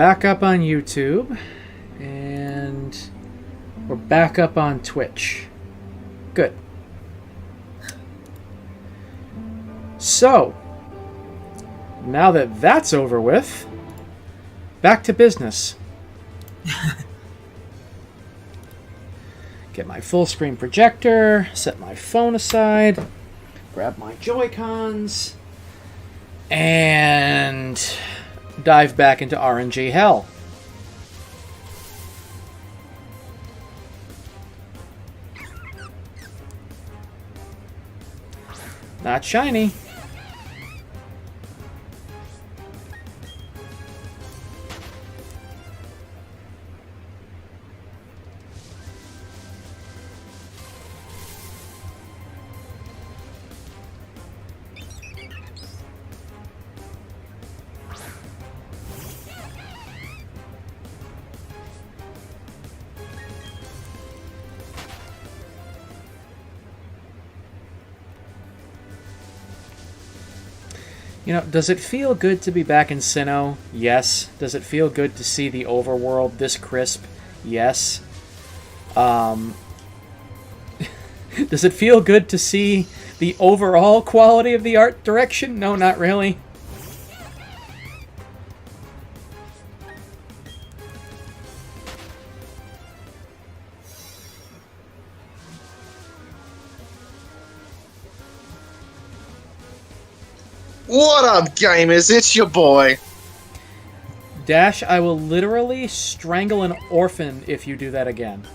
back up on YouTube, and we're back up on Twitch. Good. So, now that that's over with, back to business. Get my full screen projector, set my phone aside, grab my Joy-Cons, and dive back into RNG hell. Not shiny. You know, does it feel good to be back in Sinnoh? Yes. Does it feel good to see the overworld this crisp? Yes. Does it feel good to see the overall quality of the art direction? No, not really. What up, gamers? It's your boy. Dash, I will literally strangle an orphan if you do that again.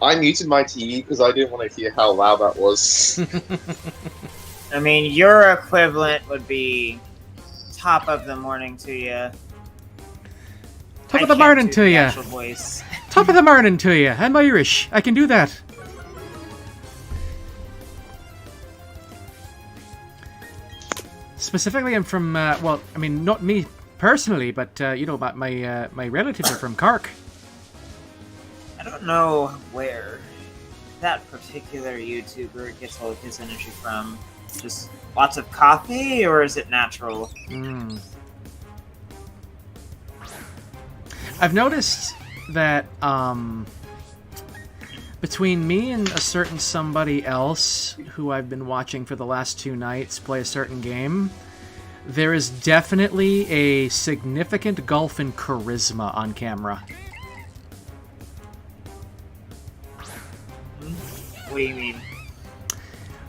I muted my TV because I didn't want to hear how loud that was. I mean, your equivalent would be top of the morning to you. Top of the morning to you. Voice. Top of the morning to you. I'm Irish. I can do that. Specifically, I'm from, well, I mean, not me personally, but, you know, my relatives are from Cork. I don't know where that particular YouTuber gets all of his energy from. Just lots of coffee, or is it natural? I've noticed that between me and a certain somebody else who I've been watching for the last 2 nights play a certain game, there is definitely a significant gulf in charisma on camera. What do you mean?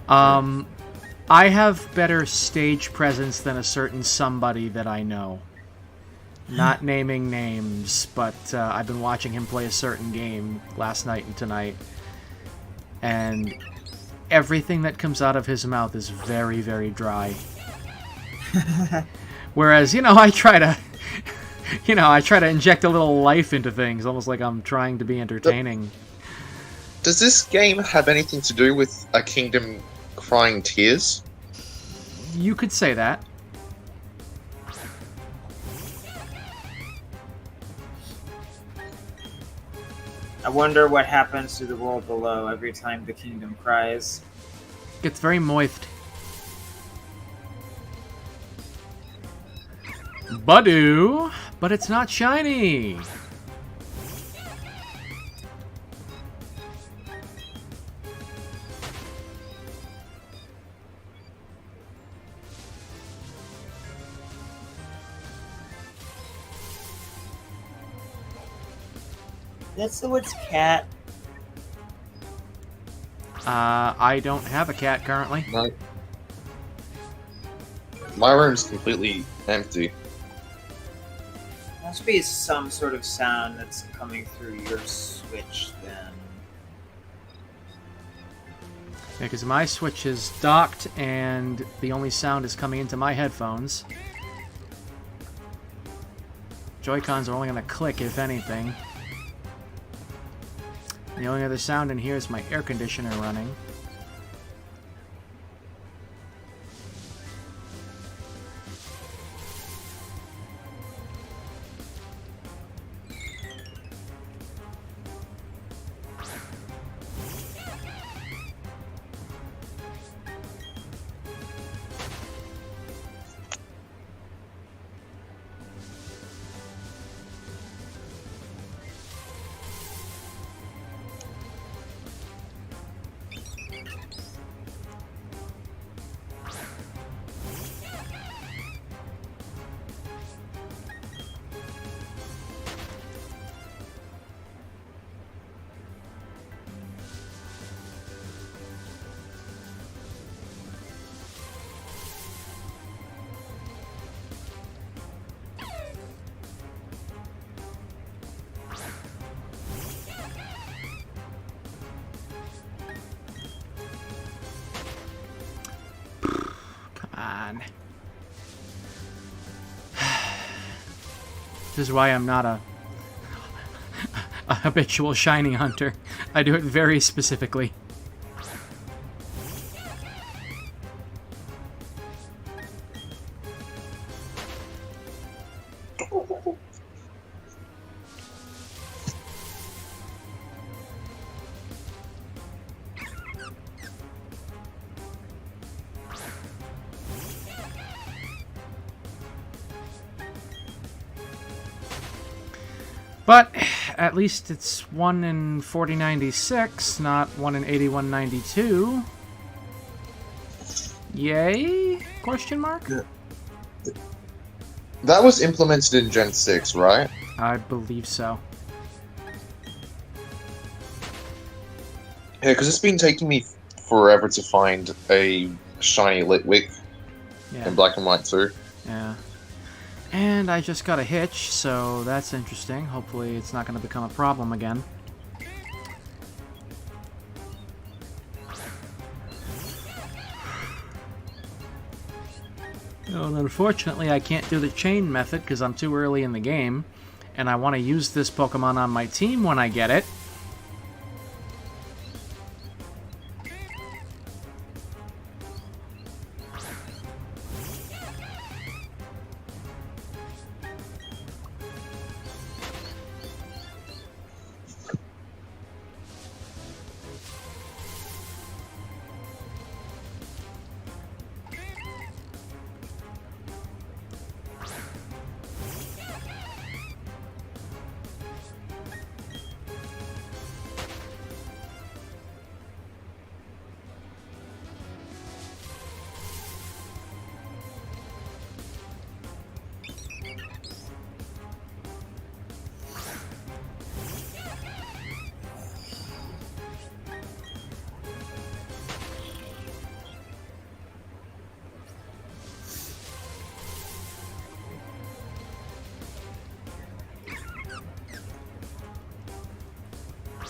I have better stage presence than a certain somebody that I know. Not naming names, but I've been watching him play a certain game last night and tonight, and everything that comes out of his mouth is very, very dry. Whereas, you know, I try to inject a little life into things, almost like I'm trying to be entertaining. Does this game have anything to do with a kingdom crying tears? You could say that. I wonder what happens to the world below every time the kingdom cries. Gets very moist. Budew, but it's not shiny. That's the woods cat. I don't have a cat currently. My room's completely empty. Must be some sort of sound that's coming through your Switch then. Yeah, because my Switch is docked and the only sound is coming into my headphones. Joy-Cons are only going to click, if anything. The only other sound in here is my air conditioner running. on. This is why I'm not a habitual shiny hunter. I do it very specifically. But at least it's 1 in 4096, not 1 in 8192. Yay? Question mark? That was implemented in Gen 6, right? I believe so. Yeah, because it's been taking me forever to find a shiny Litwick Yeah. in Black and White too. Yeah. And I just got a hitch, so that's interesting. Hopefully it's not going to become a problem again. Well, unfortunately, I can't do the chain method because I'm too early in the game, and I want to use this Pokemon on my team when I get it.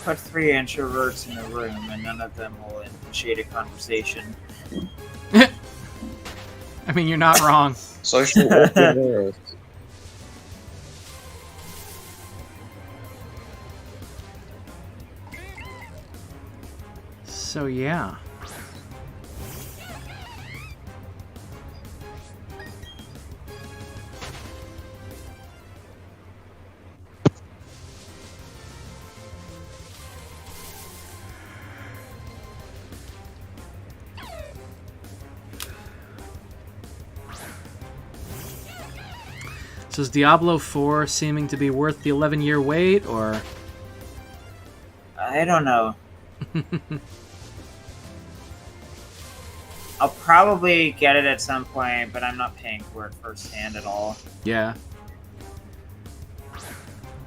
Put 3 introverts in a room and none of them will initiate a conversation. I mean, you're not wrong. Social awkward. So, yeah. So is Diablo 4 seeming to be worth the 11-year wait, or...? I don't know. I'll probably get it at some point, but I'm not paying for it firsthand at all. Yeah.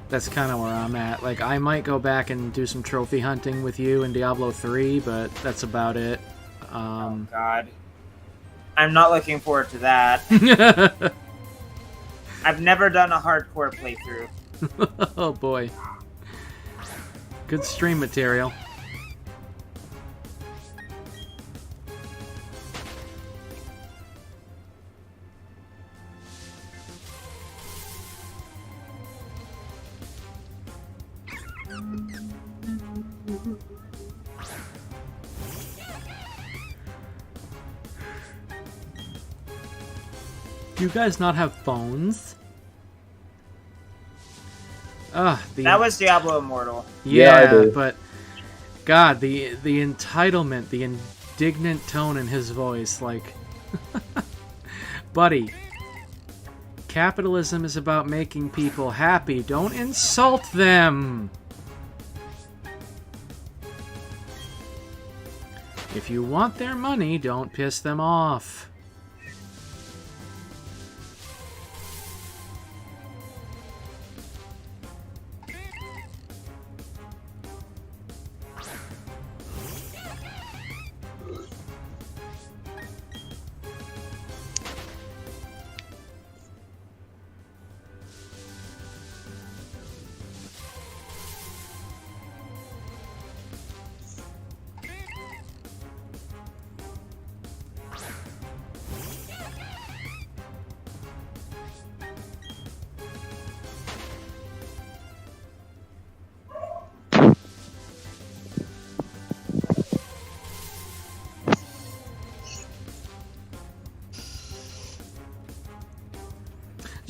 That's kind of where I'm at. Like, I might go back and do some trophy hunting with you in Diablo 3, but that's about it. Oh, God. I'm not looking forward to that. I've never done a hardcore playthrough. Oh, boy. Good stream material. Do you guys not have phones? That was Diablo Immortal. Yeah, I do. but God, the entitlement, the indignant tone in his voice, like, buddy, capitalism is about making people happy. Don't insult them. If you want their money, don't piss them off.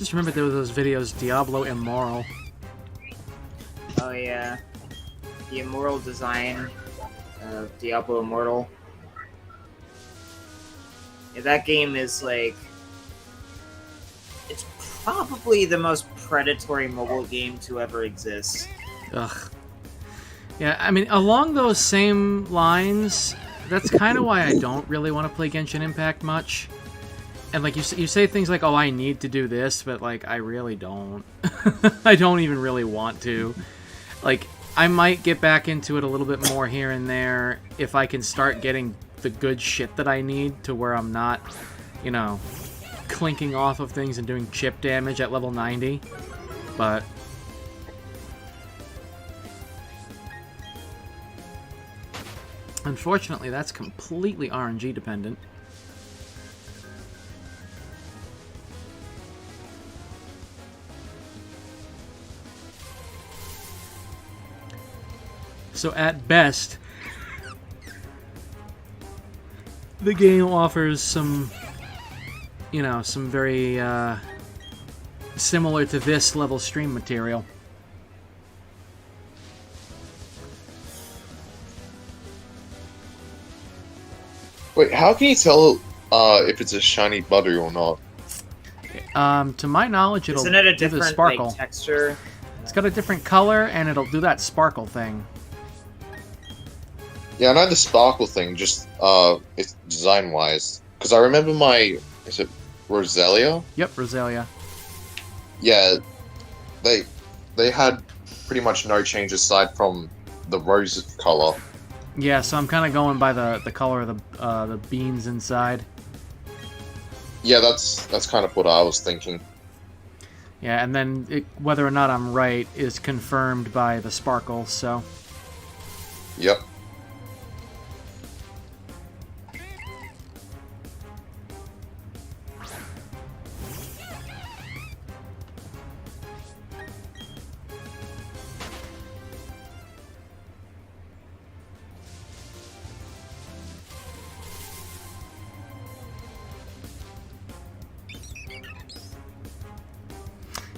Just remember there were those videos, Diablo Immoral. Oh yeah, the immoral design of Diablo Immortal. Yeah, that game is like, it's probably the most predatory mobile game to ever exist. Ugh. Yeah, I mean, along those same lines, that's kind of why I don't really want to play Genshin Impact much. And like you say things like, "Oh, I need to do this," but like I really don't. I don't even really want to. Like, I might get back into it a little bit more here and there if I can start getting the good shit that I need to where I'm not, you know, clinking off of things and doing chip damage at level 90. But unfortunately, that's completely RNG dependent. So at best, the game offers some, you know, some very similar to this level stream material. Wait, how can you tell if it's a shiny Budew or not? To my knowledge, it'll Isn't it a do the different sparkle. like, texture? It's got a different color, and it'll do that sparkle thing. Yeah, I know the sparkle thing, just it's design-wise. Because I remember is it Roselia? Yep, Roselia. Yeah, they had pretty much no change aside from the rose color. Yeah, so I'm kind of going by the color of the beans inside. Yeah, that's kind of what I was thinking. Yeah, and then whether or not I'm right is confirmed by the sparkle, so... Yep.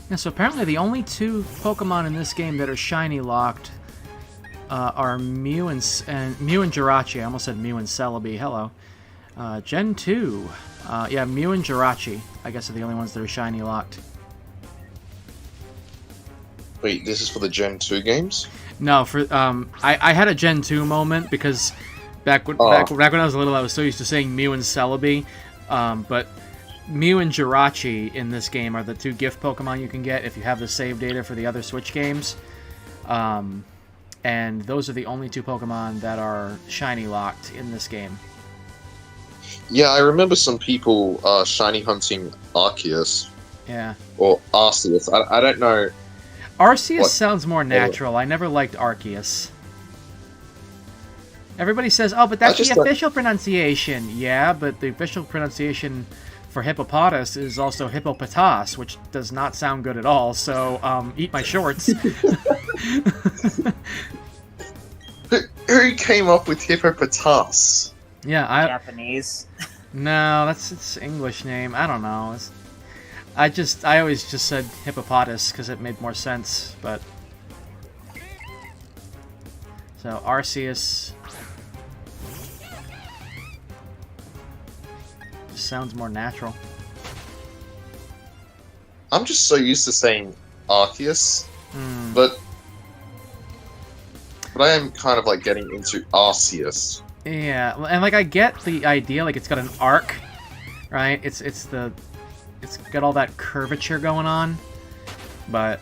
Yeah, so apparently the only two Pokemon in this game that are shiny locked are Mew and Jirachi. I almost said Mew and Celebi. Hello. Gen 2. Yeah, Mew and Jirachi, I guess, are the only ones that are shiny locked. Wait, this is for the Gen 2 games? No, for I had a Gen 2 moment because back when I was little, I was so used to saying Mew and Celebi, but Mew and Jirachi in this game are the two gift Pokemon you can get if you have the save data for the other Switch games. And those are the only two Pokemon that are shiny locked in this game. Yeah, I remember some people shiny hunting Arceus. Yeah. Or Arceus. I don't know. Arceus sounds more natural. I never liked Arceus. Everybody says, oh, but that's the official pronunciation. Yeah, but the official pronunciation for hippopotas is also hippopotas, which does not sound good at all, so eat my shorts. Who came up with hippopotas? Yeah, Japanese. No, that's its English name. I don't know. I always just said hippopotas because it made more sense, but... So, Arceus... just sounds more natural. I'm just so used to saying Arceus, but I am kind of like getting into Arceus. Yeah, and like I get the idea, like it's got an arc, right? It's got all that curvature going on, but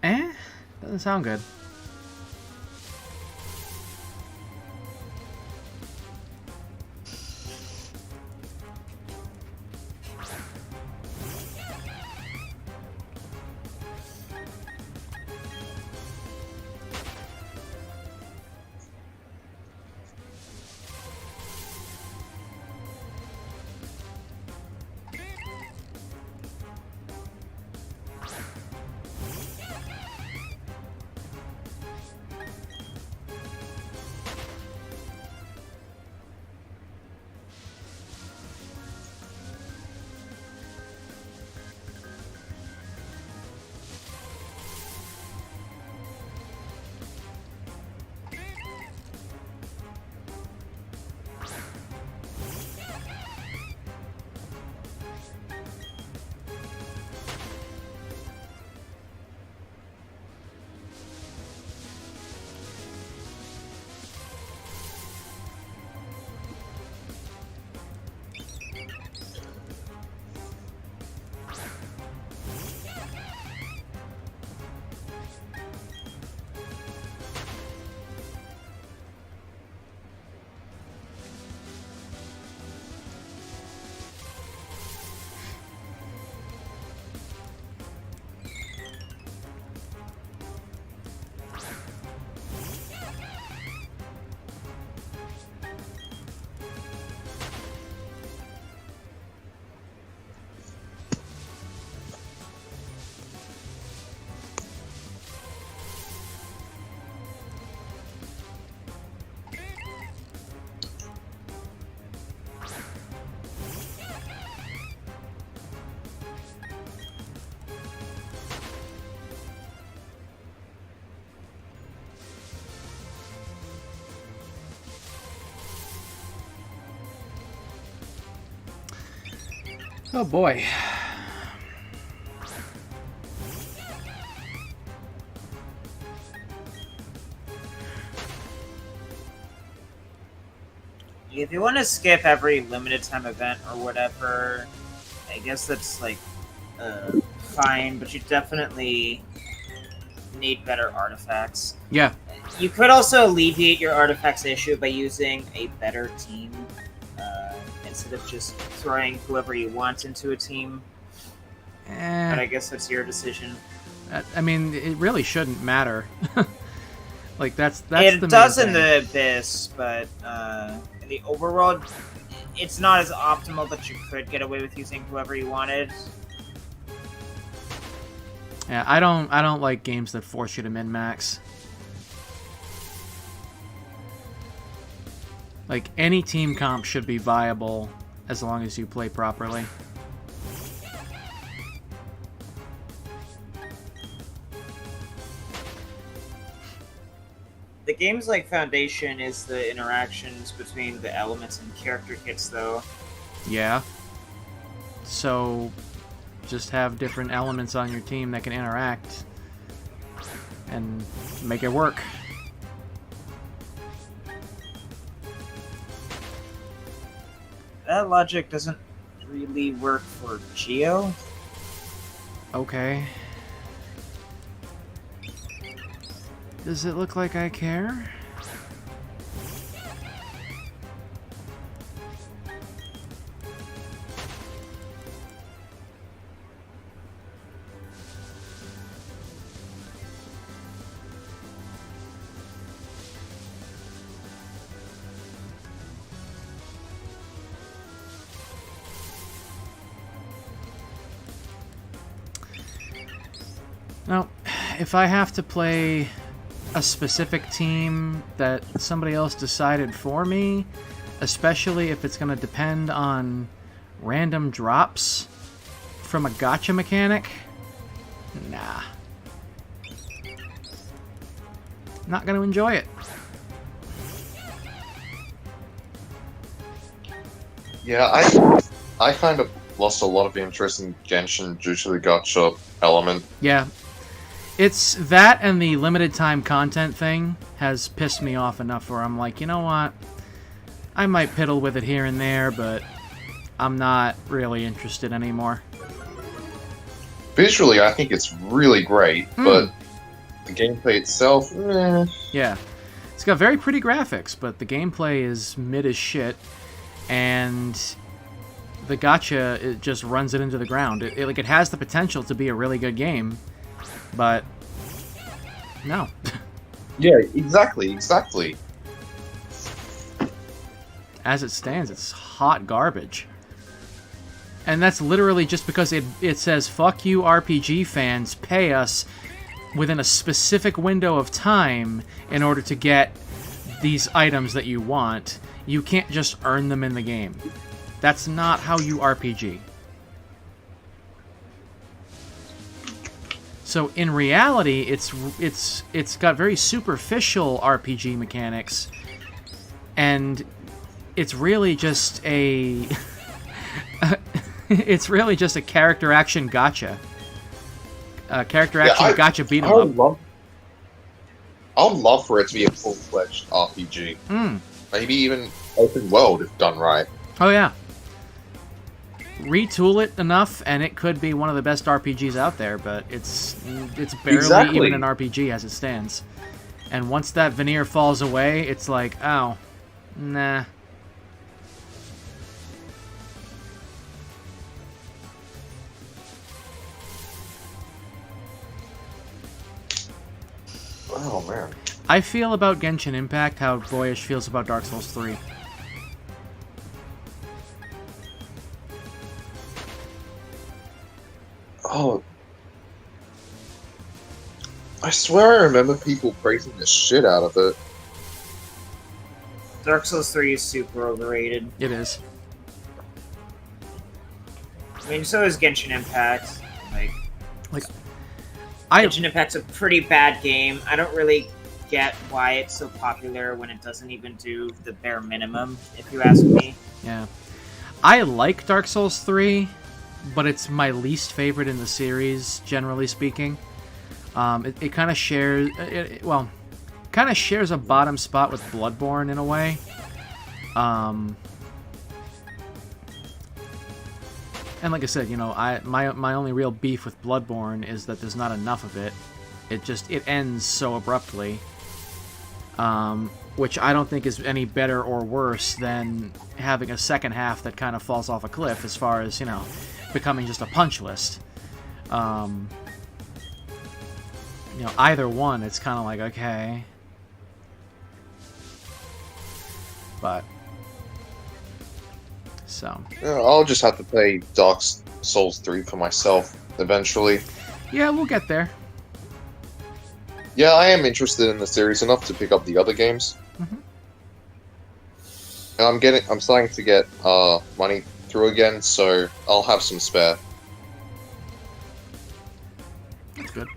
doesn't sound good. Oh boy. If you want to skip every limited time event or whatever, I guess that's like fine, but you definitely need better artifacts. Yeah. You could also alleviate your artifacts issue by using a better team instead of just throwing whoever you want into a team. But I guess that's your decision. I mean, it really shouldn't matter. Like that's it the does main in thing. the Abyss, but in the overworld, it's not as optimal. But you could get away with using whoever you wanted. Yeah, I don't like games that force you to min-max. Like, any team comp should be viable as long as you play properly. The games like Foundation is the interactions between the elements and character kits, though. Yeah. So, just have different elements on your team that can interact and make it work. That logic doesn't really work for Geo. Okay. Does it look like I care? Now, if I have to play a specific team that somebody else decided for me, especially if it's going to depend on random drops from a gacha mechanic, nah. Not going to enjoy it. Yeah, I kind of lost a lot of interest in Genshin due to the gacha element. Yeah. It's that and the limited time content thing has pissed me off enough where I'm like, you know what? I might piddle with it here and there, but I'm not really interested anymore. Visually, I think it's really great, but the gameplay itself, meh. Yeah. It's got very pretty graphics, but the gameplay is mid as shit, and the gacha, it just runs it into the ground. It has the potential to be a really good game, but no. Yeah, exactly. As it stands, it's hot garbage. And that's literally just because it says, fuck you RPG fans, pay us within a specific window of time in order to get these items that you want. You can't just earn them in the game. That's not how you RPG. So in reality, it's got very superficial RPG mechanics, and it's really just a it's really just a character action gacha. Character action gacha beat 'em up. I would love for it to be a full-fledged RPG. Maybe even open world if done right. Oh yeah. Retool it enough, and it could be one of the best RPGs out there. But it's barely even an RPG as it stands. And once that veneer falls away, it's like, oh, nah. Oh man. I feel about Genshin Impact how Boyish feels about Dark Souls 3. Oh. I swear I remember people praising the shit out of it. Dark Souls 3 is super overrated. It is. I mean, so is Genshin Impact. I Genshin Impact's a pretty bad game. I don't really get why it's so popular when it doesn't even do the bare minimum, if you ask me. Yeah. I like Dark Souls 3, but it's my least favorite in the series, generally speaking. It kind of shares, kind of shares a bottom spot with Bloodborne in a way. And like I said, you know, my only real beef with Bloodborne is that there's not enough of it. It ends so abruptly, which I don't think is any better or worse than having a second half that kind of falls off a cliff as far as, you know, becoming just a punch list. You know, either one, it's kind of like, okay. But so Yeah, I'll just have to play Dark Souls 3 for myself eventually. yeah, we'll get there. Yeah, I am interested in the series enough to pick up the other games. Mm-hmm. And I'm starting to get money through again, so I'll have some spare. That's good.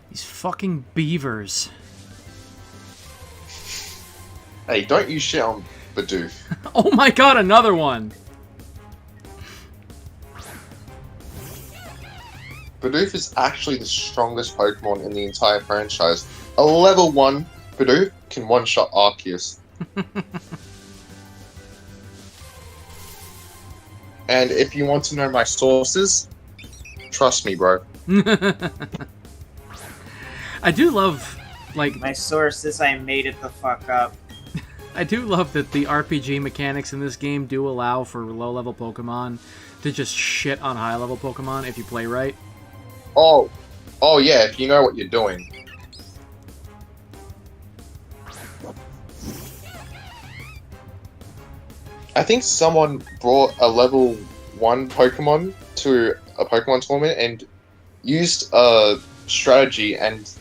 These fucking beavers. Hey, don't you shit on Budew. Oh my god, another one! Budew is actually the strongest Pokemon in the entire franchise. A level 1 Budew can one-shot Arceus. And if you want to know my sources, trust me, bro. I do love, like... My source is I made it the fuck up. I do love that the RPG mechanics in this game do allow for low-level Pokemon to just shit on high-level Pokemon if you play right. Oh yeah, if you know what you're doing. I think someone brought a level 1 Pokemon to a Pokemon tournament and used a strategy, and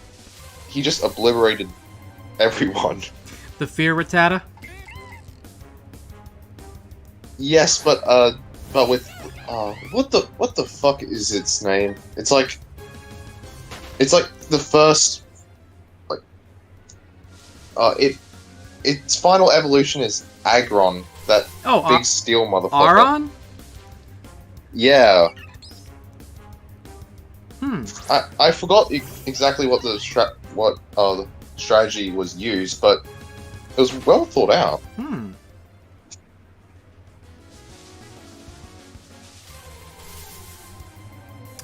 he just obliterated everyone. The Fear Rattata? Yes, but with what the fuck is its name? It's like the first its final evolution is Aggron, that big steel motherfucker. Aron? Yeah. Hmm. I forgot exactly what the strategy was used, but it was well thought out. Hmm.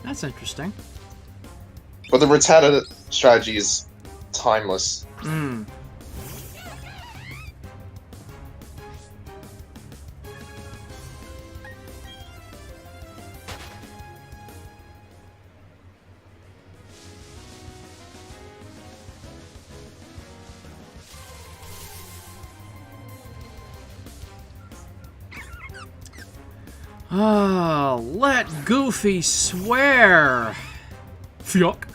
That's interesting. But the Rattata strategy is timeless. Hmm. Oh, let Goofy swear! Fuck.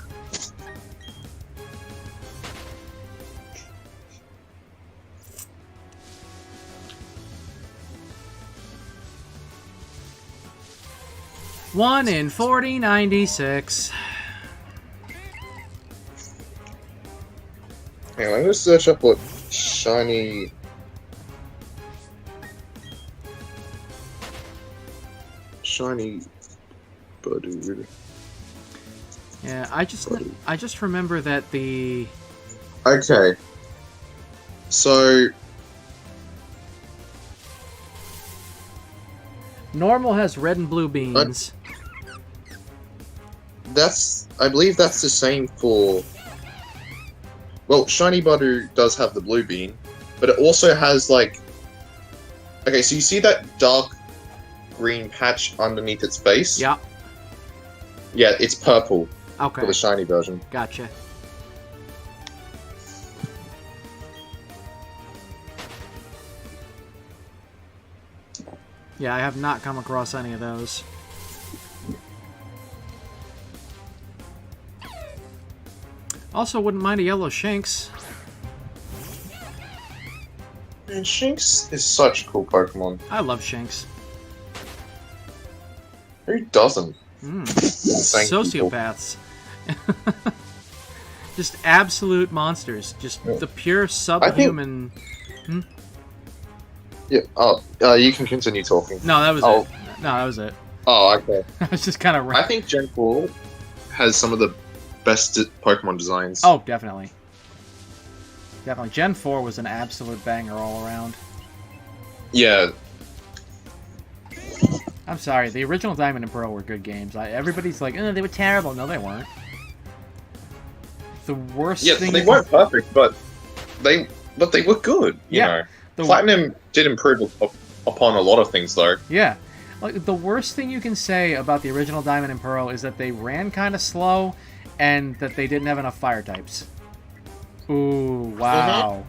One in 4096. Hang on, I'm gonna search up what shiny. Shiny Budew. Yeah, I just remember that the Okay. So normal has red and blue beans. I believe that's the same for. Well, shiny Budew does have the blue bean, but it also has like. Okay, so you see that dark green patch underneath its base? Yeah. Yeah, it's purple Okay. for the shiny version. Gotcha. Yeah, I have not come across any of those. Also, wouldn't mind a yellow Shanks. Man, Shinx is such a cool Pokemon. I love Shanks. Who doesn't? Insane people. Sociopaths. Just absolute monsters. Just the pure subhuman. Yeah. You can continue talking. No, that was it. No, that was it. Oh, okay. I was just kind of. I think Gen 4 has some of the best Pokemon designs. Oh, definitely. Definitely. Gen 4 was an absolute banger all around. Yeah. I'm sorry, the original Diamond and Pearl were good games. Everybody's like, they were terrible. No, they weren't. The worst thing... they weren't perfect, but they were good, you know. Platinum did improve upon a lot of things, though. Yeah. Like, the worst thing you can say about the original Diamond and Pearl is that they ran kind of slow and that they didn't have enough fire types. Ooh, wow.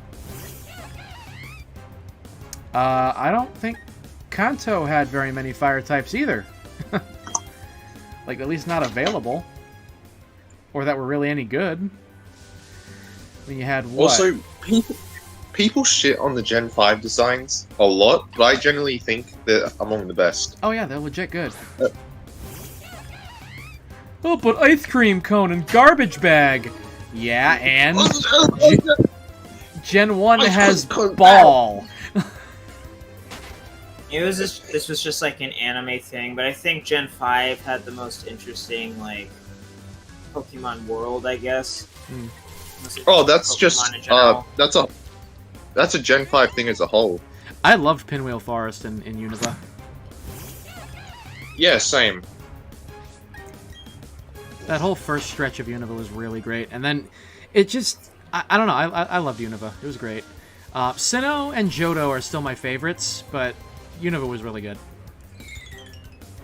I don't think Kanto had very many fire types either. Like, at least not available. Or that were really any good. I mean, you had what? Also, people shit on the Gen 5 designs a lot, but I generally think they're among the best. Oh yeah, they're legit good. Oh, but ice cream cone and garbage bag. Yeah, and Gen 1 has ball. This was just like an anime thing, but I think Gen 5 had the most interesting like Pokemon world, I guess. Oh, that's Pokemon just that's a Gen 5 thing as a whole. I loved Pinwheel Forest in Unova. Yeah, same. That whole first stretch of Unova was really great, and then it just I don't know, I loved Unova. It was great. Sinnoh and Johto are still my favorites, but Unova was really good.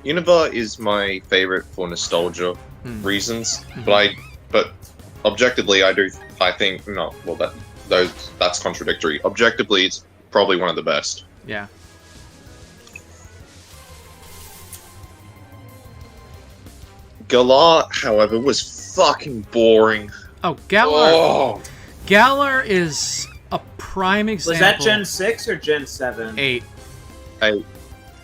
Unova is my favorite for nostalgia reasons, but objectively, I think no. Well, that's contradictory. Objectively, it's probably one of the best. Yeah. Galar, however, was fucking boring. Oh, Galar. Oh. Galar is a prime example. Was that Gen 6 or Gen 7? 8. 8.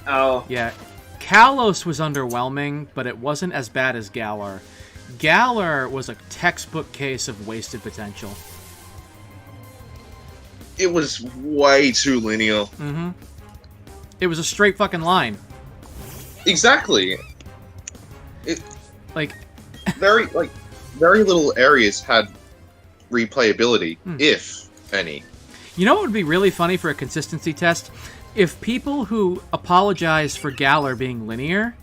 Oh. Yeah. Kalos was underwhelming, but it wasn't as bad as Galar. Galar was a textbook case of wasted potential. It was way too linear. It was a straight fucking line. Exactly. Like very little areas had replayability, if any. You know what would be really funny for a consistency test? If people who apologize for Galar being linear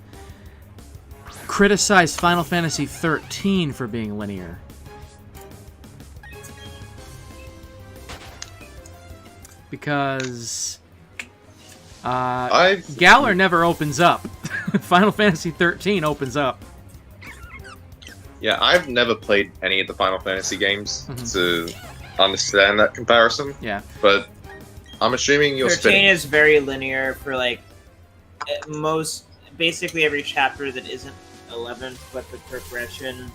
criticize Final Fantasy XIII for being linear. Because Galar never opens up. Final Fantasy XIII opens up. Yeah, I've never played any of the Final Fantasy games to understand that comparison. Yeah. But I'm assuming you're 13 spitting. is very linear for like basically every chapter that isn't 11th, but the progression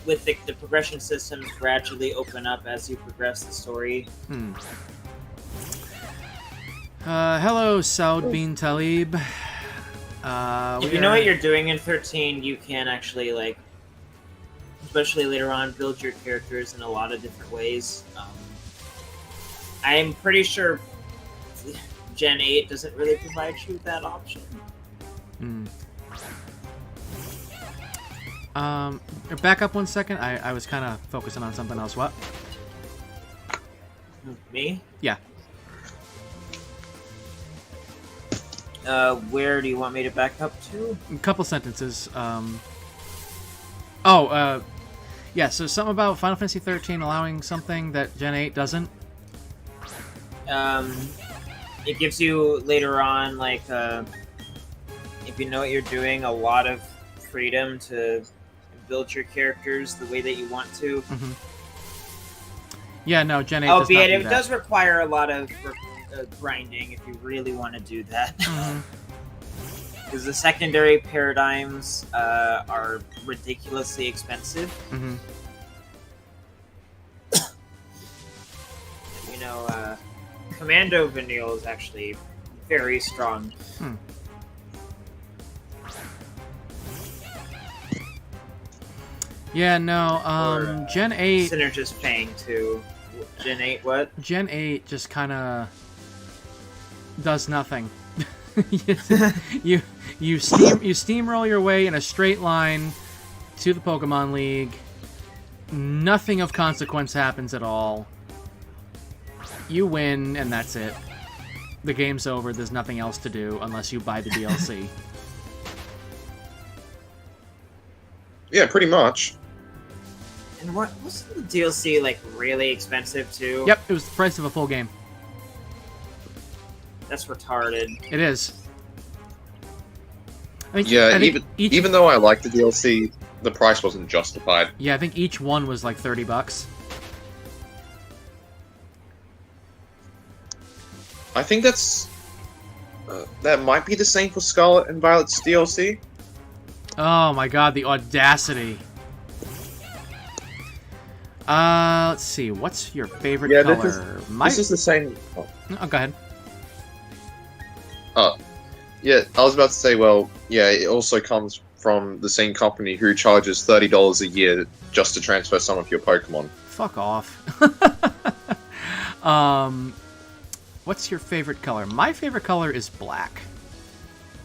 with the progression systems gradually open up as you progress the story. Hello, Saud bin Talib. If you know what you're doing in 13, you can actually, like, especially later on, build your characters in a lot of different ways. I'm pretty sure Gen 8 doesn't really provide you with that option. Back up 1 second. I was kind of focusing on something else. What? Me? Yeah. Where do you want me to back up to? A couple sentences. Yeah, so something about Final Fantasy 13 allowing something that Gen 8 doesn't? It gives you, later on, like, if you know what you're doing, a lot of freedom to build your characters the way that you want to. Yeah, no, Gen 8 does not do Albeit, it that. does require a lot of grinding if you really want to do that. Because the secondary paradigms are ridiculously expensive. Commando Vanille is actually very strong. Yeah, no, Or, Gen 8... Synergist Fang, too. Gen 8 what? Gen 8 just kind of does nothing. you steamroll your way in a straight line to the Pokemon League. Nothing of consequence happens at all. You win, and that's it. The game's over. There's nothing else to do unless you buy the DLC. Yeah, pretty much. And wasn't the DLC like really expensive too? Yep, it was the price of a full game. That's retarded. It is. I think even though I liked the DLC, the price wasn't justified. Yeah, I think each one was like $30. I think that might be the same for Scarlet and Violet's DLC. Oh my god, the audacity. Let's see. What's your favorite color? This is the same. Oh, go ahead. Oh, yeah. I was about to say. Well, yeah. It also comes from the same company who charges $30 a year just to transfer some of your Pokemon. Fuck off. What's your favorite color? My favorite color is black.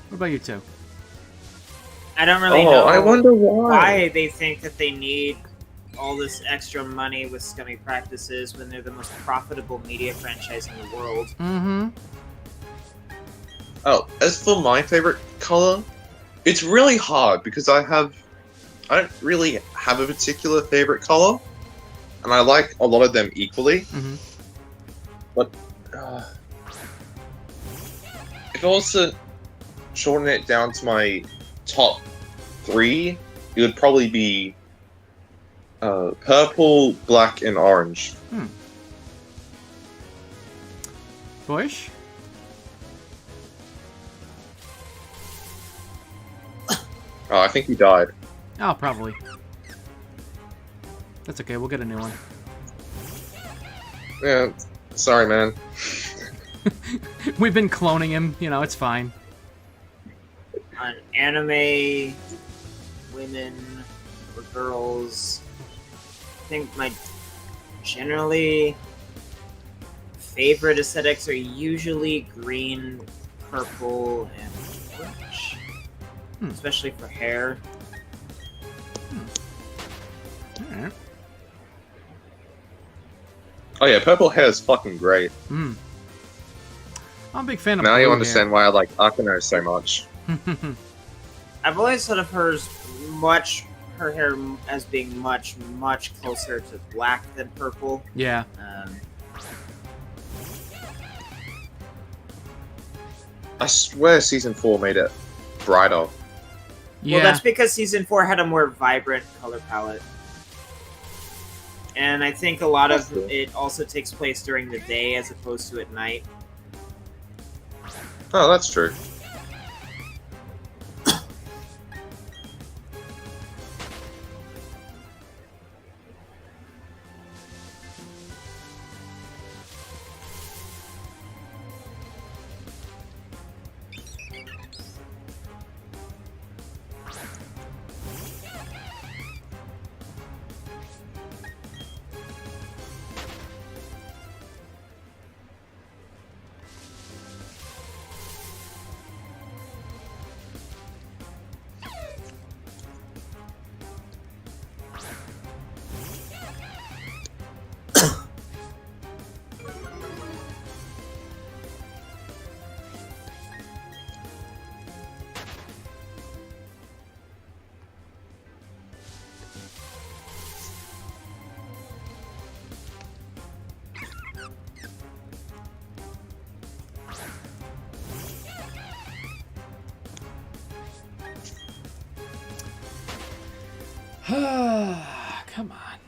What about you two? I don't really know. I wonder why they think that they need all this extra money with Scummy Practices when they're the most profitable media franchise in the world. Mm-hmm. Oh, as for my favorite color, it's really hard because I don't really have a particular favorite color, and I like a lot of them equally. Mm-hmm. But if I was to shorten it down to my top 3, it would probably be purple, black, and orange. Bush? Oh, I think he died. Oh, probably. That's okay, we'll get a new one. Yeah, sorry, man. We've been cloning him, you know, it's fine. On anime, women, or girls, I think my generally favorite aesthetics are usually green, purple, and orange. Especially for hair. Alright. Oh yeah, purple hair is fucking great. I'm a big fan of Now blue you understand hair. why I like Akano so much. I've always thought of her hair as being much closer to black than purple. Yeah. I swear Season 4 made it brighter. Yeah. Well, that's because Season 4 had a more vibrant color palette. And I think a lot of it also takes place during the day as opposed to at night. Oh, that's true. Come on.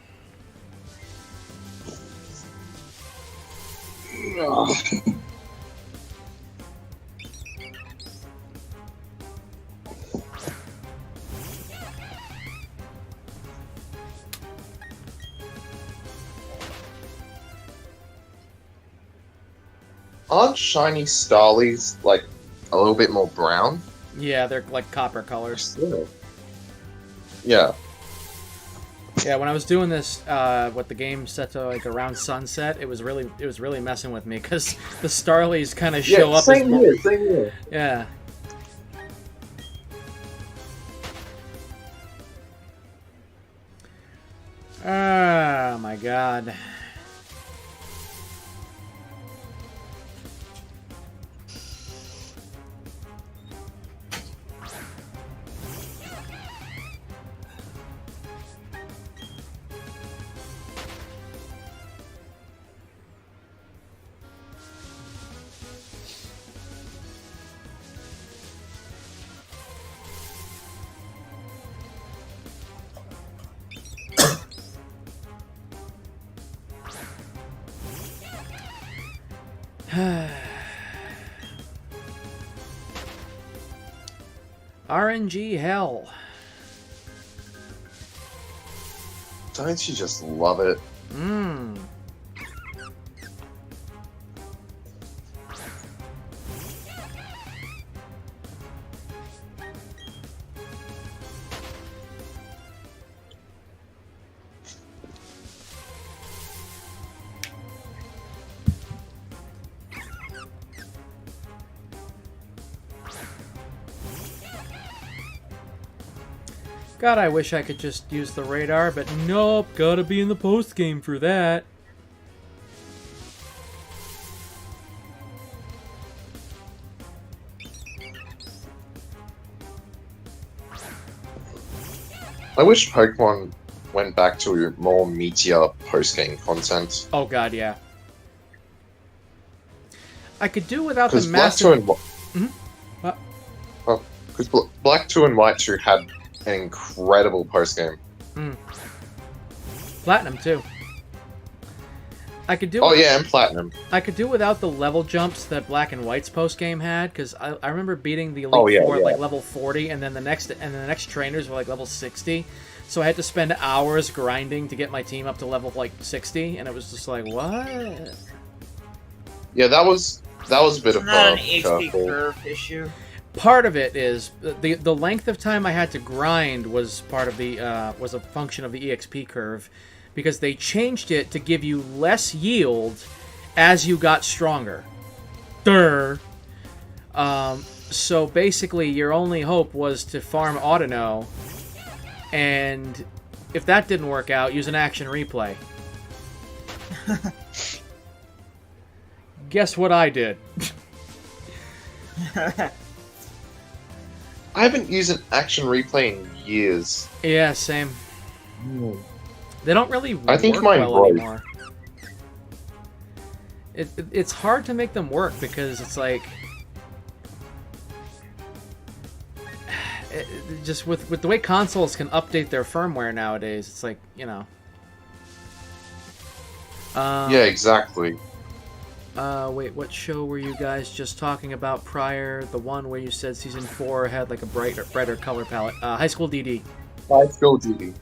aren't shiny Starlies like a little bit more brown? Yeah, they're like copper colors. Yeah. Yeah, when I was doing this, with the game set to like around sunset, it was really messing with me because the Starlies kind of show up same as same here. yeah. Oh my god. RNG hell. Don't you just love it? Mmm. God, I wish I could just use the radar, but nope, gotta be in the post game for that. I wish Pokemon went back to more meatier post-game content. Oh god, yeah. I could do without the Because Black massive... 2 and What? because Black 2 and White 2 had an incredible post-game. Platinum, too. I could do... Oh yeah, and Platinum. I could do without the level jumps that Black and White's post game had, because I remember beating the Elite Four at like level 40, and then the next trainers were like level 60. So I had to spend hours grinding to get my team up to level like 60, and it was just like, what? Yeah, that was a bit of Not a an HP curveball. curve issue. Part of it is the length of time I had to grind was part of the was a function of the EXP curve, because they changed it to give you less yield as you got stronger. Durr. So basically, your only hope was to farm Autono, and if that didn't work out, use an action replay. Guess what I did? I haven't used an action replay in years. Yeah, same. They don't really I think work mine well broke. anymore. It's hard to make them work because it's like... just with the way consoles can update their firmware nowadays, it's like, you know... Yeah, exactly. Wait, what show were you guys just talking about prior? The one where you said Season 4 had like a brighter color palette. High School DD. High School DD.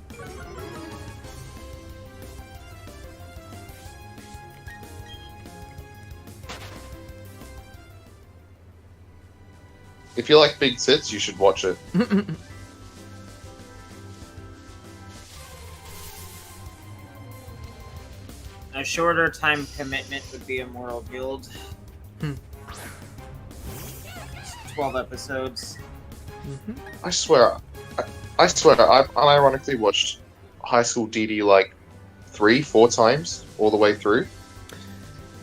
If you like big tits, you should watch it. A shorter time commitment would be a moral build. 12 episodes. I swear, I unironically watched High School DD like 3-4 times all the way through.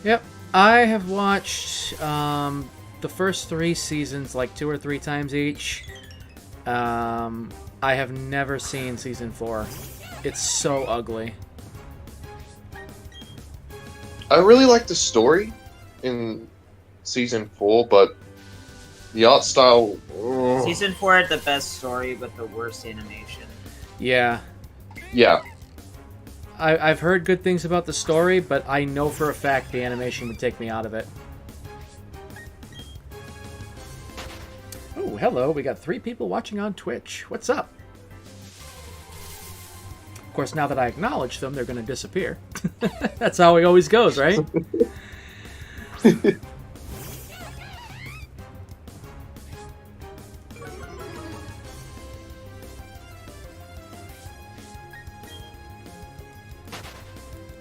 Yep, I have watched the first 3 seasons like 2 or 3 times each. I have never seen Season 4. It's so ugly. I really like the story in Season 4, but the art style... ugh. Season 4 had the best story, but the worst animation. Yeah. Yeah. I've heard good things about the story, but I know for a fact the animation would take me out of it. Oh, hello. We got 3 people watching on Twitch. What's up? Of course, now that I acknowledge them, they're going to disappear. That's how it always goes, right?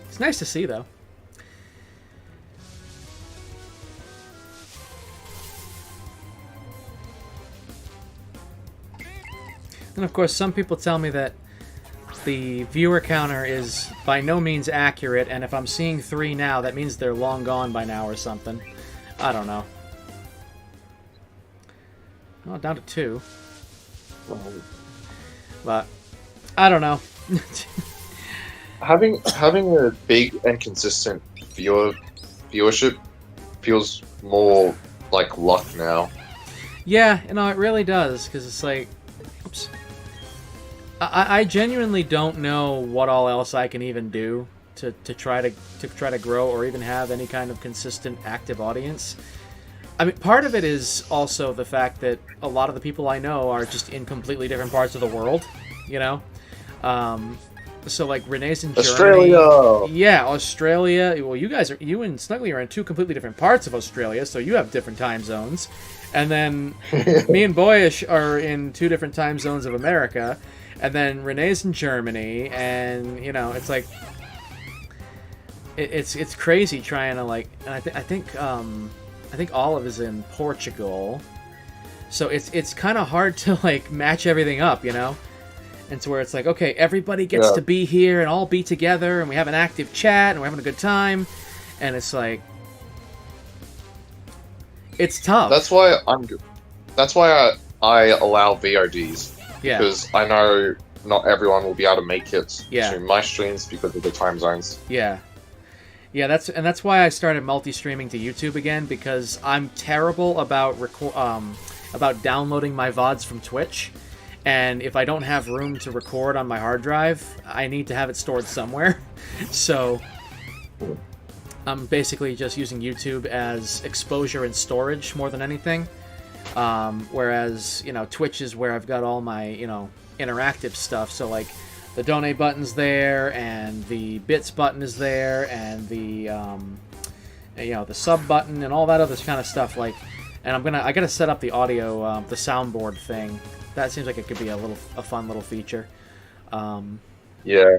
It's nice to see, though. And of course, some people tell me that the viewer counter is by no means accurate, and if I'm seeing 3 now, that means they're long gone by now or something. I don't know. Well, down to 2. But I don't know. Having a big and consistent viewership feels more like luck now. Yeah, you know, it really does, because it's like, oops. I genuinely don't know what all else I can even do to try to grow or even have any kind of consistent active audience. I mean, part of it is also the fact that a lot of the people I know are just in completely different parts of the world, you know? So, like, Renee's in Germany. Australia! Yeah, Australia. Well, you and Snuggly are in 2 completely different parts of Australia, so you have different time zones. And then me and Boyish are in 2 different time zones of America. And then Renee's in Germany, and, you know, it's like... It's crazy trying to, like... And I think Olive is in Portugal. So it's kind of hard to, like, match everything up, you know? And to where it's like, okay, everybody gets to be here and all be together, and we have an active chat, and we're having a good time. And it's like... It's tough. That's why I allow VODs. Yeah. Because I know not everyone will be able to make it Yeah. to my streams because of the time zones. Yeah. Yeah, that's why I started multi-streaming to YouTube again, because I'm terrible about downloading my VODs from Twitch, and if I don't have room to record on my hard drive, I need to have it stored somewhere. So I'm basically just using YouTube as exposure and storage more than anything. Whereas, you know, Twitch is where I've got all my, you know, interactive stuff. So, like, the donate button's there, and the bits button is there, and the, you know, the sub button, and all that other kind of stuff. Like, and I gotta set up the audio, the soundboard thing. That seems like it could be a fun little feature. Yeah.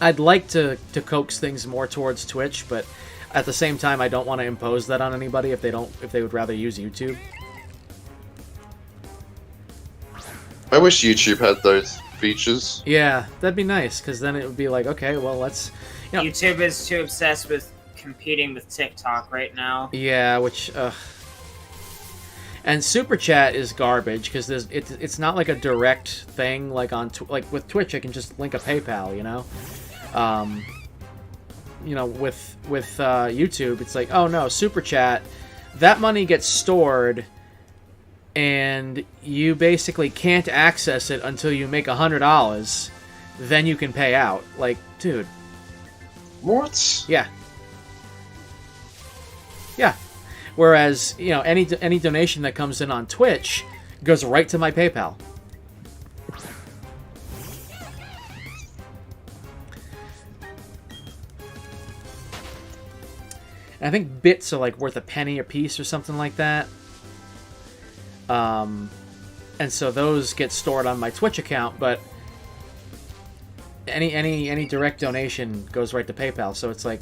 I'd like to coax things more towards Twitch, but at the same time, I don't want to impose that on anybody if they would rather use YouTube. I wish YouTube had those features. Yeah, that'd be nice, because then it would be like, okay, well, let's... You know, YouTube is too obsessed with competing with TikTok right now. Yeah, which... And Super Chat is garbage, because it's not like a direct thing, like like with Twitch, I can just link a PayPal, you know? You know, with YouTube, it's like, oh no, Super Chat, that money gets stored, and you basically can't access it until you make $100. Then you can pay out. Like, dude. What? Yeah. Yeah. Whereas, you know, any donation that comes in on Twitch goes right to my PayPal. And I think bits are like worth a penny a piece or something like that. And so those get stored on my Twitch account, but any direct donation goes right to PayPal. So it's like,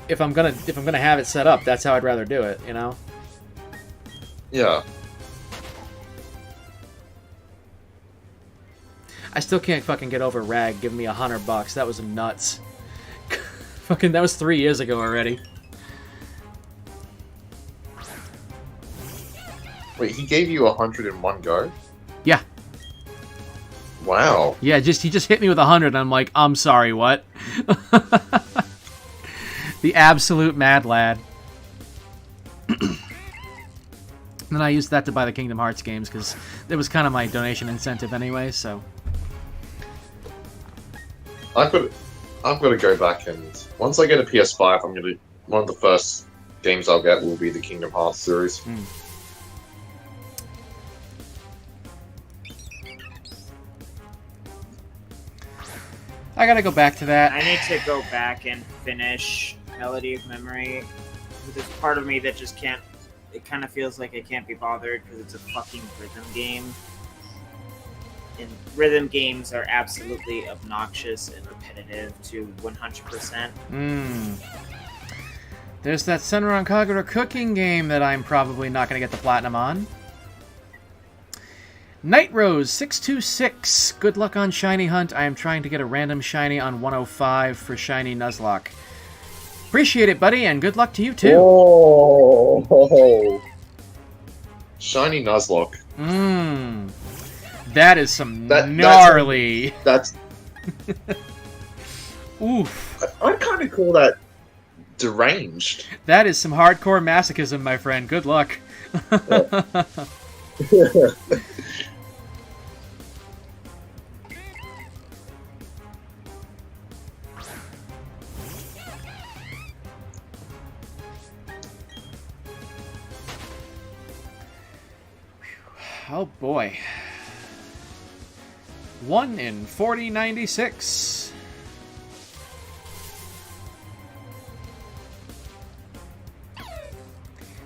if I'm gonna have it set up, that's how I'd rather do it, you know? Yeah. I still can't fucking get over Rag giving me $100. That was nuts. Fucking, that was 3 years ago already. Wait, he gave you 100 in one go? Yeah. Wow. Yeah, he just hit me with 100, and I'm like, I'm sorry, what? The absolute mad lad. And then I used that to buy the Kingdom Hearts games, because it was kind of my donation incentive anyway, so... I've got to go back, and once I get a PS5, one of the first games I'll get will be the Kingdom Hearts series. Mm. I gotta go back to that. I need to go back and finish Melody of Memory. There's part of me that just can't it kind of feels like I can't be bothered because it's a fucking rhythm game. And rhythm games are absolutely obnoxious and repetitive to 100%. There's that Senran Kagura cooking game that I'm probably not going to get the platinum on. Night Rose 626. Good luck on Shiny Hunt. I am trying to get a random Shiny on 105 for Shiny Nuzlocke. Appreciate it, buddy, and good luck to you too. Oh, Shiny Nuzlocke. That is some gnarly. That's. Oof. I kind of call that deranged. That is some hardcore masochism, my friend. Good luck. Oh boy. 1 in 4096.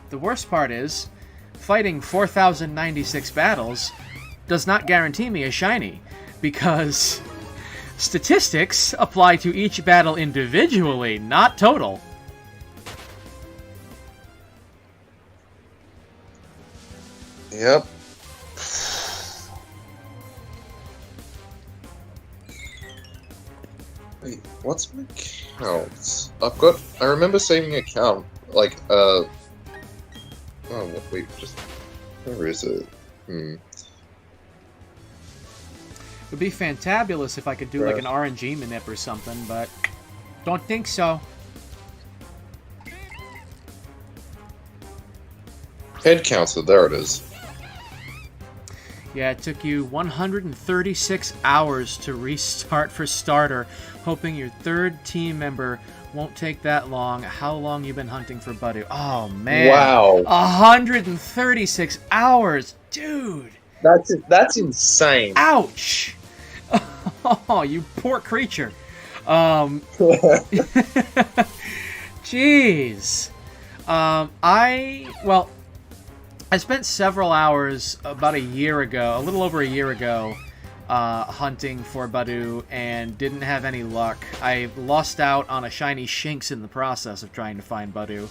The worst part is, fighting 4096 battles does not guarantee me a shiny, because statistics apply to each battle individually, not total. Yep. Wait, what's my count? I remember saving a count, like, oh, wait, just, where is it? It would be fantabulous if I could do like an RNG manip or something, but don't think so. Head counter, there it is. Yeah, it took you 136 hours to restart for starter, hoping your third team member won't take that long. How long you been hunting for Budew? Oh, man. Wow. 136 hours, dude. That's insane. Ouch. Oh, you poor creature. Jeez. I spent several hours about a year ago, a little over a year ago, hunting for Budew and didn't have any luck. I lost out on a shiny Shinx in the process of trying to find Budew.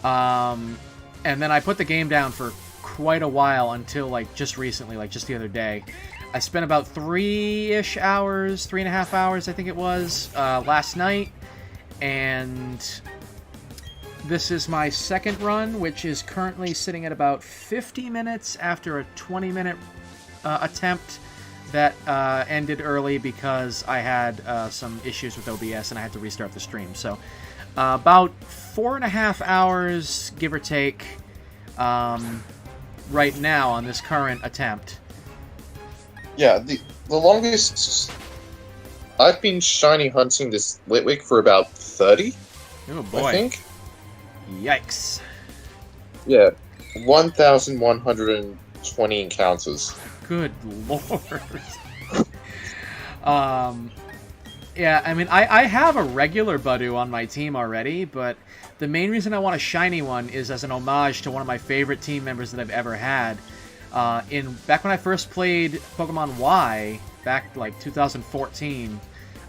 And then I put the game down for quite a while until like just recently, like just the other day. I spent about 3-ish hours, 3.5 hours I think it was, last night. And this is my second run, which is currently sitting at about 50 minutes after a 20-minute attempt that ended early because I had some issues with OBS and I had to restart the stream. So about 4.5 hours, give or take, right now on this current attempt. Yeah, the longest... I've been shiny hunting this Litwick for about 30, Oh boy. I think. Yikes. Yeah, 1,120 encounters. Good lord. Yeah, I mean, I have a regular Budew on my team already, but the main reason I want a shiny one is as an homage to one of my favorite team members that I've ever had. Back when I first played Pokemon Y, back like 2014,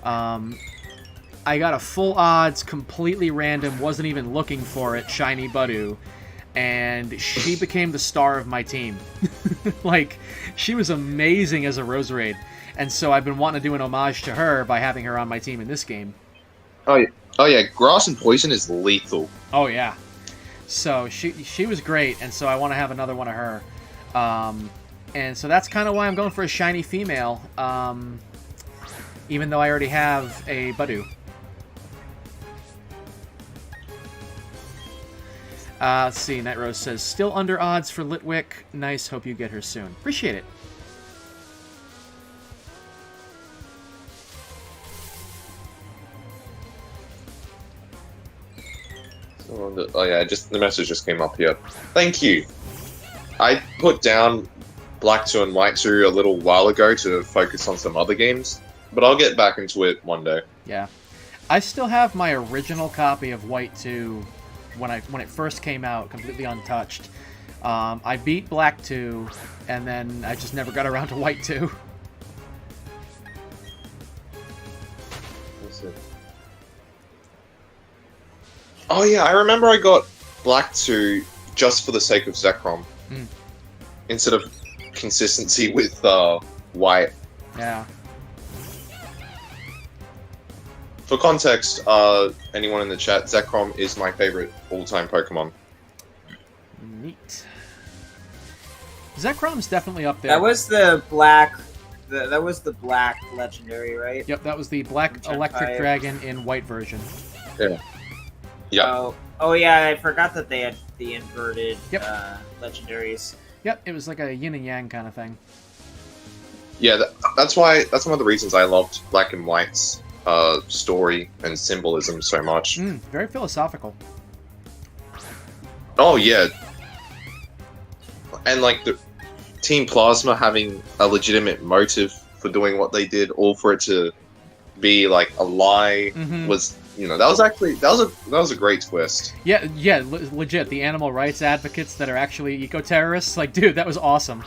I got a full odds, completely random, wasn't even looking for it, shiny Budew, and she became the star of my team. Like, she was amazing as a Roserade, and so I've been wanting to do an homage to her by having her on my team in this game. Oh yeah, Grass and Poison is lethal. Oh yeah. So she was great, and so I want to have another one of her. And so that's kind of why I'm going for a shiny female, even though I already have a Budew. Let's see, Night Rose says, still under odds for Litwick. Nice, hope you get her soon. Appreciate it. Oh yeah, the message just came up here. Thank you. I put down Black 2 and White 2 a little while ago to focus on some other games, but I'll get back into it one day. Yeah. I still have my original copy of White 2 when it first came out, completely untouched. I beat Black 2, and then I just never got around to White 2. That's it. Oh yeah, I remember I got Black 2 just for the sake of Zekrom. Instead of consistency with White. Yeah. For context, anyone in the chat, Zekrom is my favorite all-time Pokemon. Neat. Zekrom's definitely up there. That was the black. That was the black legendary, right? Yep, that was the Black Gen Electric 5. Dragon in White version. Yeah. Yeah. Oh yeah, I forgot that they had the inverted Yep. legendaries. Yep, it was like a yin and yang kind of thing. Yeah, that's one of the reasons I loved Black and White's story and symbolism so much. Very philosophical. Oh yeah, and like the Team Plasma having a legitimate motive for doing what they did, all for it to be like a lie was, that was a great twist. Yeah, legit. The animal rights advocates that are actually eco-terrorists, like, dude, that was awesome.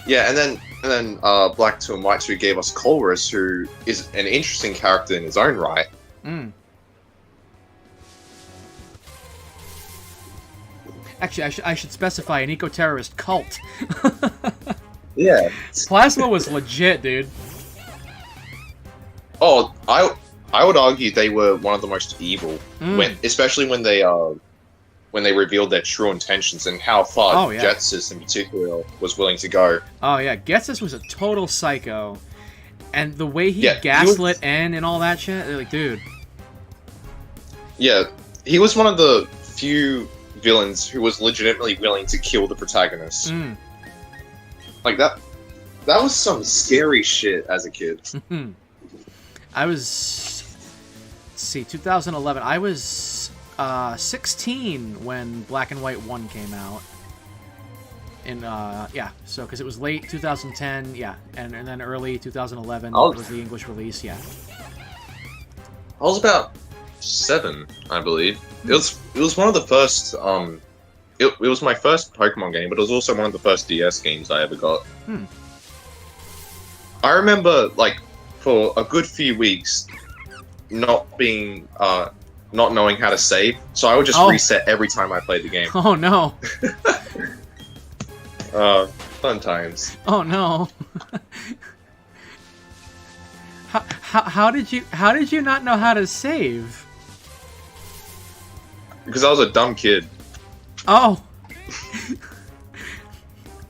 Yeah, and then Black 2 and White 2 gave us Colress, who is an interesting character in his own right. Actually, I should specify an eco-terrorist cult. Yeah. Plasma was legit, dude. Oh, I would argue they were one of the most evil, especially when they revealed their true intentions and how far Jetsis in particular was willing to go. Oh yeah, Getsus was a total psycho, and the way he gaslit N and all that shit, they're like, dude. Yeah, he was one of the few villains who was legitimately willing to kill the protagonist. Like that was some scary shit as a kid. I was, let's see, 2011. I was 16 when Black and White 1 came out. So because it was late 2010, and then early 2011 was the English release, I was about 7, I believe. It was one of the first. It was my first Pokemon game, but it was also one of the first DS games I ever got. I remember, like, for a good few weeks, not knowing how to save, so I would just reset every time I played the game. Oh no! Fun times. Oh no! How did you not know how to save? Because I was a dumb kid. Oh.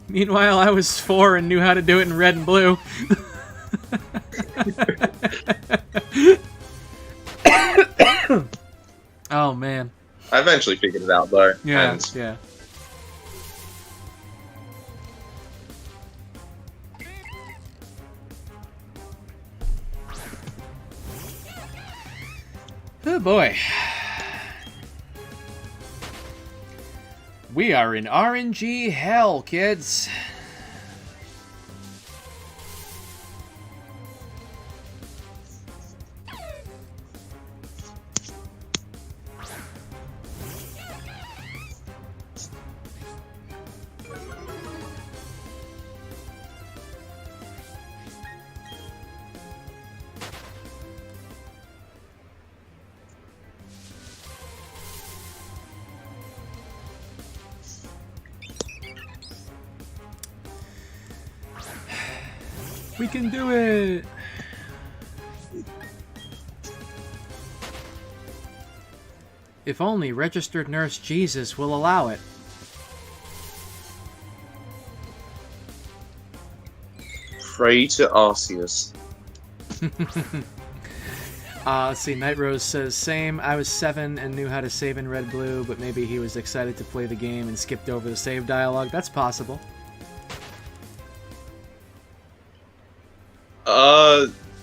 Meanwhile, I was 4 and knew how to do it in red and blue. Oh man. I eventually figured it out though. Yeah. Oh boy. We are in RNG hell, kids. We can do it! If only registered nurse Jesus will allow it. Pray to Arceus. Let's see, Night Rose says, same, I was 7 and knew how to save in Red Blue, but maybe he was excited to play the game and skipped over the save dialogue. That's possible.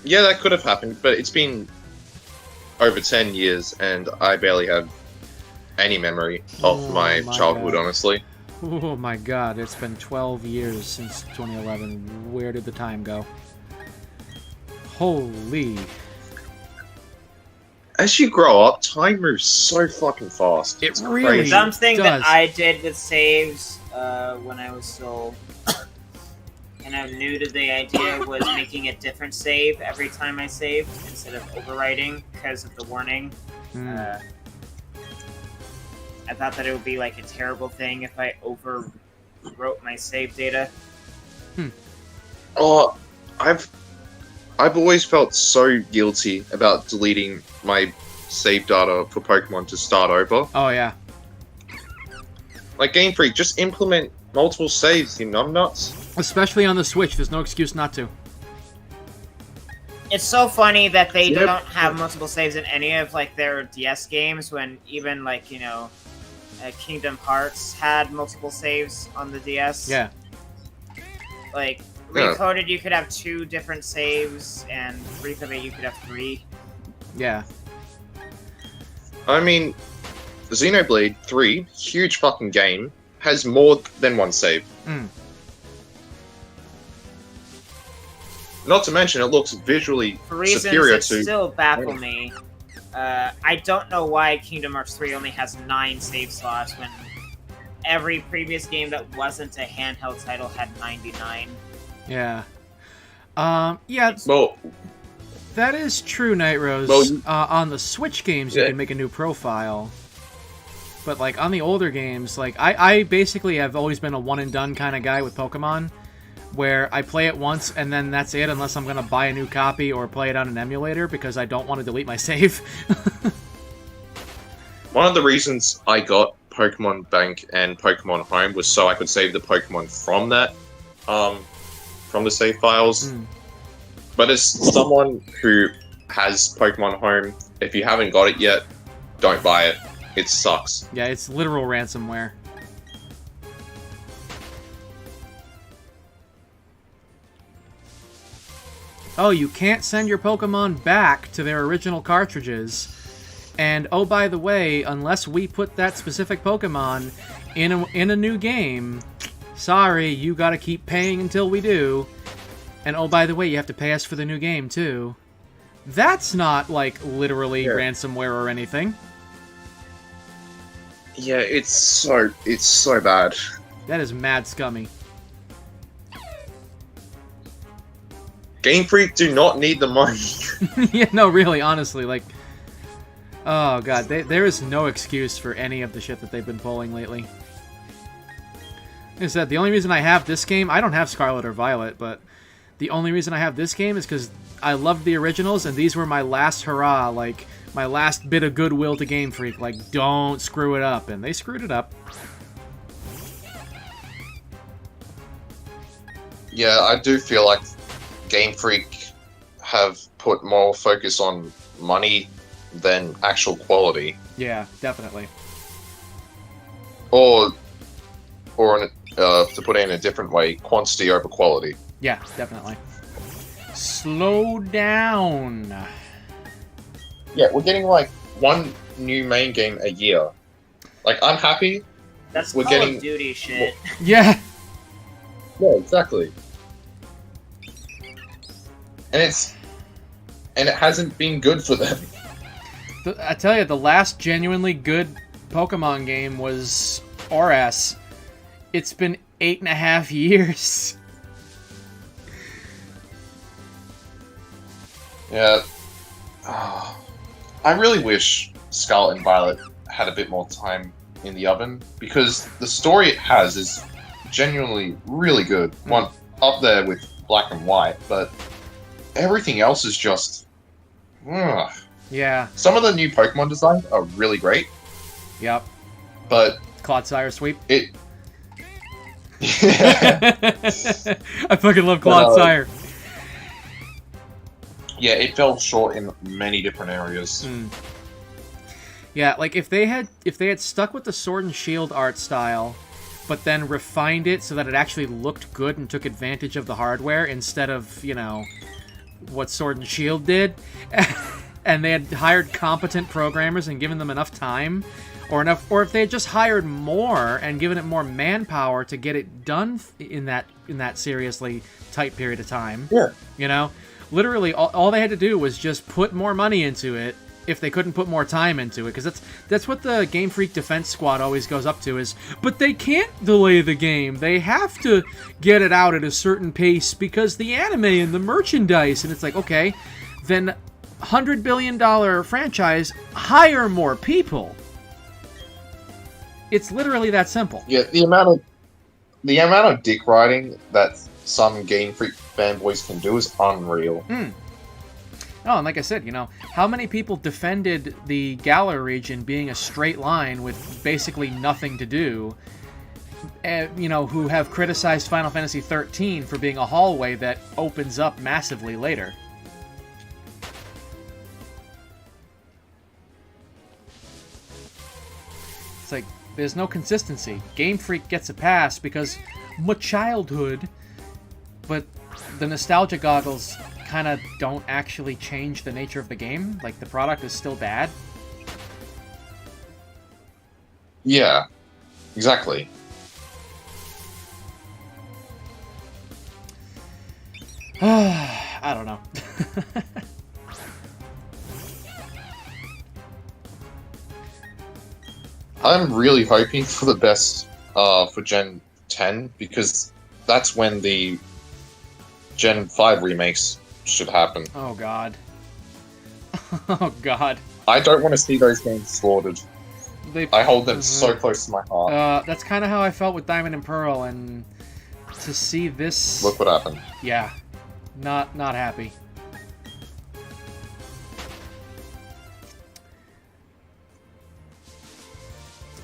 Yeah, that could have happened, but it's been over 10 years, and I barely have any memory of my childhood, honestly. Oh my god, it's been 12 years since 2011. Where did the time go? Holy. as you grow up, time moves so fucking fast. It It's really crazy. Something that does. I did with saves when I was still kind of new to the idea was making a different save every time I saved instead of overwriting because of the warning. Hmm. I thought that it would be like a terrible thing if I overwrote my save data. Oh, I've always felt so guilty about deleting my save data for Pokemon to start over. Oh yeah. Like Game Freak, just implement multiple saves, you numbnuts. Especially on the Switch, there's no excuse not to. It's so funny that they Yep. don't have multiple saves in any of like their DS games when even like, you know, Kingdom Hearts had multiple saves on the DS. Yeah. Like Yeah. Recoded, you could have 2 different saves, and Breath of It, you could have 3. Yeah. I mean, Xenoblade 3, huge fucking game, has more than one save. Mm. Not to mention, it looks visually For reasons superior that to. still baffle me, I don't know why Kingdom Hearts 3 only has 9 save slots when every previous game that wasn't a handheld title had 99. Yeah. Yeah, Well, that is true, Night Rose. Well, you- On the Switch games, you Yeah. can make a new profile. But, like, on the older games, like, I basically have always been a one-and-done kind of guy with Pokemon, where I play it once, and then that's it, unless I'm going to buy a new copy or play it on an emulator, because I don't want to delete my save. one of the reasons I got Pokemon Bank and Pokemon Home was so I could save the Pokemon from that, from the save files. Mm. But as someone who has Pokemon Home, if you haven't got it yet, don't buy it. It sucks. Yeah, it's literal ransomware. Oh, you can't send your Pokemon back to their original cartridges. And, oh, by the way, unless we put that specific Pokemon in a new game, sorry, you gotta keep paying until we do. And, oh, by the way, you have to pay us for the new game, too. That's not, like, literally Yeah. ransomware or anything. Yeah, it's so bad. That is mad scummy. Game Freak do not need the money. Yeah, no, really, honestly, like... Oh, God, there is no excuse for any of the shit that they've been pulling lately. Like I said, the only reason I have this game... I don't have Scarlet or Violet, but... The only reason I have this game is because I loved the originals, and these were my last hurrah, like, my last bit of goodwill to Game Freak. Like, don't screw it up. And they screwed it up. Yeah, I do feel like Game Freak have put more focus on money than actual quality. Yeah, definitely. Or to put it in a different way, quantity over quality. Yeah, definitely. Slow down. Yeah, we're getting like one new main game a year. Like, I'm happy. That's We're Call getting- of Duty shit. Yeah. Yeah, exactly. And it hasn't been good for them. I tell you, the last genuinely good Pokemon game was ORAS. It's been 8.5 years. Yeah. I really wish Scarlet and Violet had a bit more time in the oven, because the story it has is genuinely really good. One up there with Black and White, but everything else is just... ugh. Yeah. Some of the new Pokemon designs are really great, Yep. but Clodsire sweep. it... I fucking love Clodsire. Yeah, it fell short in many different areas. Mm. Yeah, like if they had stuck with the Sword and Shield art style, but then refined it so that it actually looked good and took advantage of the hardware instead of, you know, what Sword and Shield did, and they had hired competent programmers and given them enough time, or if they had just hired more and given it more manpower to get it done in that seriously tight period of time. Yeah. You know, literally all they had to do was just put more money into it if they couldn't put more time into it, because that's what the Game Freak Defense Squad always goes up to is, but they can't delay the game. They have to get it out at a certain pace because the anime and the merchandise. And it's like, okay, then $100 billion franchise, hire more people. It's literally that simple. Yeah, the amount of dick riding that some Game Freak fanboys can do is unreal. Oh, and like I said, how many people defended the Galar region being a straight line with basically nothing to do, who have criticized Final Fantasy XIII for being a hallway that opens up massively later. It's like, there's no consistency. Game Freak gets a pass because my childhood, but the nostalgia goggles kind of don't actually change the nature of the game. Like, the product is still bad. Yeah, exactly. I don't know. I'm really hoping for the best for Gen 10, because that's when the Gen 5 remakes should happen. Oh, God. Oh, God. I don't want to see those games slaughtered. I hold them so close to my heart. That's kind of how I felt with Diamond and Pearl, and to see this... Look what happened. Yeah. Not happy.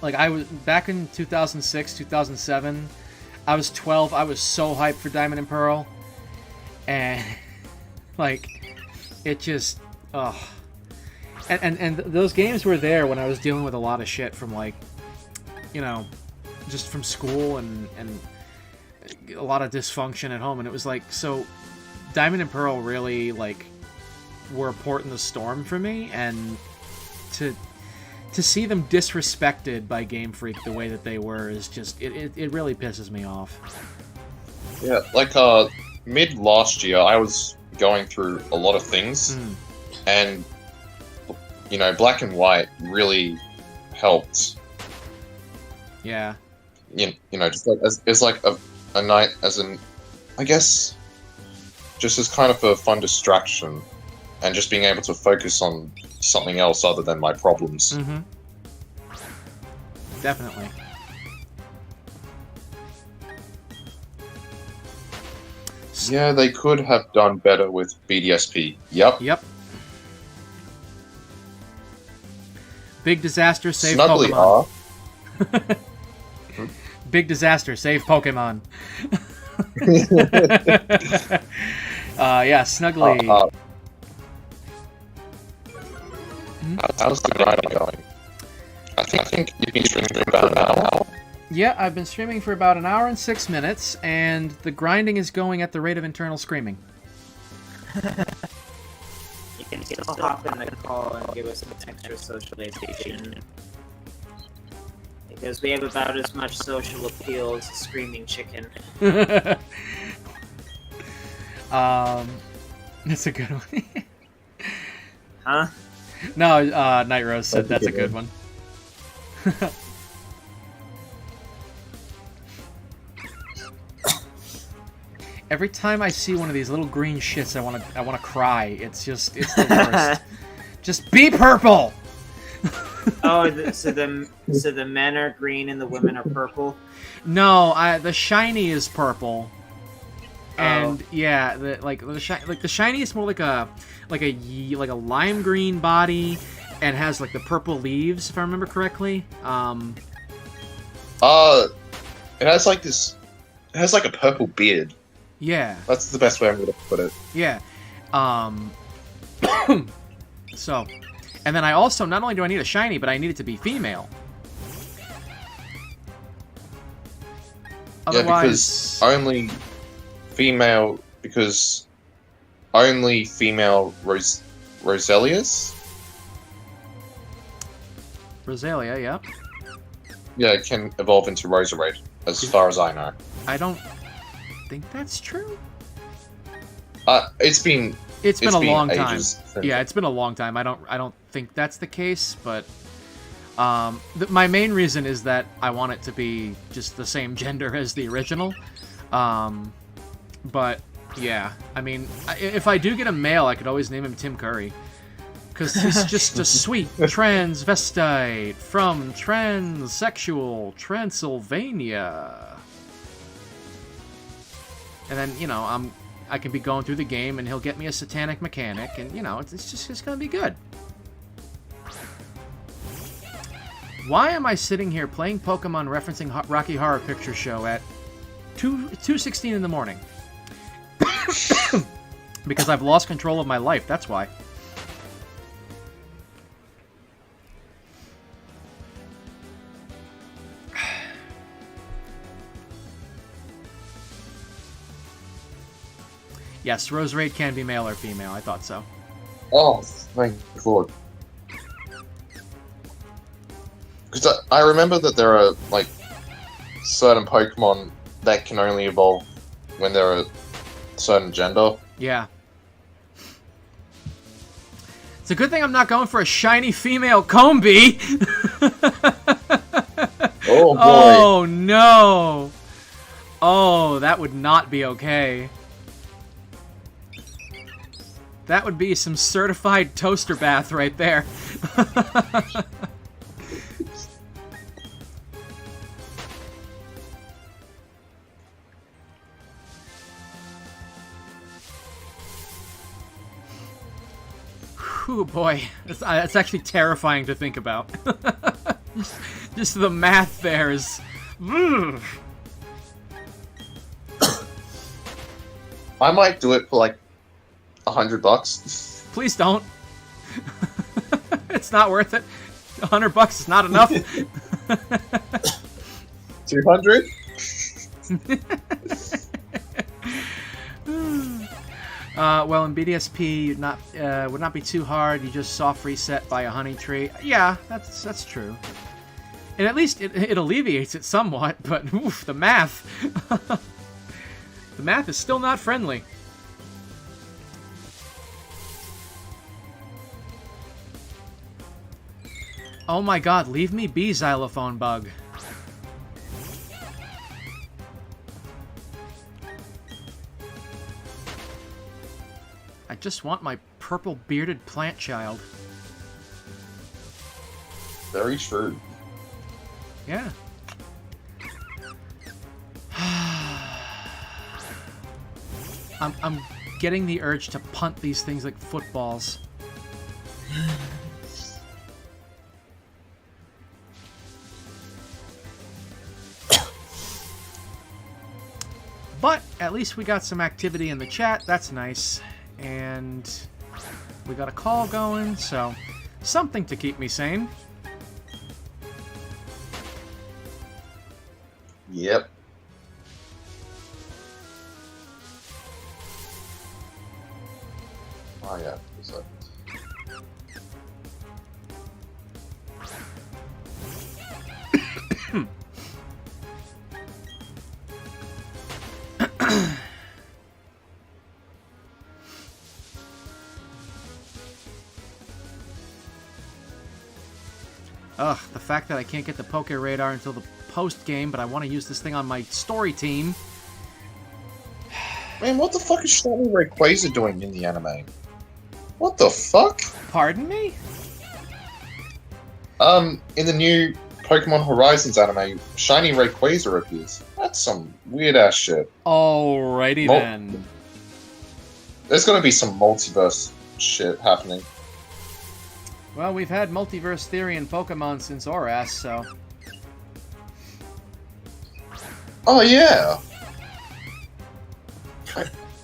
Like, I was... Back in 2006, 2007, I was 12. I was so hyped for Diamond and Pearl. And... Like, it just... Ugh. And those games were there when I was dealing with a lot of shit from, like, just from school and a lot of dysfunction at home. And it was like, so Diamond and Pearl really, like, were a port in the storm for me. And to see them disrespected by Game Freak the way that they were is just... It really pisses me off. Yeah, like, mid last year, I was going through a lot of things, and Black and White really helped. Yeah. Just like as like a night as an, I guess, just as kind of a fun distraction, and just being able to focus on something else other than my problems. Definitely. Yeah, they could have done better with BDSP. Yep. Big disaster, save Snuggly Pokemon. Big disaster, save Pokemon. Yeah, Snuggly. How's the grinding going? I think you've been streaming for about an hour. Yeah, I've been streaming for about 1 hour and 6 minutes, and the grinding is going at the rate of internal screaming. You can still hop in the call and give us some extra socialization. Because we have about as much social appeal as a screaming chicken. That's a good one. Huh? No, Night Rose said that's a good one. Every time I see one of these little green shits, I wanna cry. It's the worst. Just be purple. Oh, so the men are green and the women are purple. No, the shiny is purple, and yeah, the shiny is more like a lime green body, and has like the purple leaves, if I remember correctly. It has like this. It has like a purple beard. Yeah. That's the best way I'm going to put it. Yeah. So, and then I also, not only do I need a shiny, but I need it to be female. Otherwise... Yeah, because only female Roselias? Rosalia, yeah. Yeah, can evolve into Roserade, as far as I know. I don't think that's true. It's been It's been a long time. ages since- Yeah, it's been a long time. I don't think that's the case, but my main reason is that I want it to be just the same gender as the original. But yeah, I mean, if I do get a male, I could always name him Tim Curry. Because he's just a sweet transvestite from transsexual Transylvania. And then, you know, I can be going through the game and he'll get me a satanic mechanic, and, you know, it's gonna be good. Why am I sitting here playing Pokemon referencing Rocky Horror Picture Show at 2:16 in the morning? Because I've lost control of my life, that's why. Yes, Roserade can be male or female. I thought so. Oh, thank God. Because I remember that there are, like, certain Pokemon that can only evolve when they're a certain gender. Yeah. It's a good thing I'm not going for a shiny female Combee. Oh, boy. Oh, no. Oh, that would not be okay. That would be some certified toaster bath right there. Whew, boy. That's actually terrifying to think about. Just the math there is... I might do it for, like, $100. Please don't. It's not worth it. $100 is not enough. 200? Well, in BDSP, would not be too hard. You just soft reset by a honey tree. Yeah, that's true. And at least it alleviates it somewhat. But oof, the math, the math is still not friendly. Oh my God! Leave me be, Xylophone Bug. I just want my purple bearded plant child. Very true. Yeah. I'm getting the urge to punt these things like footballs. But at least we got some activity in the chat. That's nice. And we got a call going, so something to keep me sane. Yep. Oh, yeah. So. Ugh, the fact that I can't get the Poke Radar until the post-game, but I want to use this thing on my story team. Man, what the fuck is Shiny Rayquaza doing in the anime? What the fuck? Pardon me? In the new Pokemon Horizons anime, Shiny Rayquaza appears. That's some weird-ass shit. Alrighty then. There's gonna be some multiverse shit happening. Well, we've had multiverse theory in Pokemon since Oras, so... Oh, yeah!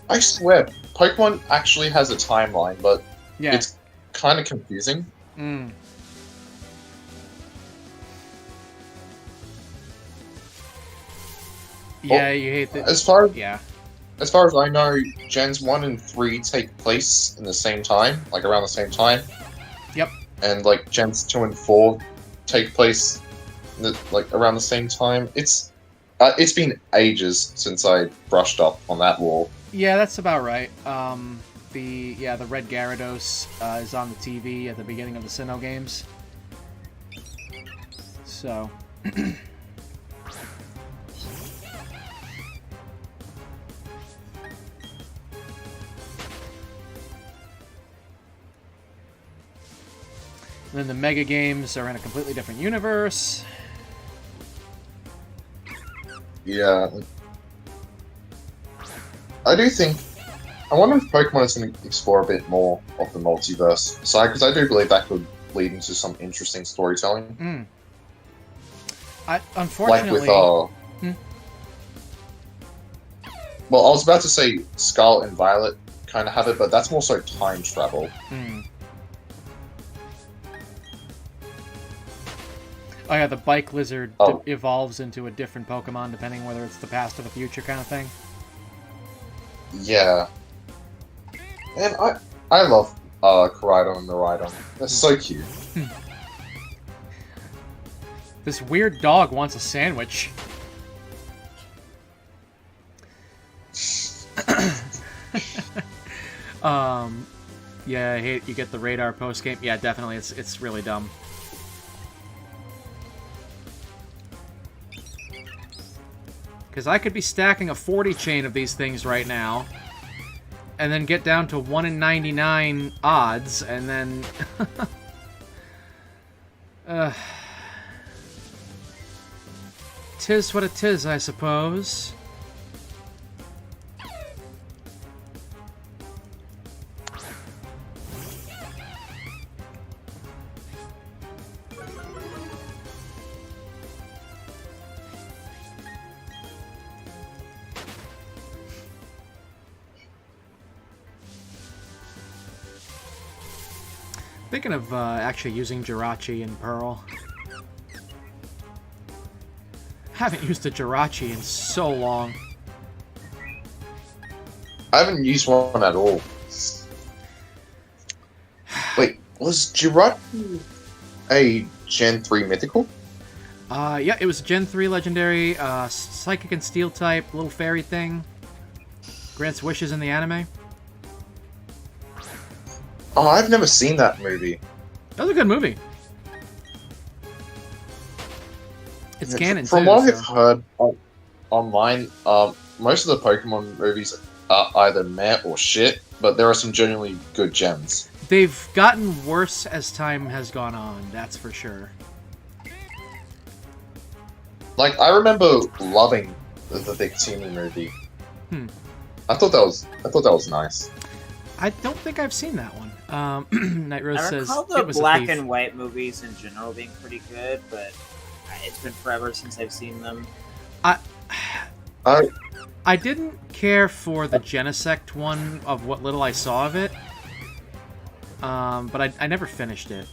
I swear, Pokemon actually has a timeline, but yeah. It's kind of confusing. Mm. Yeah, you hate that. As far as I know, Gens 1 and 3 take place in the same time, like around the same time. Yep. And like Gens 2 and 4 take place like around the same time. It's been ages since I brushed up on that lore. Yeah, that's about right. the red Gyarados is on the TV at the beginning of the Sinnoh games. So. And then the Mega games are in a completely different universe. Yeah. I do think... I wonder if Pokemon is going to explore a bit more of the multiverse side, because I do believe that could lead into some interesting storytelling. Unfortunately... Like with, Well, I was about to say Scarlet and Violet kind of have it, but that's more so time travel. Oh yeah, the Bike Lizard evolves into a different Pokemon depending whether it's the past or the future kind of thing. Yeah. And I love Koraidon and Miraidon. They're so cute. This weird dog wants a sandwich. Yeah, I hate you get the radar post game. Yeah, definitely, it's really dumb. Because I could be stacking a 40 chain of these things right now, and then get down to 1 in 99 odds, and then... tis what it is, I suppose. Thinking of actually using Jirachi in Pearl. Haven't used a Jirachi in so long. I haven't used one at all. Wait, was Jirachi a Gen 3 mythical? Yeah, it was a Gen 3 legendary, Psychic and Steel type, little fairy thing. Grants wishes in the anime. Oh, I've never seen that movie. That was a good movie. It's canon, From too, what so. I've heard online, most of the Pokemon movies are either meh or shit, but there are some genuinely good gems. They've gotten worse as time has gone on, that's for sure. Like, I remember loving the Victini movie. I thought that was nice. I don't think I've seen that one. Night Rose I says recall it the was black a thief. and white movies in general being pretty good, but it's been forever since I've seen them. I didn't care for the Genesect one of what little I saw of it, but I never finished it.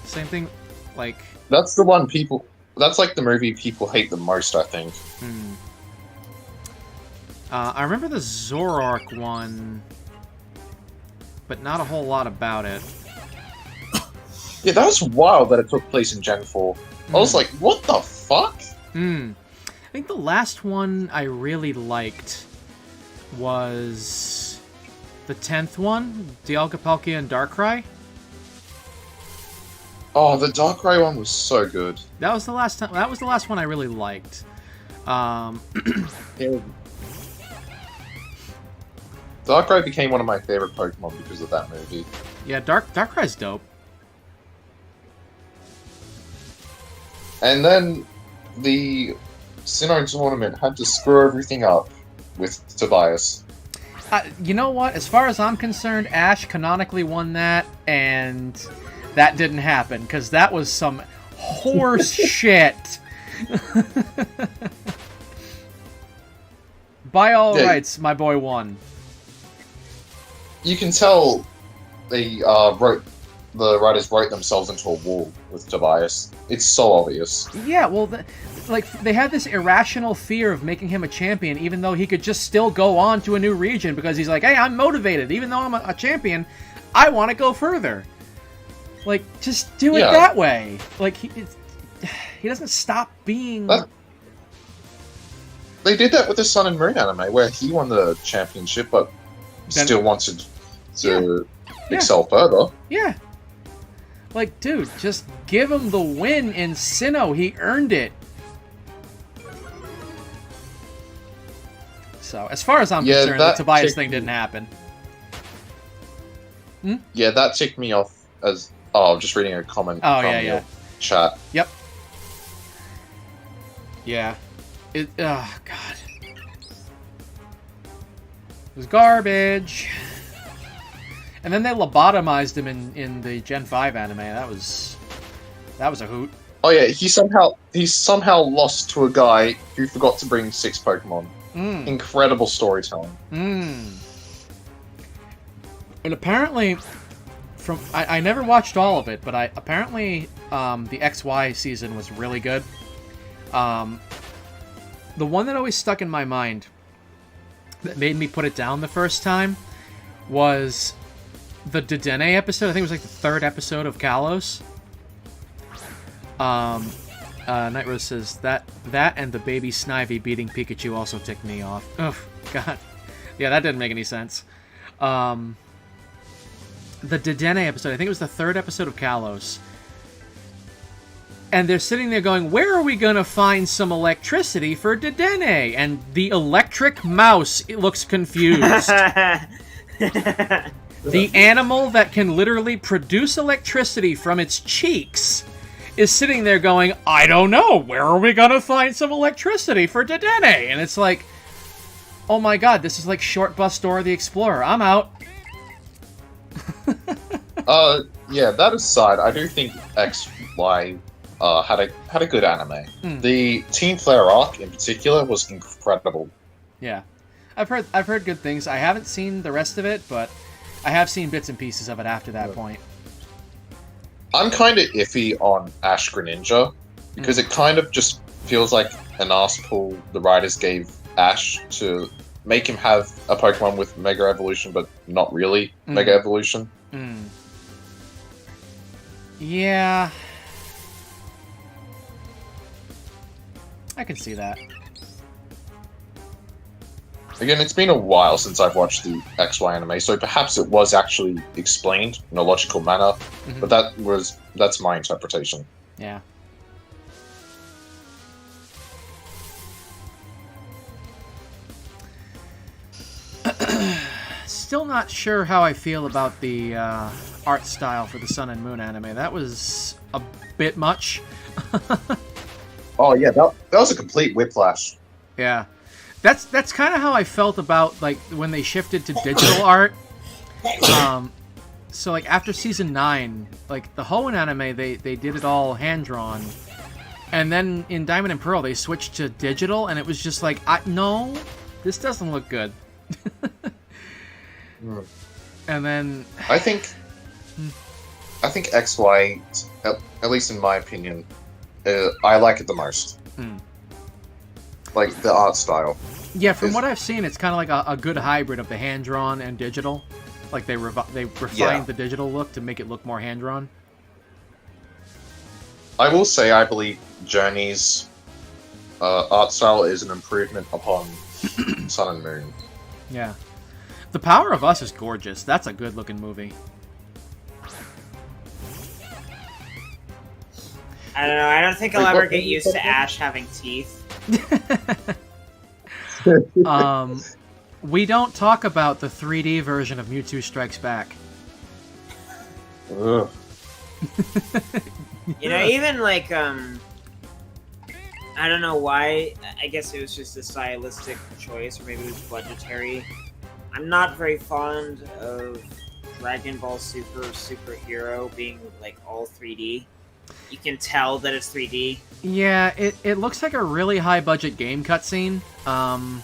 Same thing, like... That's the one people... That's like the movie people hate the most, I think. I remember the Zoroark one, but not a whole lot about it. Yeah, that was wild that it took place in Gen 4. I was like, what the fuck? I think the last one I really liked was the 10th one, Dialga, Palkia, and Darkrai. Oh, the Darkrai one was so good. That was the last time. That was the last one I really liked. Yeah. Darkrai became one of my favorite Pokemon because of that movie. Yeah, Darkrai's dope. And then the Sinnoh tournament had to screw everything up with Tobias. You know what? As far as I'm concerned, Ash canonically won that, and that didn't happen, because that was some horse shit. By all rights, my boy won. You can tell they the writers wrote themselves into a wall with Tobias. It's so obvious. Yeah, well, they had this irrational fear of making him a champion, even though he could just still go on to a new region, because he's like, hey, I'm motivated. Even though I'm a champion, I want to go further. Like, just do it that way. Like, he doesn't stop being... They did that with the Sun and Moon anime, where he won the championship, but still wanted to excel further. Yeah. Like, dude, just give him the win in Sinnoh. He earned it. So, as far as I'm concerned, the Tobias thing didn't happen. Yeah, that ticked me off as... Oh, I'm just reading a comment from your chat. Yep. Yeah. Oh, God. It was garbage. And then they lobotomized him in the Gen 5 anime. That was a hoot. Oh yeah, he somehow lost to a guy who forgot to bring 6 Pokemon. Incredible storytelling. And apparently, I never watched all of it, but apparently the XY season was really good. The one that always stuck in my mind that made me put it down the first time was the Dedenne episode. I think it was like the 3rd episode of Kalos. Night Rose says that and the baby Snivy beating Pikachu also ticked me off. Oh, God. Yeah, that didn't make any sense. The Dedenne episode, I think it was the 3rd episode of Kalos. And they're sitting there going, where are we going to find some electricity for Dedenne? And the electric mouse, it looks confused. The animal that can literally produce electricity from its cheeks is sitting there going, I don't know, where are we going to find some electricity for Dedenne? And it's like, oh my God, this is like Short Bus Dora the Explorer. I'm out. Yeah, that aside, I do think XY had a good anime. The Team Flare arc in particular was incredible. Yeah. I've heard good things. I haven't seen the rest of it, but I have seen bits and pieces of it after that point. I'm kind of iffy on Ash Greninja because it kind of just feels like an ass pull the writers gave Ash to make him have a Pokemon with Mega Evolution, but not really Mega Evolution. Yeah. I can see that. Again, it's been a while since I've watched the XY anime, so perhaps it was actually explained in a logical manner, but that's my interpretation. Yeah. Still not sure how I feel about the art style for the Sun and Moon anime. That was a bit much. Oh yeah, that was a complete whiplash. Yeah. That's kind of how I felt about like when they shifted to digital art. So like after season 9, like the Hoenn anime, they did it all hand drawn, and then in Diamond and Pearl they switched to digital, and it was just like, no, this doesn't look good. And then I think XY, at least in my opinion, I like it the most. Like the art style. Yeah, from what I've seen, it's kind of like a good hybrid of the hand-drawn and digital. Like they refined the digital look to make it look more hand-drawn. I will say I believe Journey's art style is an improvement upon Sun and Moon. Yeah. The Power of Us is gorgeous. That's a good-looking movie. I don't know. I don't think I'll ever get used to Ash having teeth. We don't talk about the 3D version of Mewtwo Strikes Back. Ugh. You know, even like, I don't know why, I guess it was just a stylistic choice, or maybe it was budgetary. I'm not very fond of Dragon Ball Superhero being like all 3D. You can tell that it's 3D. Yeah, it looks like a really high-budget game cutscene. And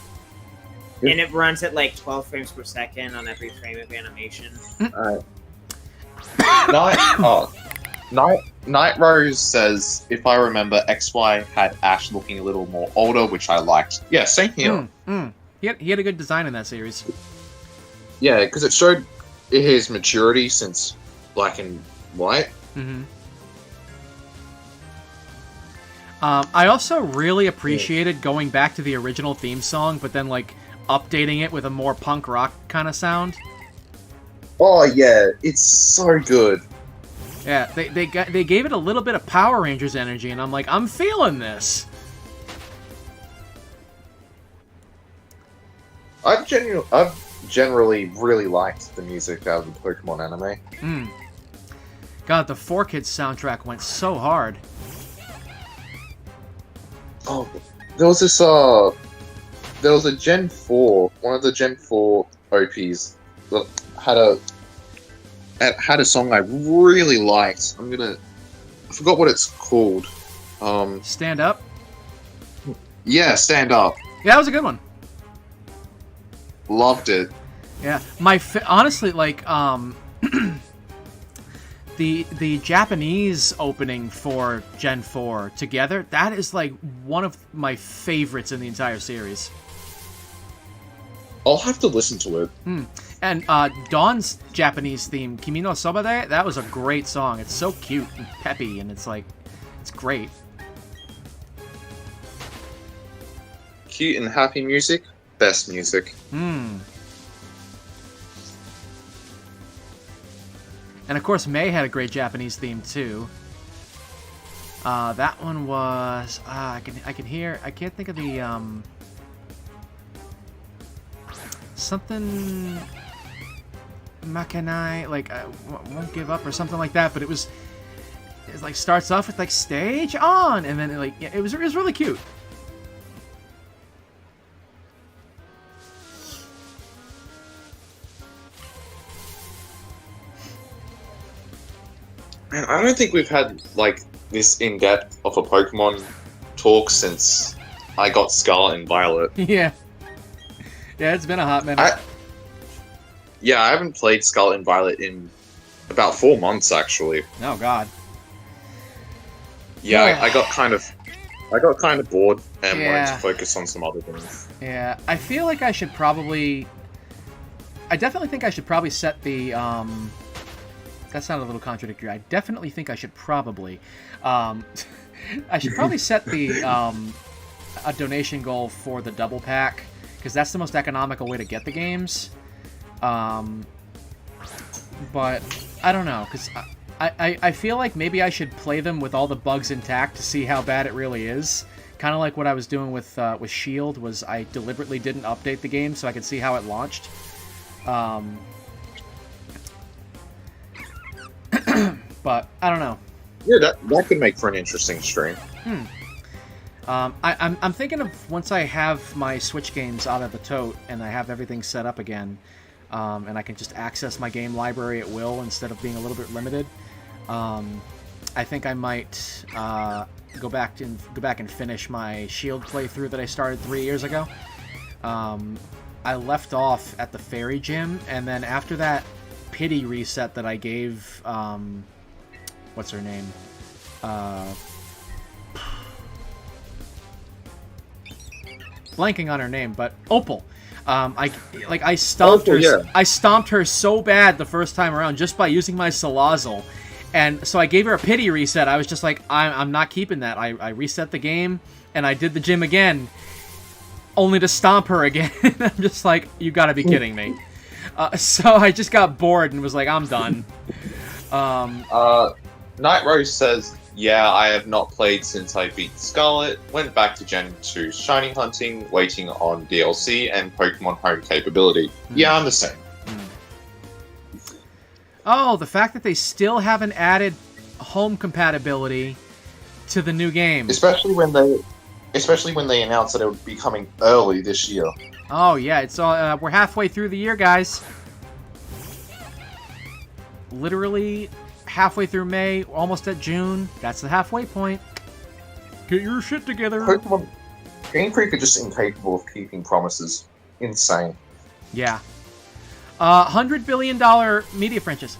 it runs at like 12 frames per second on every frame of animation. Night Rose says, if I remember, XY had Ash looking a little more older, which I liked. Yeah, same here. He had a good design in that series. Yeah, because it showed his maturity since Black and White. I also really appreciated going back to the original theme song, but then like updating it with a more punk rock kind of sound. Oh yeah, it's so good. Yeah, they gave it a little bit of Power Rangers energy, and I'm like, I'm feeling this. I've generally really liked the music out of the Pokemon anime. God, the 4Kids soundtrack went so hard. Oh, there was a Gen 4, one of the Gen 4 OPs that had a song I really liked. I forgot what it's called. Stand Up? Yeah, Stand Up. Yeah, that was a good one. Loved it. Yeah, honestly, like, the Japanese opening for Gen 4 together, that is like one of my favorites in the entire series. I'll have to listen to it. And Dawn's Japanese theme, Kimi no Sobade, that was a great song. It's so cute and peppy, and it's like, it's great. Cute and happy music, best music. And of course, May had a great Japanese theme too. That one was I can hear. I can't think of the something Makanai, like won't give up or something like that. But it's like starts off with like stage on, and then it was really cute. Man, I don't think we've had like this in depth of a Pokemon talk since I got Scarlet and Violet. Yeah, it's been a hot minute. I haven't played Scarlet and Violet in about 4 months actually. Oh God. Yeah, I got kind of bored and wanted to focus on some other things. Yeah, I feel like I definitely think I should probably set the that sounded a little contradictory. I definitely think I should probably set the a donation goal for the double pack, because that's the most economical way to get the games. But I don't know, because I feel like maybe I should play them with all the bugs intact to see how bad it really is. Kind of like what I was doing with Shield, was I deliberately didn't update the game so I could see how it launched. But I don't know. Yeah, that could make for an interesting stream. I'm thinking of, once I have my Switch games out of the tote and I have everything set up again, and I can just access my game library at will instead of being a little bit limited. I think I might go back and finish my Shield playthrough that I started 3 years ago. I left off at the Fairy Gym, and then after that pity reset that I gave, what's her name? Blanking on her name, but Opal. I stomped her. Yeah. I stomped her so bad the first time around just by using my Salazzle, and so I gave her a pity reset. I was just like, I'm not keeping that. I reset the game and I did the gym again, only to stomp her again. I'm just like, you gotta be kidding me. So I just got bored and was like, I'm done. Night Rose says, yeah, I have not played since I beat Scarlet, went back to Gen 2 shiny hunting, waiting on DLC and Pokemon Home capability. Yeah, I'm the same. Oh, the fact that they still haven't added home compatibility to the new game. Especially when they announced that it would be coming early this year. Oh yeah, it's we're halfway through the year, guys. Literally halfway through May, almost at June. That's the halfway point. Get your shit together. Pokemon Game Freak are just incapable of keeping promises. Insane. Yeah. $100 billion media franchise.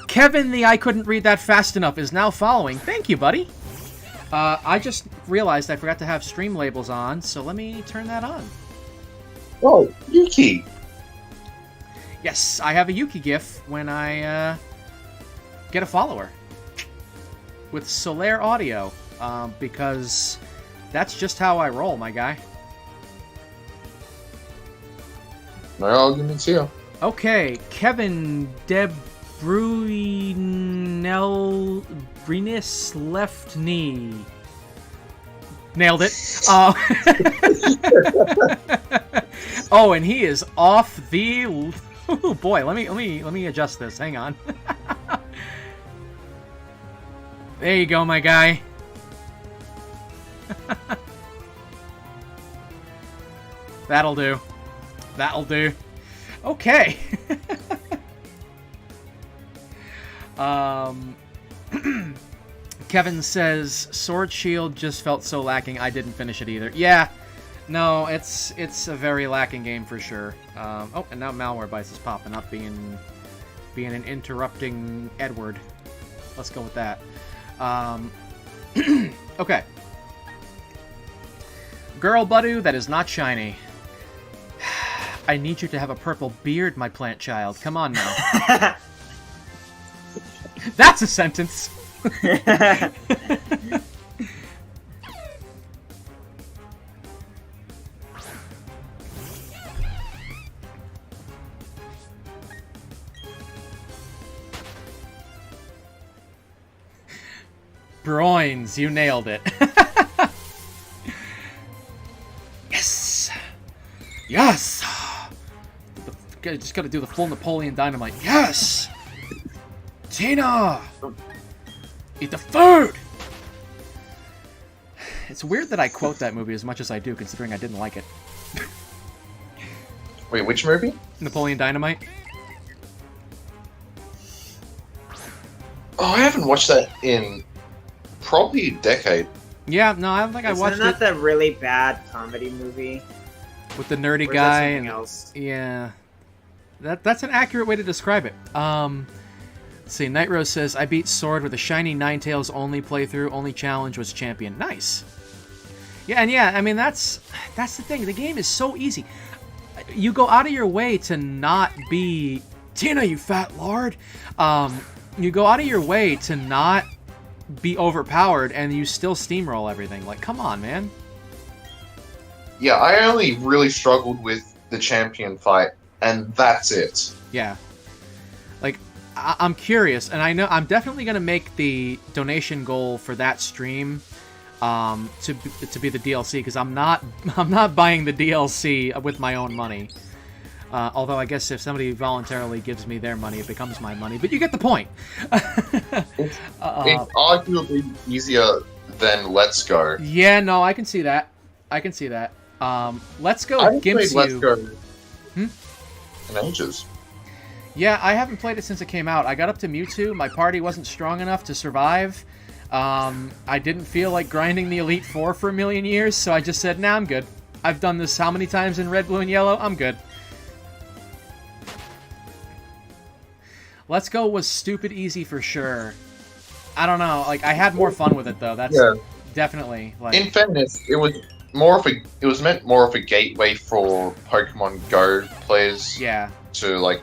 Kevin, the I couldn't read that fast enough, is now following. Thank you, buddy. I just realized I forgot to have stream labels on, so let me turn that on. Oh, Yuki. Yes, I have a Yuki GIF when I get a follower with Solaire Audio, because That's just how I roll, my guy. No arguments here. Okay, Kevin Debruinelbrinis left knee. Nailed it. Oh, and he is off the. Oh boy, let me adjust this. Hang on. There you go, my guy. That'll do. That'll do. Okay. Kevin says Sword Shield just felt so lacking. I didn't finish it either. Yeah. No, it's a very lacking game for sure. Oh, and now Malware Bites is popping up, being an interrupting Edward. Let's go with that. Okay. Girl Budew, that is not shiny. I need you to have a purple beard, my plant child. Come on now. That's a sentence. Broins, you nailed it. Yes! Yes! Just gotta do the full Napoleon Dynamite. Yes! Tina! Eat the food! It's weird that I quote that movie as much as I do, considering I didn't like it. Wait, which movie? Napoleon Dynamite. Oh, I haven't watched that in probably a decade. Yeah, no, I don't think I watched Isn't it. that that really bad comedy movie? With the nerdy Or is that guy something and else? yeah, that's an accurate way to describe it. Let's see. Night Rose says I beat Sword with a shiny Ninetales only playthrough. Only challenge was champion. Nice. Yeah, and yeah, I mean that's the thing. The game is so easy. You go out of your way to not be Tina, you fat lord. You go out of your way to not be overpowered, and you still steamroll everything. Like, come on, man. Yeah, I only really struggled with the champion fight, and that's it. Yeah. Like, I'm curious, and I know I'm definitely going to make the donation goal for that stream to be the DLC, because I'm not buying the DLC with my own money. Although I guess if somebody voluntarily gives me their money, it becomes my money. But you get the point. It's arguably easier than Let's Go. Yeah, no, I can see that. Let's Go I haven't gimps played Let's you. Go in ages. Yeah, I haven't played it since it came out. I got up to Mewtwo. My party wasn't strong enough to survive. I didn't feel like grinding the Elite Four for a million years, so I just said, nah, I'm good. I've done this how many times in Red, Blue, and Yellow? I'm good. Let's Go was stupid easy for sure. I don't know. Like, I had more fun with it, though. That's definitely, like... In fairness, it was meant more of a gateway for Pokemon Go players. Yeah. To like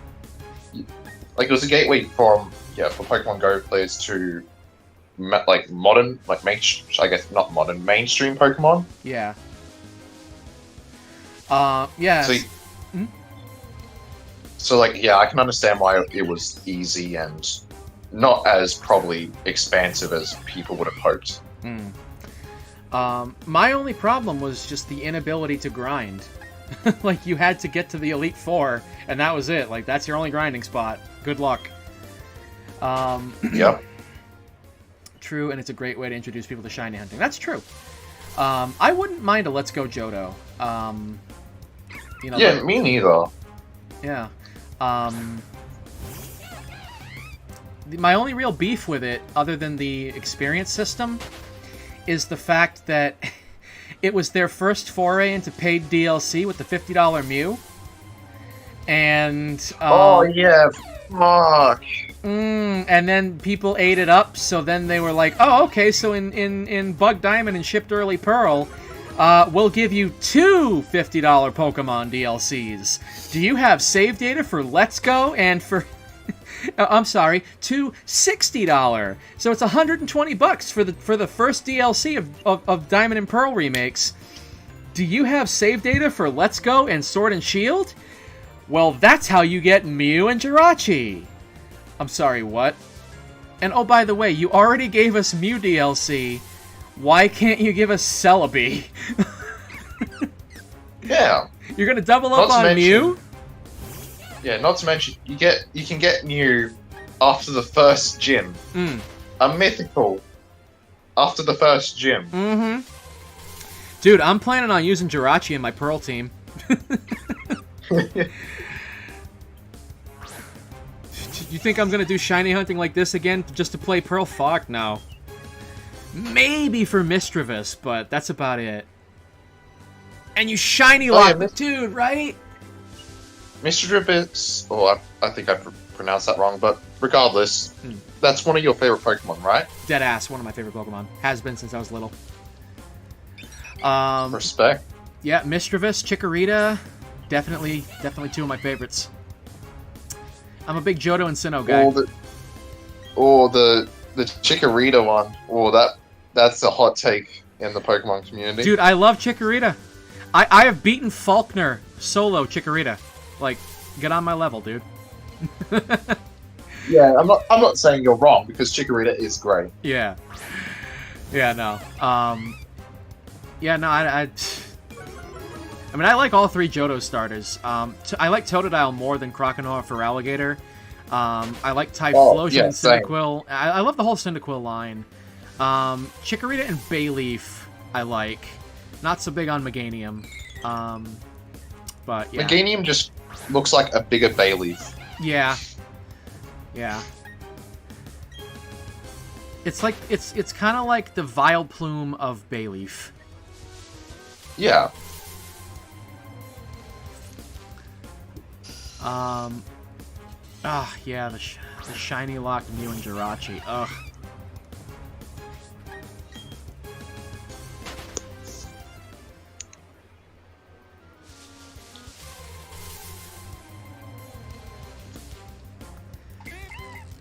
it was a gateway for Pokemon Go players to modern, not modern, mainstream Pokemon. Yeah. Yeah. So I can understand why it was easy and not as probably expansive as people would have hoped. My only problem was just the inability to grind. Like, you had to get to the Elite Four, and that was it. Like, that's your only grinding spot. Good luck. Yep. True, and it's a great way to introduce people to shiny hunting. That's true. I wouldn't mind a Let's Go Johto. Yeah, me neither. Yeah. My only real beef with it, other than the experience system, is the fact that it was their first foray into paid DLC with the $50 Mew. And... oh, yeah. Fuck. And then people ate it up, so then they were like, oh, okay, so in Bug Diamond and Shipped Early Pearl, we'll give you two $50 Pokemon DLCs. Do you have save data for Let's Go and for I'm sorry, to $60. So it's $120 for the first DLC of Diamond and Pearl remakes. Do you have save data for Let's Go and Sword and Shield? Well, that's how you get Mew and Jirachi. I'm sorry, what? And oh, by the way, you already gave us Mew DLC. Why can't you give us Celebi? Yeah. You're gonna double up on Mew? Yeah, not to mention you can get Mew after the first gym. A mythical after the first gym. Mm-hmm. Dude, I'm planning on using Jirachi in my Pearl team. You think I'm gonna do shiny hunting like this again just to play Pearl? Fuck no. Maybe for Misdreavus, but that's about it. And you shiny lock the dude, right? Misdreavus, I think I pronounced that wrong, but regardless, that's one of your favorite Pokemon, right? Deadass, one of my favorite Pokemon. Has been since I was little. Respect. Yeah, Misdreavus, Chikorita, definitely two of my favorites. I'm a big Johto and Sinnoh guy. The Chikorita one. That's a hot take in the Pokemon community. Dude, I love Chikorita. I have beaten Faulkner solo Chikorita. Like, get on my level, dude. Yeah, I'm not saying you're wrong because Chikorita is great. Yeah. Yeah, no. Yeah, no, I mean, I like all three Johto starters. I like Totodile more than Croconaw for Alligator. I like Typhlosion and Cyndaquil. I love the whole Cyndaquil line. Chikorita and Bayleaf, I like. Not so big on Meganium. But yeah. Meganium just looks like a bigger Bayleaf. Yeah. Yeah. It's like it's kind of like the Vileplume of Bayleaf. Yeah. Yeah, the shiny locked Mew and Jirachi. Ugh.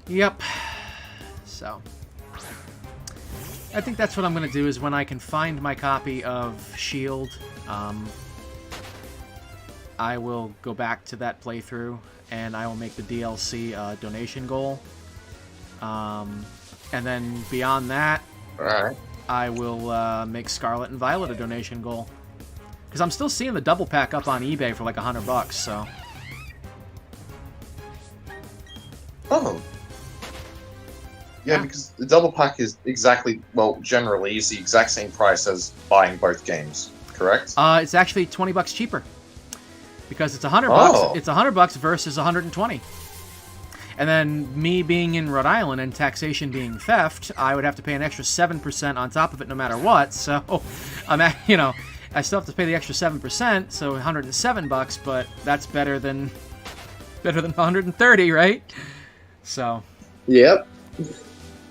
Yep. So, I think that's what I'm going to do is when I can find my copy of Shield, I will go back to that playthrough and I will make the DLC donation goal. And then beyond that, Alright. I will make Scarlet and Violet a donation goal. Because I'm still seeing the double pack up on eBay for like $100, so. Oh. Yeah, because the double pack is generally is the exact same price as buying both games, correct? It's actually $20 cheaper. Because it's $100. It's $100 versus $120. And then me being in Rhode Island and taxation being theft, I would have to pay an extra 7% on top of it no matter what. So I'm at, I still have to pay the extra 7%, so $107, but that's better than 130, right? So. Yep.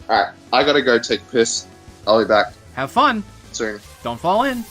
Alright, I gotta go take a piss. I'll be back. Have fun. Soon. Don't fall in.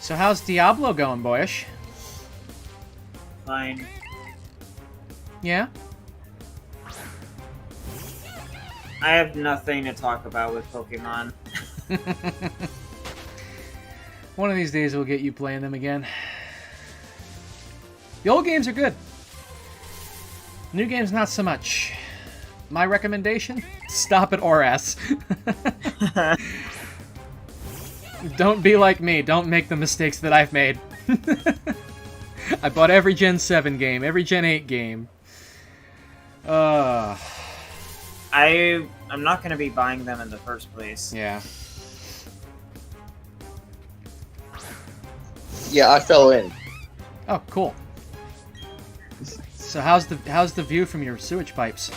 So how's Diablo going, boyish? Fine. Yeah? I have nothing to talk about with Pokemon. One of these days we'll get you playing them again. The old games are good. New games, not so much. My recommendation? Stop at ORAS. Don't be like me. Don't make the mistakes that I've made. I bought every Gen 7 game, every Gen 8 game. I'm not going to be buying them in the first place. Yeah. Yeah, I fell in. Oh, cool. So how's the view from your sewage pipes?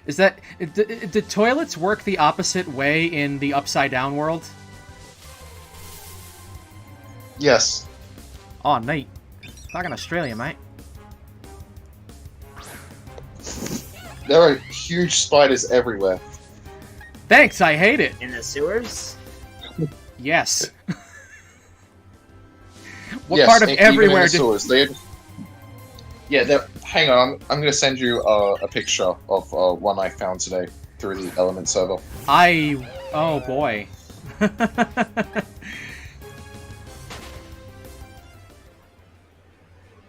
Is that do toilets work the opposite way in the Upside Down world? Yes. Oh, neat. Talking Australia, mate. There are huge spiders everywhere. Thanks, I hate it. In the sewers? Yes. What Yes, part of even in everywhere the sewers. Hang on, I'm going to send you a picture of one I found today through the Element server. Oh boy.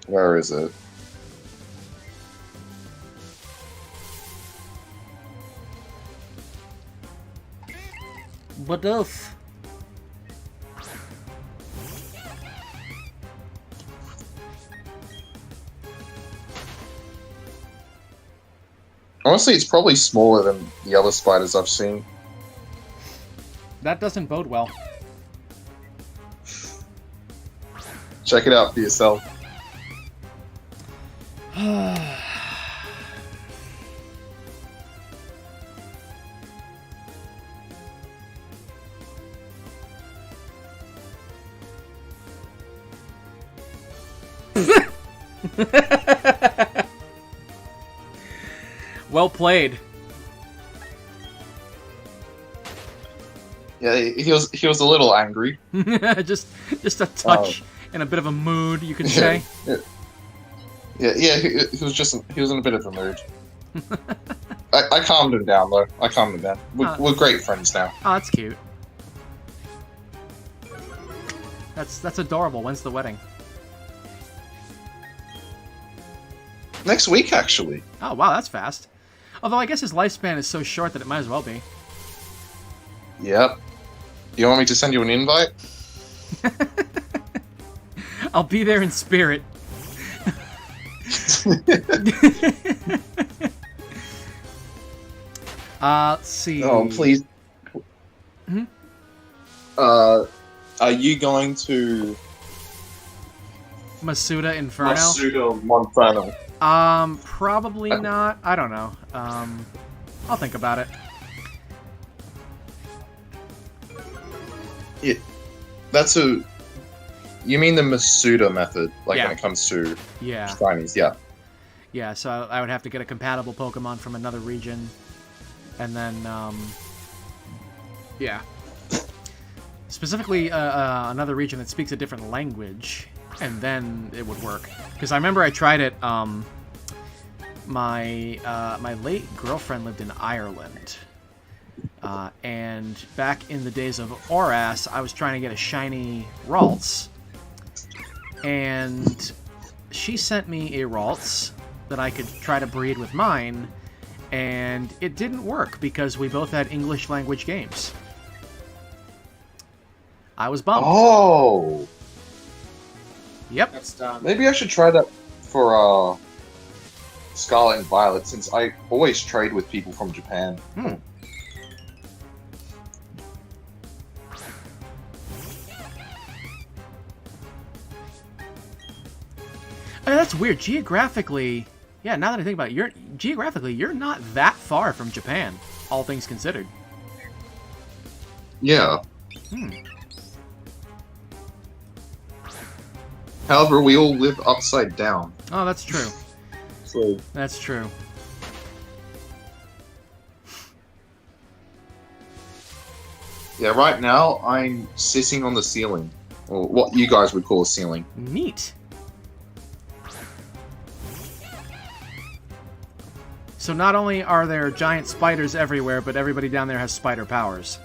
Where is it? Budew. Honestly, it's probably smaller than the other spiders I've seen. That doesn't bode well. Check it out for yourself. Well played. Yeah, he was a little angry. just a touch and a bit of a mood, you could say. He was in a bit of a mood. I calmed him down though. I calmed him down. We're great friends now. Oh, that's cute. That's adorable. When's the wedding? Next week, actually. Oh, wow, that's fast. Although I guess his lifespan is so short that it might as well be. Yep. You want me to send you an invite? I'll be there in spirit. Let's see. Oh, please. Hmm? Are you going to Masuda Inferno? Masuda Monferno? Probably not. I don't know. I'll think about it. Yeah, that's a. You mean the Masuda method, like Yeah. when it comes to Yeah. shinies? Yeah. Yeah, so I would have to get a compatible Pokemon from another region, and then, yeah. Specifically, another region that speaks a different language, and then it would work. Because I remember I tried it, my late girlfriend lived in Ireland, and back in the days of Oras, I was trying to get a shiny Ralts, and she sent me a Ralts that I could try to breed with mine, and it didn't work because we both had English language games. I was bummed. Oh. Yep. That's dumb. Maybe I should try that for Scarlet and Violet, since I always trade with people from Japan. That's weird. Geographically, yeah, now that I think about it, you're not that far from Japan, all things considered. Yeah. Hmm. However, we all live upside down. Oh, that's true. So That's true. yeah, right now I'm sitting on the ceiling, or what you guys would call a ceiling. Neat. So not only are there giant spiders everywhere, but everybody down there has spider powers.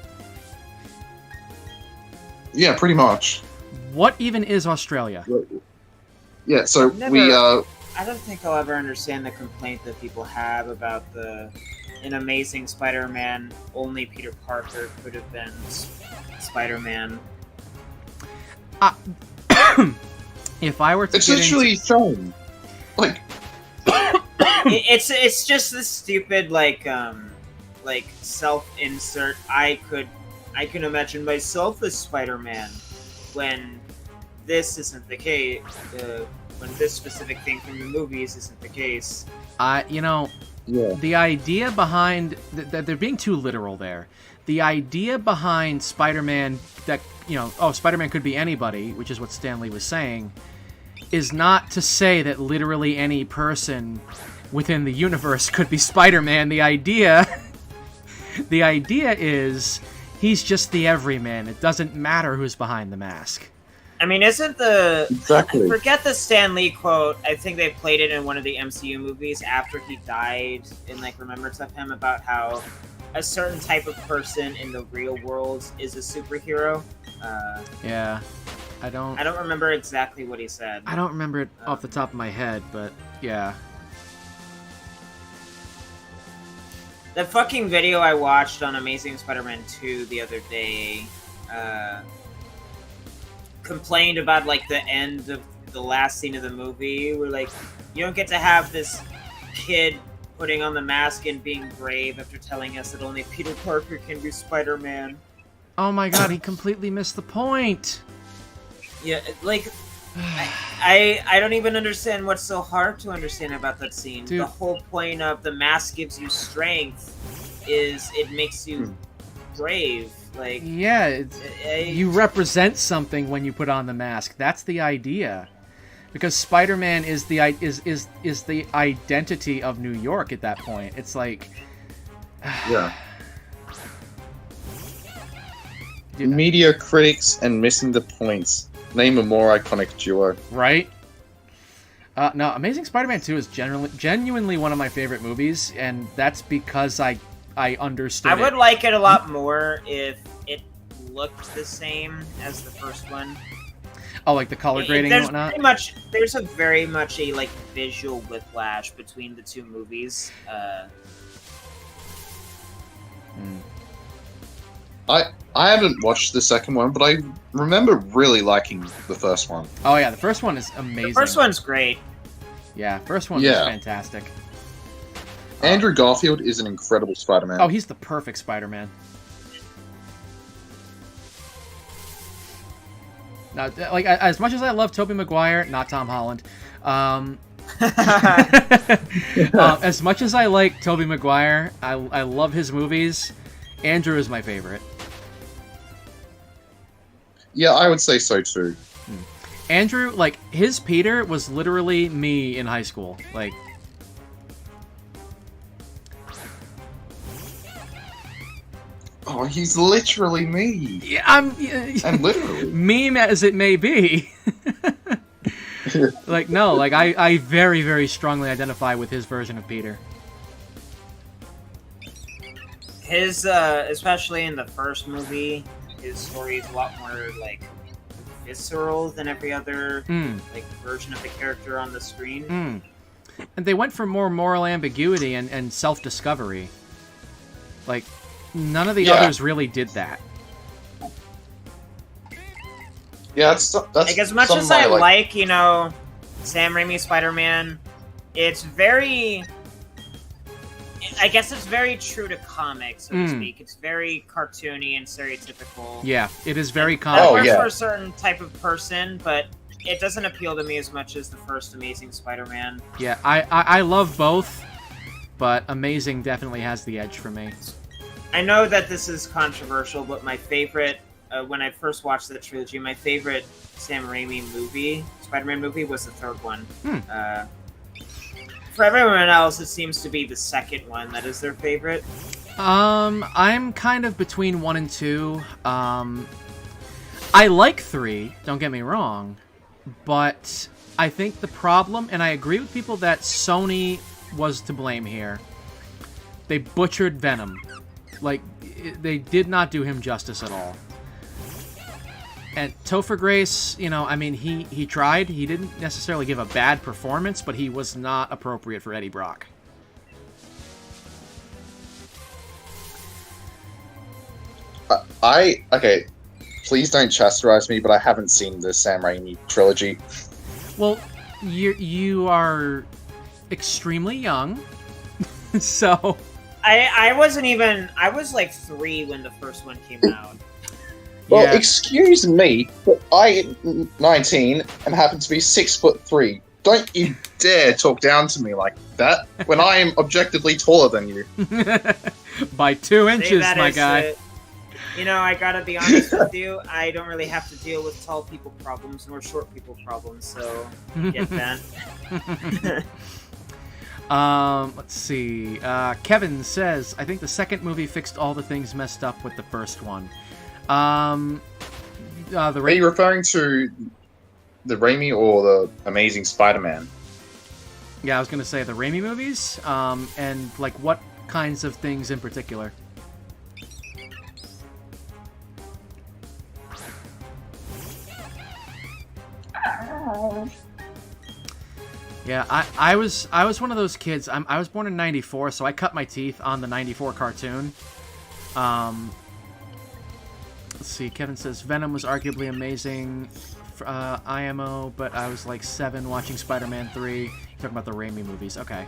Yeah, pretty much. What even is Australia? Yeah, so I've we I don't think I'll ever understand the complaint that people have about in Amazing Spider-Man, only Peter Parker could have been Spider-Man. If I were to it's get literally shown. Like It's just this stupid like self-insert. I can imagine myself as Spider-Man when this isn't the case, when this specific thing from the movies isn't the case. The idea behind that they're being too literal there. The idea behind Spider-Man that Spider-Man could be anybody, which is what Stan Lee was saying, is not to say that literally any person within the universe could be Spider-Man. The idea is he's just the everyman. It doesn't matter who's behind the mask. I mean, isn't the... Exactly. I forget the Stan Lee quote. I think they played it in one of the MCU movies after he died in, Remembrance of Him, about how a certain type of person in the real world is a superhero. Yeah. I don't remember exactly what he said. I don't remember it off the top of my head, but yeah. The fucking video I watched on Amazing Spider-Man 2 the other day complained about, the end of the last scene of the movie, where, you don't get to have this kid putting on the mask and being brave after telling us that only Peter Parker can be Spider-Man. Oh my god, he completely missed the point! Yeah, I don't even understand what's so hard to understand about that scene. Dude. The whole point of the mask gives you strength is it makes you brave. Yeah, you represent something when you put on the mask. That's the idea. Because Spider-Man is the identity of New York at that point. It's yeah. Dude, media critics and missing the points. Name a more iconic duo. Right? No, Amazing Spider-Man 2 is genuinely one of my favorite movies, and that's because I understood I would like it a lot more if it looked the same as the first one. Oh, like the color grading and whatnot? There's a very much a visual whiplash between the two movies. I haven't watched the second one, but I remember really liking the first one. Oh yeah, the first one is amazing. The first one's great. Yeah, first one is fantastic. Andrew Garfield is an incredible Spider-Man. Oh, he's the perfect Spider-Man. Now, as much as I love Tobey Maguire, not Tom Holland, as much as I like Tobey Maguire, I love his movies. Andrew is my favorite. Yeah, I would say so too. Andrew, his Peter was literally me in high school. Oh, he's literally me. Yeah, and literally. Meme as it may be. I very, very strongly identify with his version of Peter. His, especially in the first movie, his story is a lot more, visceral than every other, version of the character on the screen. And they went for more moral ambiguity and self-discovery. None of the others really did that. Yeah, that's as much as I like, Sam Raimi's Spider-Man, it's very... I guess it's very true to comics, so to speak. It's very cartoony and stereotypical. Yeah, it is very comic. That works for a certain type of person, but it doesn't appeal to me as much as the first Amazing Spider-Man. Yeah, I love both, but Amazing definitely has the edge for me. I know that this is controversial, but my favorite, when I first watched the trilogy, my favorite Sam Raimi movie, Spider-Man movie, was the third one. For everyone else, it seems to be the second one that is their favorite. I'm kind of between 1 and 2. I like 3, don't get me wrong, but I think the problem, and I agree with people that Sony was to blame here, they butchered Venom. They did not do him justice at all. And Topher Grace, he tried. He didn't necessarily give a bad performance, but he was not appropriate for Eddie Brock. Okay, please don't chastise me, but I haven't seen the Sam Raimi trilogy. Well, you are extremely young, so... I wasn't even... I was 3 when the first one came out. Well, Yeah. excuse me, but I, 19, and happen to be 6'3". Don't you dare talk down to me like that when I am objectively taller than you. By 2 Say inches, that my as, guy. You know, I gotta be honest with you. I don't really have to deal with tall people problems nor short people problems, so get that. Let's see. Kevin says, I think the second movie fixed all the things messed up with the first one. Are you referring to the Raimi or the Amazing Spider-Man? Yeah, I was gonna say the Raimi movies. And like what kinds of things in particular? Yeah, I was one of those kids. I was born in '94, so I cut my teeth on the '94 cartoon. Let's see. Kevin says Venom was arguably amazing. IMO, but I was like 7 watching Spider-Man 3. You're talking about the Raimi movies, okay?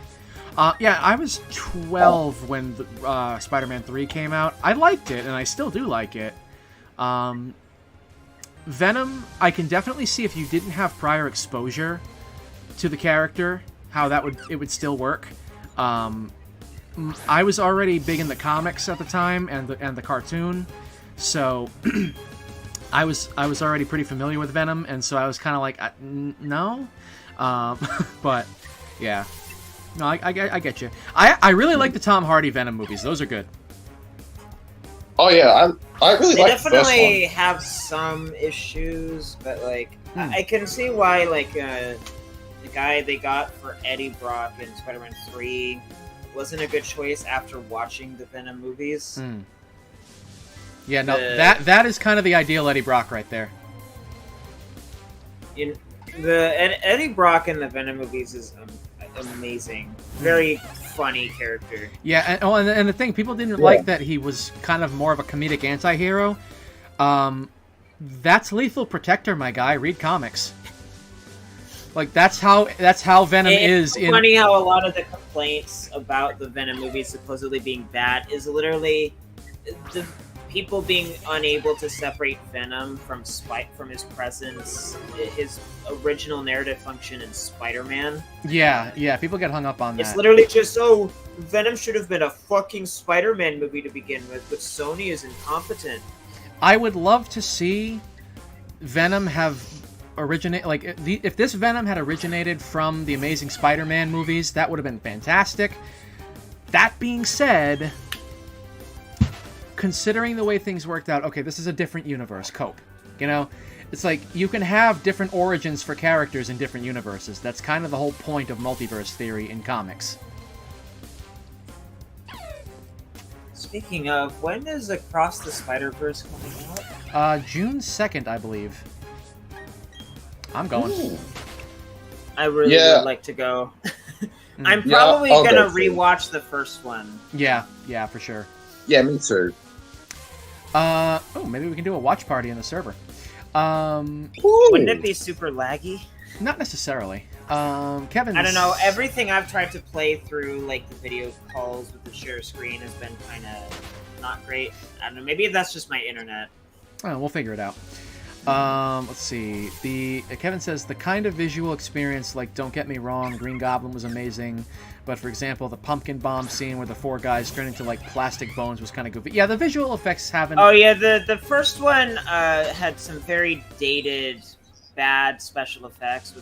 Yeah, I was 12 when Spider-Man 3 came out. I liked it, and I still do like it. Venom, I can definitely see if you didn't have prior exposure to the character, how it would still work. I was already big in the comics at the time and the cartoon, so I was already pretty familiar with Venom, and so I was kind of like, no, but yeah, no, I get you. I really like the Tom Hardy Venom movies; those are good. Oh yeah, I really They like the first definitely one. have some issues, but like I can see why like the guy they got for Eddie Brock in Spider-Man 3 wasn't a good choice after watching the Venom movies. Yeah, no, that is kind of the ideal Eddie Brock right there. Eddie Brock in the Venom movies is amazing, very funny character. Yeah, and the thing, people didn't like that he was kind of more of a comedic anti-hero. That's Lethal Protector, my guy. Read comics. Like that's how Venom is. It's funny how a lot of the complaints about the Venom movies supposedly being bad is literally the people being unable to separate Venom from his presence, his original narrative function in Spider-Man. Yeah, people get hung up on that. It's literally just, Venom should have been a fucking Spider-Man movie to begin with, but Sony is incompetent. I would love to see Venom have if this Venom had originated from the Amazing Spider-Man movies, that would have been fantastic. That being said, considering the way things worked out, okay, this is a different universe, cope. You know? It's like, you can have different origins for characters in different universes. That's kind of the whole point of multiverse theory in comics. Speaking of, when is Across the Spider-Verse coming out? June 2nd, I believe. I'm going. Ooh. I really would like to go. I'm probably gonna rewatch the first one. Yeah, for sure. Yeah, me too. Maybe we can do a watch party in the server. Wouldn't it be super laggy? Not necessarily. Kevin. I don't know. Everything I've tried to play through, like the video calls with the share screen, has been kind of not great. I don't know. Maybe that's just my internet. Oh, we'll figure it out. Let's see. Kevin says the kind of visual experience, like, don't get me wrong, Green Goblin was amazing, but for example, the pumpkin bomb scene where the 4 guys turn into like plastic bones was kind of goofy. Yeah, the visual effects haven't. Oh yeah, the first one had some very dated, bad special effects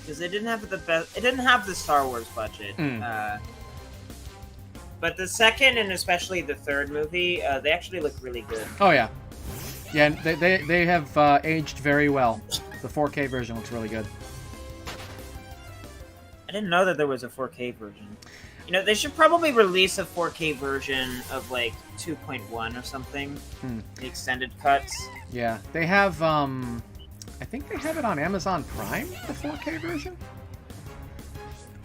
because it didn't have the best. It didn't have the Star Wars budget. But the second and especially the third movie, they actually look really good. Oh yeah. Yeah, they have aged very well. The 4K version looks really good. I didn't know that there was a 4K version. You know, they should probably release a 4K version of like 2.1 or something. The extended cuts. Yeah, they have. I think they have it on Amazon Prime, the 4K version.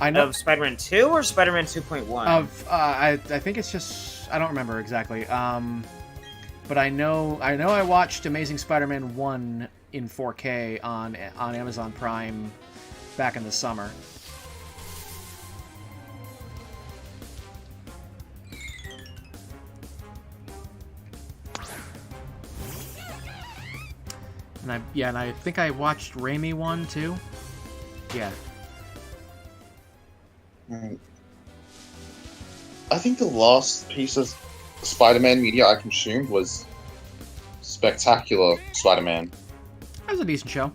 I know of Spider-Man 2 or Spider-Man 2.1. I think it's just I don't remember exactly. But I know I watched Amazing Spider-Man 1 in 4K on Amazon Prime back in the summer. and I think I watched Raimi one too. Yeah. I think the last piece of Spider-Man media I consumed was Spectacular Spider-Man. That was a decent show.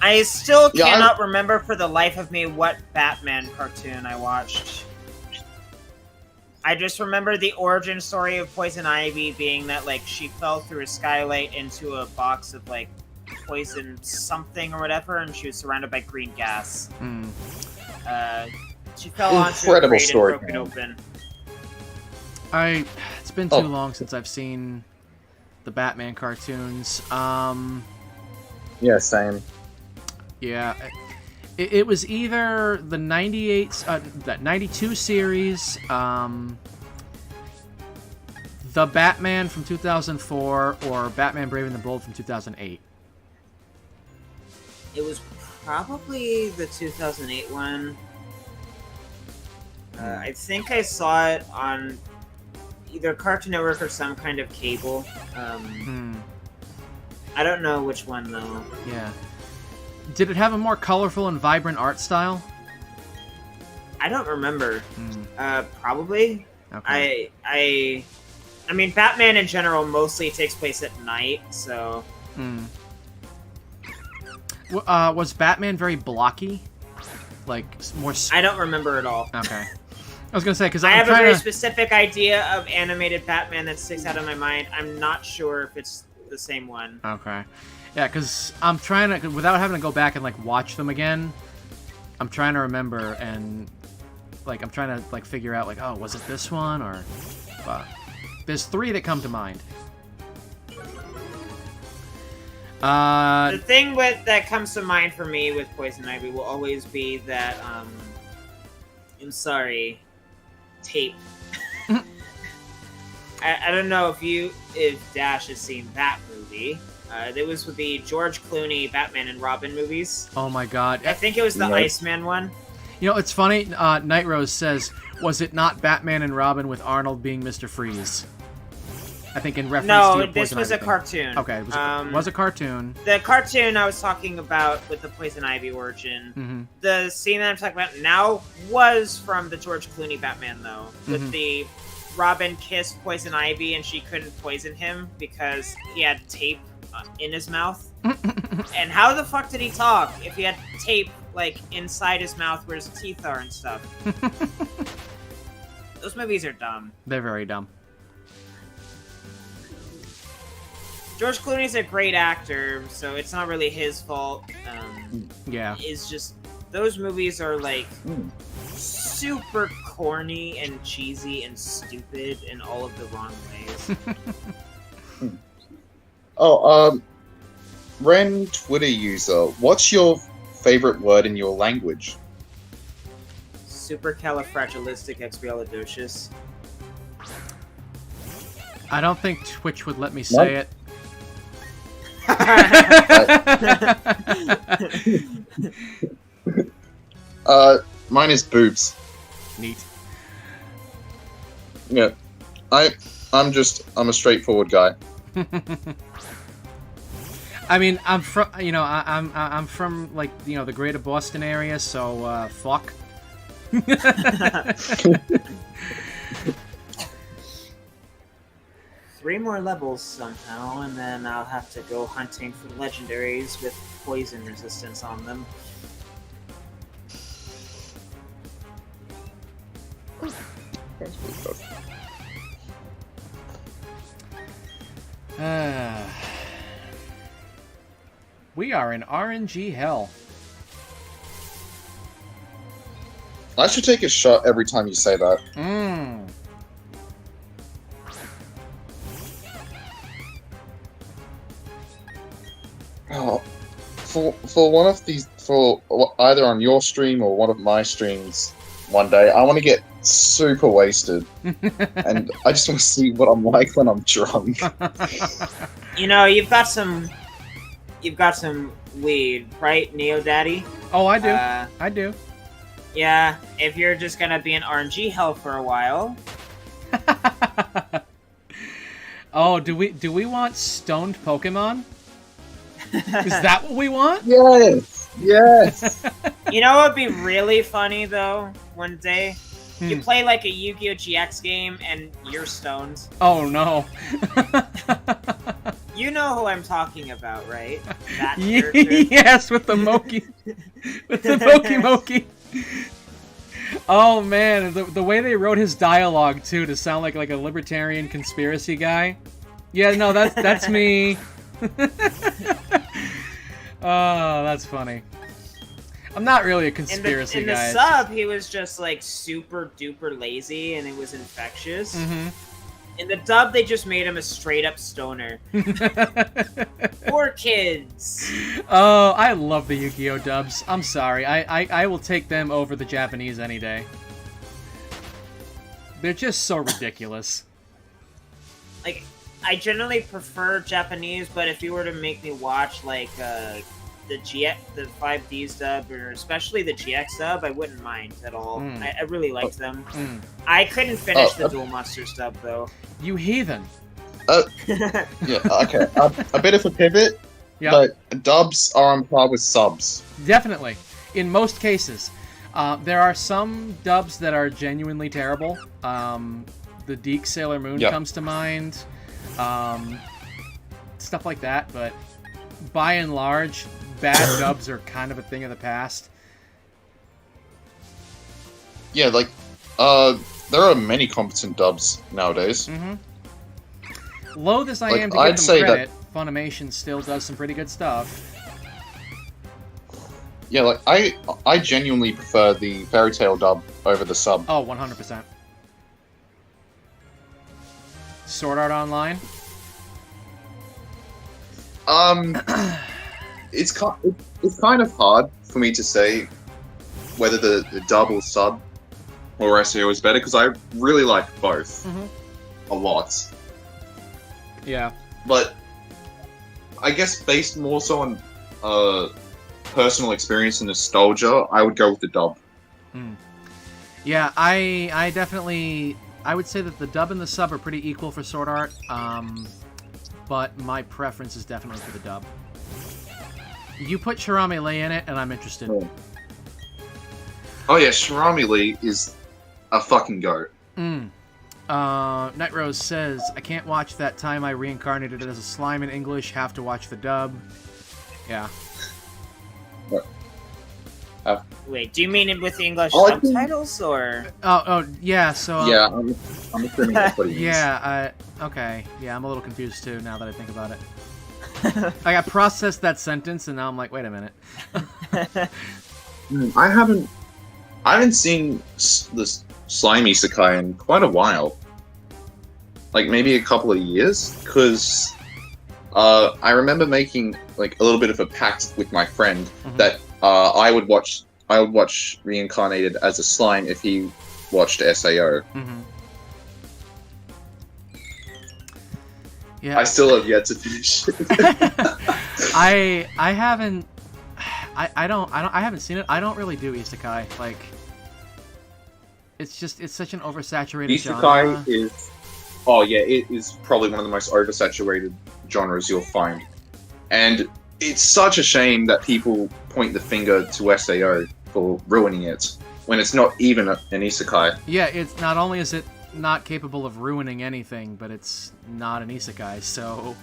I still Yeah, cannot remember for the life of me what Batman cartoon I watched. I just remember the origin story of Poison Ivy being that, like, she fell through a skylight into a box of, like, poison something or whatever, and she was surrounded by green gas. She fell onto a Incredible crate story, and broke it man. It's been too long since I've seen the Batman cartoons. Yeah, same. Yeah, it was either the 98, that 92 series, the Batman from 2004, or Batman Brave and the Bold from 2008. It was probably the 2008 one. I think I saw it on either Cartoon Network or some kind of cable. I don't know which one, though. Yeah. Did it have a more colorful and vibrant art style? I don't remember. Probably. Okay. I mean, Batman in general mostly takes place at night, so... Was Batman very blocky? Like, more... I don't remember at all. Okay. I was gonna say, because I I'm have a trying very to... specific idea of animated Batman that sticks out of my mind. I'm not sure if it's the same one. Okay. Yeah, because I'm trying to... Without having to go back and, like, watch them again, I'm trying to remember, and... Like, I'm trying to, like, figure out, like, oh, was it this one, or... there's 3 that come to mind. The thing that comes to mind for me with Poison Ivy will always be that, I'm sorry, tape. I don't know if Dash has seen that movie. It was with the George Clooney Batman and Robin movies. Oh my god. I think it was the Iceman one. You know, it's funny, Night Rose says, was it not Batman and Robin with Arnold being Mr. Freeze? I think in reference to No, your this Poison was Ivy a thing. cartoon. Okay, it was a cartoon. The cartoon I was talking about with the Poison Ivy origin, the scene that I'm talking about now was from the George Clooney Batman, though. With the Robin kissed Poison Ivy and she couldn't poison him because he had tape in his mouth. And how the fuck did he talk if he had tape, like, inside his mouth where his teeth are and stuff? Those movies are dumb. They're very dumb. George Clooney's a great actor, so it's not really his fault. Yeah. It's just, those movies are, like, super corny and cheesy and stupid in all of the wrong ways. Ren Twitter user, what's your favorite word in your language? Supercalifragilisticexpialidocious. I don't think Twitch would let me say it. Mine is boobs. Neat. Yeah. I'm a straightforward guy. I mean, I'm from, I'm from, like, the greater Boston area, so, fuck. 3 more levels somehow, and then I'll have to go hunting for legendaries with poison resistance on them. We are in RNG hell. I should take a shot every time you say that. Oh, for one of these, for either on your stream or one of my streams one day, I want to get super wasted, and I just want to see what I'm like when I'm drunk. You've got some weed, right, Neo Daddy? Oh, I do. I do. Yeah, if you're just gonna be in RNG hell for a while. Oh, do we want stoned Pokemon? Is that what we want? Yes! Yes! You know what would be really funny, though, one day? You Hmm. play like a Yu-Gi-Oh! GX game and you're stoned. Oh no. You know who I'm talking about, right? That character. Yes, with the Moki. With the Moki. Oh man, the way they wrote his dialogue too to sound like a libertarian conspiracy guy. Yeah, no, that's me. Oh, that's funny. I'm not really a conspiracy in the guy. sub, he was just like super duper lazy and it was infectious. Mm-hmm. In the dub, they just made him a straight up stoner. Poor kids. Oh, I love the Yu-Gi-Oh dubs. I'm sorry. I will take them over the Japanese any day. They're just so ridiculous. Like, I generally prefer Japanese, but if you were to make me watch like the 5D's dub, or especially the GX dub, I wouldn't mind at all. Mm. I really liked them. Mm. I couldn't finish the Duel Monsters dub though. You heathen. Yeah, okay. A bit of a pivot, Yeah, but dubs are on par with subs. definitely. In most cases. There are some dubs that are genuinely terrible. The Deke Sailor Moon Yeah. comes to mind. Stuff like that, but by and large, bad dubs are kind of a thing of the past. Yeah, like, there are many competent dubs nowadays. Mm-hmm. Loath as I Like, am to give I'd them say credit, Funimation still does some pretty good stuff. Yeah, like, I genuinely prefer the Fairy Tail dub over the sub. Oh, 100%. Sword Art Online? It's kind of hard for me to say whether the dub or sub or SEO is better, because I really like both Mm-hmm. a lot. Yeah. But I guess based more so on personal experience and nostalgia, I would go with the dub. Yeah, I definitely... I would say that the dub and the sub are pretty equal for Sword Art, but my preference is definitely for the dub. You put Shirame Lei in it, and I'm interested. Oh yeah, Shirame Lee is a fucking goat. Night Rose says, I can't watch That Time I Reincarnated as a Slime in English, have to watch the dub. Yeah. Wait, do you mean it with the English Oh, I think- subtitles or? Oh, yeah, so... Yeah, I'm assuming that's what he means. Yeah, okay. Yeah, I'm a little confused, too, now that I think about it. Like, I processed that sentence, and now I'm like, wait a minute. I haven't seen this Slime Isekai in quite a while. Like, maybe a couple of years, because I remember making, like, a little bit of a pact with my friend that I would watch Reincarnated as a Slime if he watched SAO. Yeah. I still have yet to finish it. I haven't... I haven't seen it. I don't really do isekai. Like, it's such an oversaturated genre. Isekai is... Oh yeah, it is probably one of the most oversaturated genres you'll find. And it's such a shame that people point the finger to SAO for ruining it, when it's not even an isekai. Yeah, it's not only is it not capable of ruining anything, but it's not an isekai, so...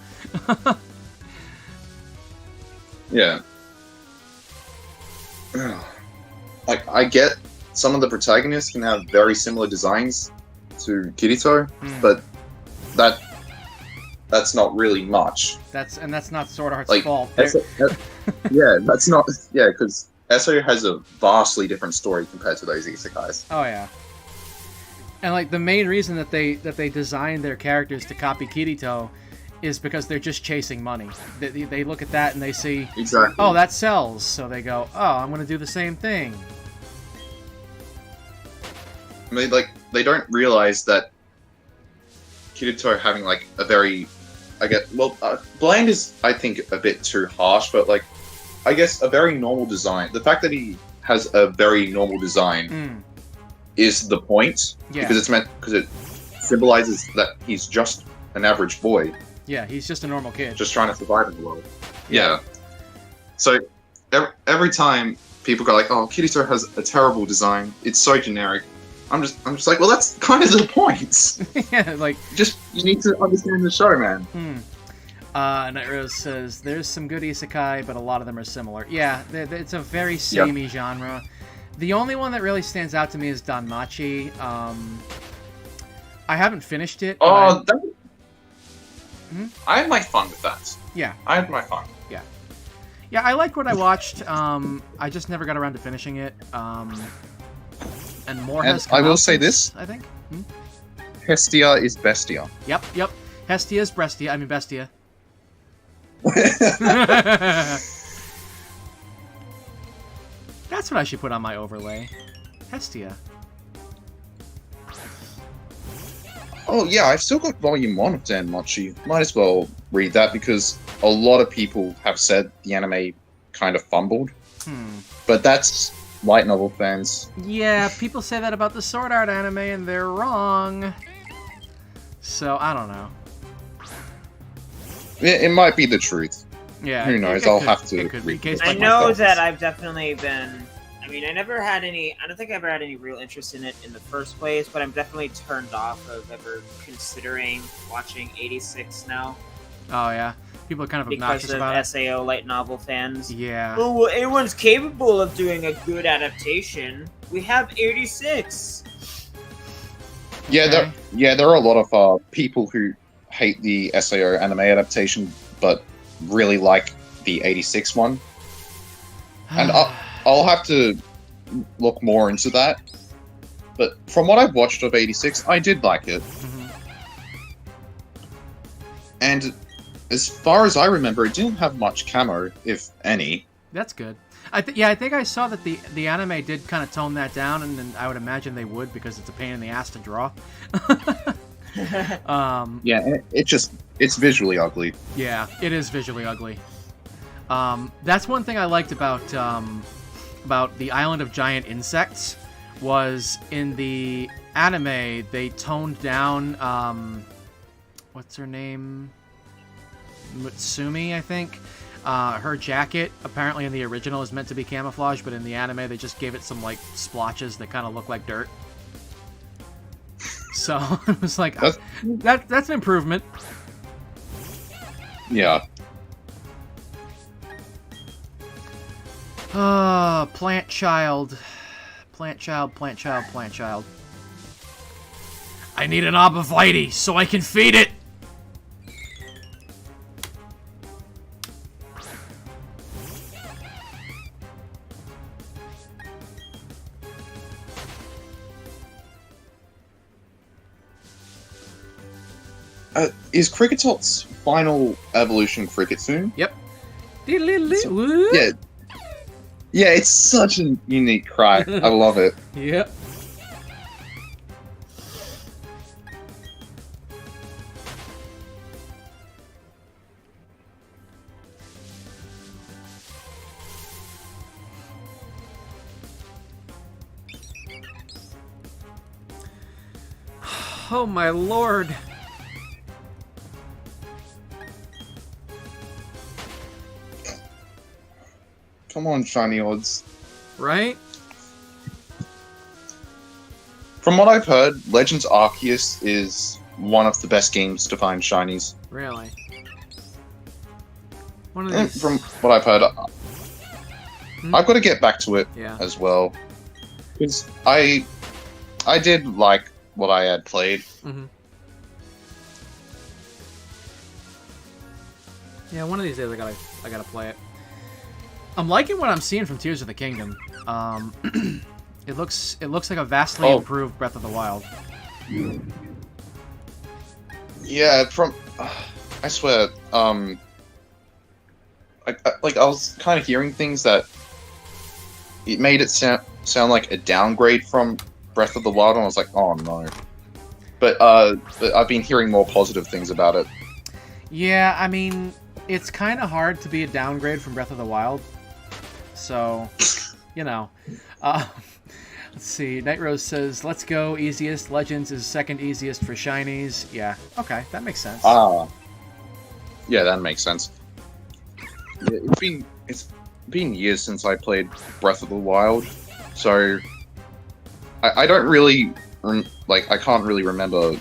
Yeah. Like, I get some of the protagonists can have very similar designs to Kirito, but that's not really much. That's not Sword Art's Like, fault. yeah, that's not... Yeah, because SAO has a vastly different story compared to those isekais. Oh yeah. And like the main reason that they designed their characters to copy Kirito is because they're just chasing money. They look at that and they see, Exactly. oh, that sells, so they go, oh, I'm gonna do the same thing. They don't realize that Kirito having like a very, bland is, I think, a bit too harsh, but like, I guess a very normal design. The fact that he has a very normal design is the point, Yeah. because it symbolizes that he's just an average boy Yeah, he's just a normal kid. just trying to survive in the world. Yeah. So every time people go like, "Oh, Kirito has a terrible design. It's so generic." I'm just like, well, that's kind of the point. Yeah, like Just you need to understand the show, man. Night Rose says there's some good isekai, but a lot of them are similar. Yeah, it's a very samey genre. The only one that really stands out to me is Danmachi. I haven't finished it. Oh, I had my fun with that. Yeah. I had my fun. Yeah, I liked what I watched. I just never got around to finishing it. And more has come I will out say since, this. I think. Hestia is bestia. Yep. Hestia's Brestia. I mean, Bestia. That's what I should put on my overlay. Hestia. Oh yeah, I've still got volume 1 of Danmachi. Might as well read that because a lot of people have said the anime kind of fumbled. But that's light novel fans. Yeah, people say that about the Sword Art anime and they're wrong. So, I don't know. It might be the truth. Yeah. Who knows? I'll have to read case I by know case. that I've definitely been. I mean, I don't think I ever had any real interest in it in the first place, but I'm definitely turned off of ever considering watching 86 now. Oh, yeah. People are kind of Because obnoxious of about it. SAO light novel fans. Yeah. Oh, well, anyone's capable of doing a good adaptation. We have 86. Yeah, Okay. there are a lot of people who hate the SAO anime adaptation, but really like the 86 one. And I'll have to look more into that. But from what I've watched of 86, I did like it. And as far as I remember, it didn't have much camo, if any. That's good. I think I saw that the anime did kind of tone that down, and then I would imagine they would because it's a pain in the ass to draw. Yeah, it's visually ugly. Yeah, it is visually ugly. That's one thing I liked about the Island of Giant Insects was in the anime they toned down what's her name? Mutsumi, I think. Her jacket apparently in the original is meant to be camouflage, but in the anime they just gave it some like splotches that kind of look like dirt. So it was like that's an improvement. Yeah. Plant child. Plant child, plant child, plant child. I need an Abavite so I can feed it! Is Cricketot's final evolution Cricketsoon? Yep. Yeah. Yeah, it's such a unique cry. I love it. Yep. Oh my lord. Come on, shiny odds. Right? From what I've heard, Legends Arceus is one of the best games to find shinies. Really? One of And these... from what I've heard, I've got to get back to it Yeah. as well. Because I did like what I had played. Mm-hmm. Yeah, one of these days I gotta play it. I'm liking what I'm seeing from Tears of the Kingdom. It looks like a vastly improved Breath of the Wild. Yeah, I swear, I was kind of hearing things that it made it sound like a downgrade from Breath of the Wild, and I was like, oh no. But I've been hearing more positive things about it. Yeah, I mean, it's kind of hard to be a downgrade from Breath of the Wild. So, you know. Let's see. Night Rose says, "Let's go. Easiest. Legends is second easiest for shinies." Yeah. Okay, that makes sense. Yeah, that makes sense. Yeah, it's been years since I played Breath of the Wild, so I don't really I can't really remember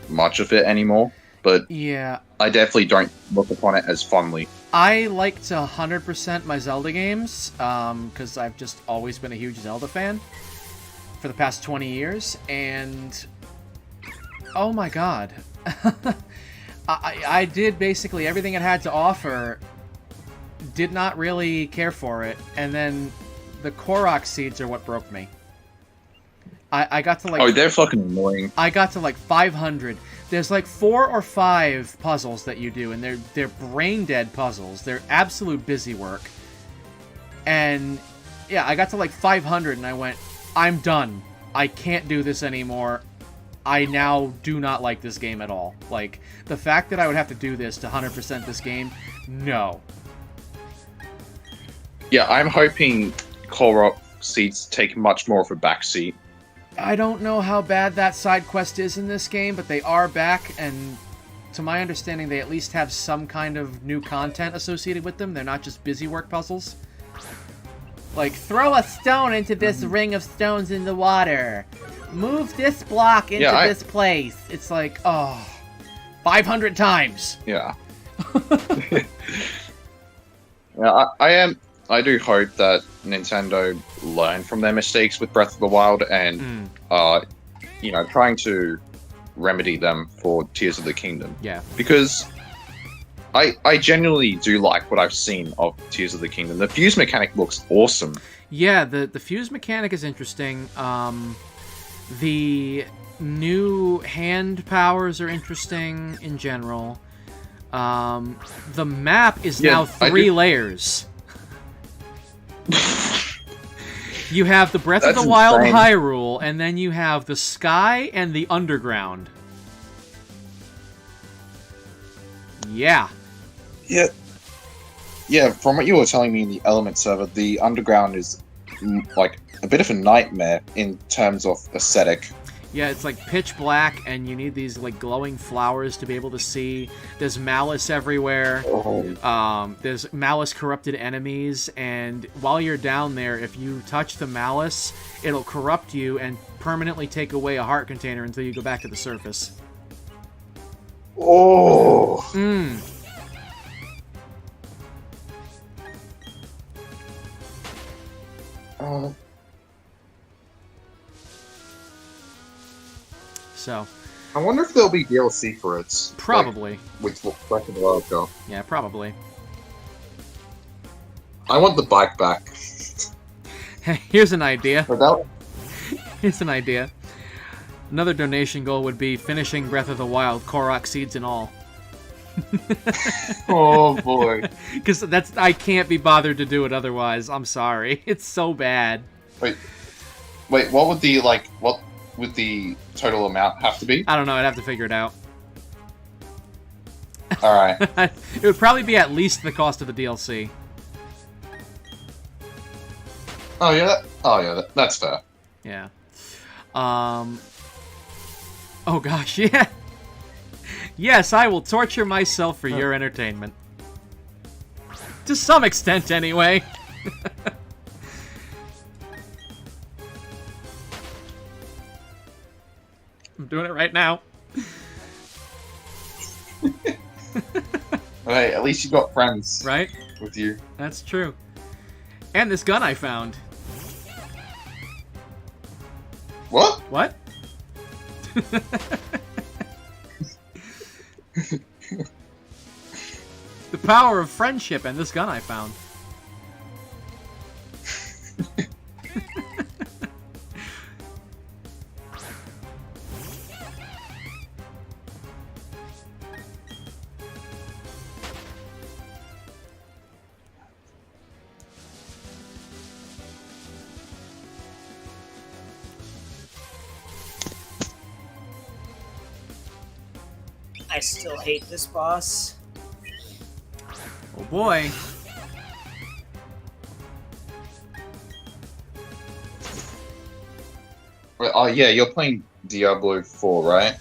much of it anymore. But yeah, I definitely don't look upon it as fondly. I like to 100% my Zelda games because I've just always been a huge Zelda fan for the past 20 years, and oh my god. I did basically everything it had to offer, did not really care for it, and then the Korok seeds are what broke me. I got to like... Oh, they're fucking annoying. I got to like 500. There's like 4 or 5 puzzles that you do, and they're brain-dead puzzles. They're absolute busy work. And yeah, I got to like 500, and I went, I'm done. I can't do this anymore. I now do not like this game at all. Like, the fact that I would have to do this to 100% this game, no. Yeah, I'm hoping Korok seeds take much more of a backseat. I don't know how bad that side quest is in this game, but they are back, and to my understanding, they at least have some kind of new content associated with them. They're not just busy work puzzles. Like, throw a stone into this ring of stones in the water. Move this block into this place. It's like, oh, 500 times. Yeah. Yeah, I do hope that Nintendo learn from their mistakes with Breath of the Wild and, trying to remedy them for Tears of the Kingdom. Yeah. Because I genuinely do like what I've seen of Tears of the Kingdom. The fuse mechanic looks awesome. Yeah, the fuse mechanic is interesting. The new hand powers are interesting in general. The map is now 3 layers. You have the Breath of the Wild Hyrule, and then you have the sky and the underground. Yeah. Yeah, from what you were telling me in the Element server, the underground is like a bit of a nightmare in terms of aesthetic. Yeah, it's like pitch black, and you need these like glowing flowers to be able to see. There's malice everywhere. There's malice corrupted enemies, and while you're down there, if you touch the malice, it'll corrupt you and permanently take away a heart container until you go back to the surface. Oh. So, I wonder if there'll be DLC for it. Probably. With Breath of the Wild go. Yeah, probably. I want the bike back. Here's an idea. Without... Here's an idea. Another donation goal would be finishing Breath of the Wild, Korok seeds and all. Oh boy. Because I can't be bothered to do it otherwise. I'm sorry. It's so bad. Wait, what would the total amount have to be? I don't know. I'd have to figure it out. Alright. It would probably be at least the cost of the DLC. That's fair. Yeah. Oh gosh, yeah. Yes, I will torture myself for your entertainment. To some extent, anyway. I'm doing it right now. Hey, at least you got friends. Right? With you. That's true. And this gun I found. What? What? The power of friendship and this gun I found. I still hate this boss. Oh boy. Oh yeah, you're playing Diablo 4, right?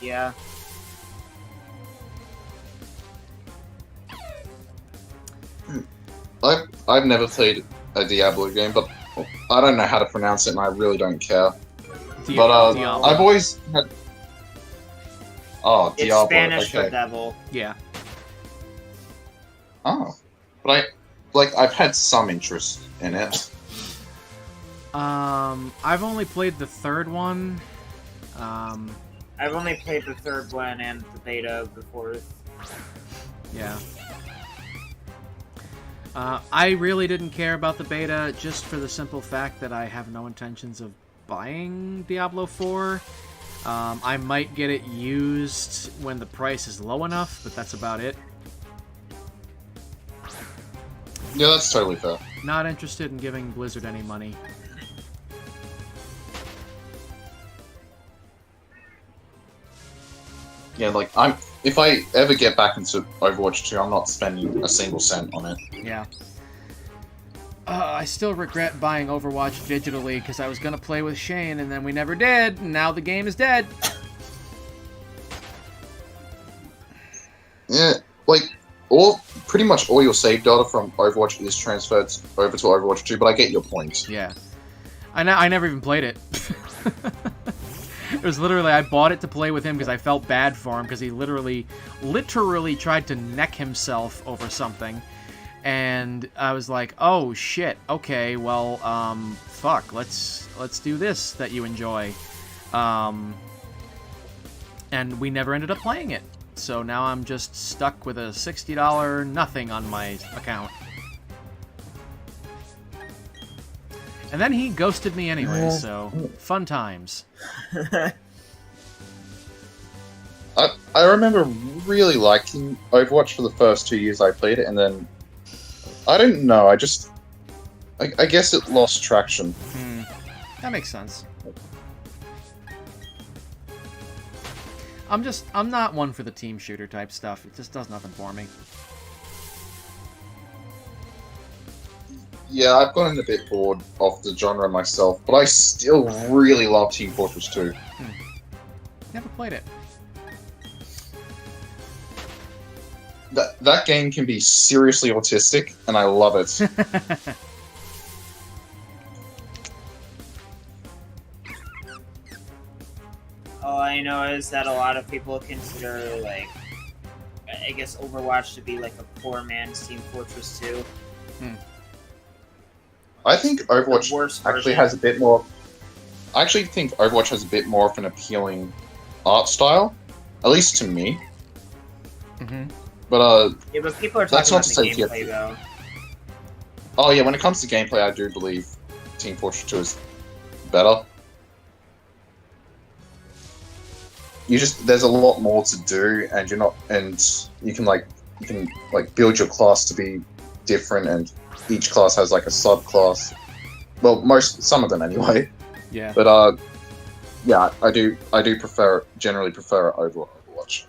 Yeah. I've never played a Diablo game, but I don't know how to pronounce it, and I really don't care. But Diablo. I've always had. Oh, It's Diablo. Spanish for Okay. devil. Yeah. Oh, but I've had some interest in it. I've only played the third one. I've only played the third one and the beta of the fourth. Yeah. I really didn't care about the beta just for the simple fact that I have no intentions of buying Diablo 4. I might get it used when the price is low enough, but that's about it. Yeah, that's totally fair. Not interested in giving Blizzard any money. Yeah, like if I ever get back into Overwatch 2, I'm not spending a single cent on it. Yeah. I still regret buying Overwatch digitally because I was going to play with Shane and then we never did, and now the game is dead. Yeah, like pretty much all your save data from Overwatch is transferred over to Overwatch 2, but I get your point. Yeah. I never even played it. It was literally, I bought it to play with him because I felt bad for him because he literally tried to neck himself over something. And I was like, oh shit, okay, well, fuck, let's do this that you enjoy. And we never ended up playing it. So now I'm just stuck with a $60 nothing on my account. And then he ghosted me anyway, so fun times. I remember really liking Overwatch for the first 2 years I played it, and then I don't know. I guess it lost traction. That makes sense. I'm not one for the team shooter type stuff. It just does nothing for me. Yeah, I've gotten a bit bored of the genre myself, but I still really love Team Fortress 2. Never played it. That game can be seriously autistic, and I love it. All I know is that a lot of people consider, like, I guess Overwatch to be like a poor man's Team Fortress 2. I think Overwatch actually has a bit more. I actually think Overwatch has a bit more of an appealing art style, at least to me. But Yeah, but people are that's talking not about the to say gameplay, though. Oh yeah, when it comes to gameplay, I do believe Team Fortress 2 is better. There's a lot more to do, and you can build your class to be different, and each class has like a subclass. Well, some of them anyway. Yeah. But yeah, I do generally prefer it over Overwatch.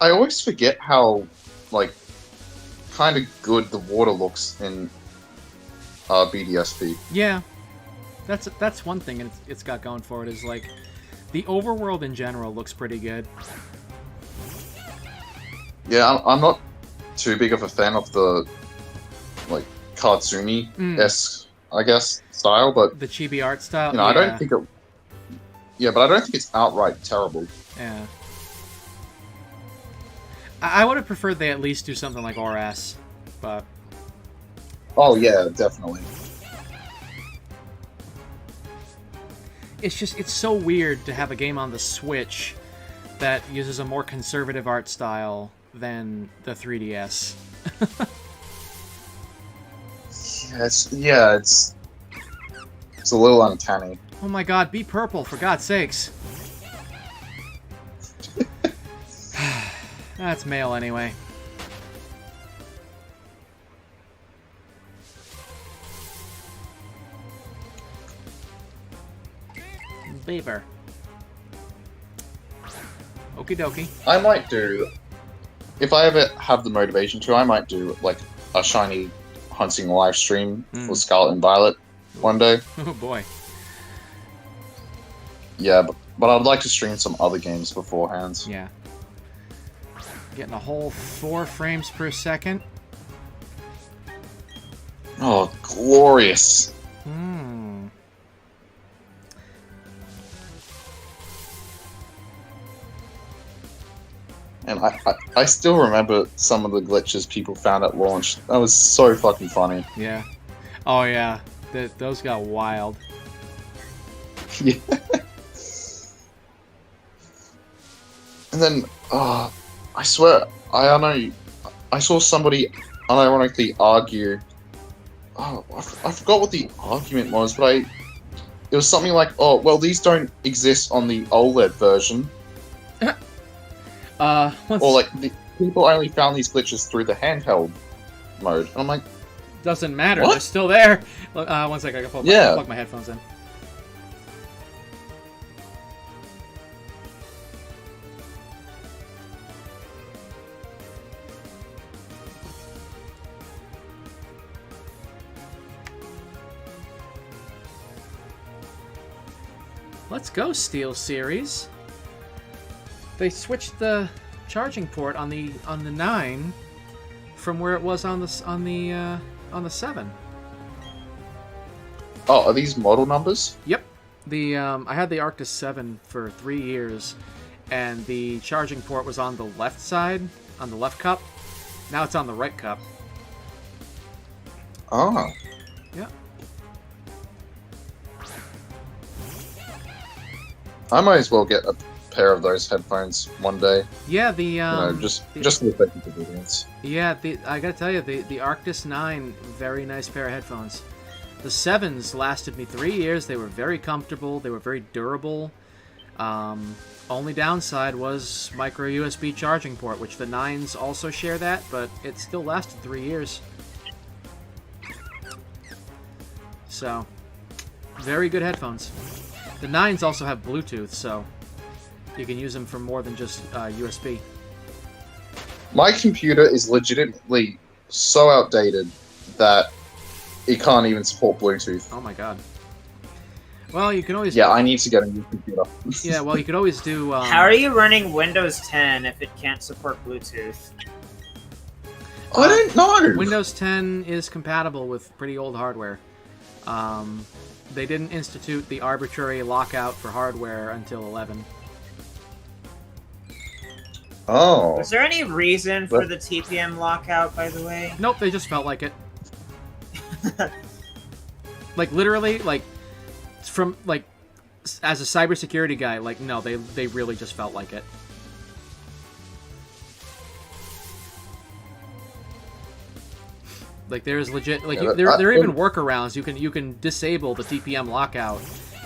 I always forget how, like, kind of good the water looks in BDSP. Yeah, that's one thing it's got going for it is like the overworld in general looks pretty good. Yeah, I'm not too big of a fan of the like cartoony-esque, I guess, style, but the chibi art style. I don't think it. Yeah, but I don't think it's outright terrible. Yeah. I would have preferred they at least do something like ORS, but... Oh, yeah, definitely. It's so weird to have a game on the Switch that uses a more conservative art style than the 3DS. It's a little uncanny. Oh my god, be purple, for God's sakes. That's male anyway. fever. Okie dokie. I might do, if I ever have the motivation to, I might do like a shiny hunting live stream for Scarlet and Violet one day. Oh boy. Yeah, but I'd like to stream some other games beforehand. Yeah. Getting a whole 4 frames per second. Oh, glorious. And I still remember some of the glitches people found at launch. That was so fucking funny. Yeah. Oh yeah. Those got wild. Yeah. And then, I swear, I don't know, I saw somebody unironically argue. Oh, I forgot what the argument was, but it was something like, oh, well, these don't exist on the OLED version. Or like, the people only found these glitches through the handheld mode. And I'm like, doesn't matter. What? They're still there. 1 second. I gotta plug my headphones in. Let's go, Steel Series. They switched the charging port on the 9 from where it was on the 7. oh, are these model numbers? Yep. I had the Arctis 7 for 3 years, and the charging port was on the left side, on the left cup. Now it's on the right cup. Oh. Yeah. I might as well get a pair of those headphones one day. Yeah, just for the sake of convenience. Yeah, I gotta tell you, the Arctis 9, very nice pair of headphones. The 7s lasted me 3 years. They were very comfortable. They were very durable. Only downside was micro USB charging port, which the 9s also share that, but it still lasted 3 years. So, very good headphones. The 9s also have Bluetooth, so you can use them for more than just USB. My computer is legitimately so outdated that it can't even support Bluetooth. Oh my god. Well, you can always... Yeah, I need to get a new computer. Yeah, well, you could always do... How are you running Windows 10 if it can't support Bluetooth? I don't know! Windows 10 is compatible with pretty old hardware. They didn't institute the arbitrary lockout for hardware until 11. Oh. Was there any reason for the TPM lockout, by the way? Nope, they just felt like it. Like, literally, like, from, like, as a cybersecurity guy, like, no, they really just felt like it. Like, there's legit, like, Yeah, there are even workarounds. You can disable the TPM lockout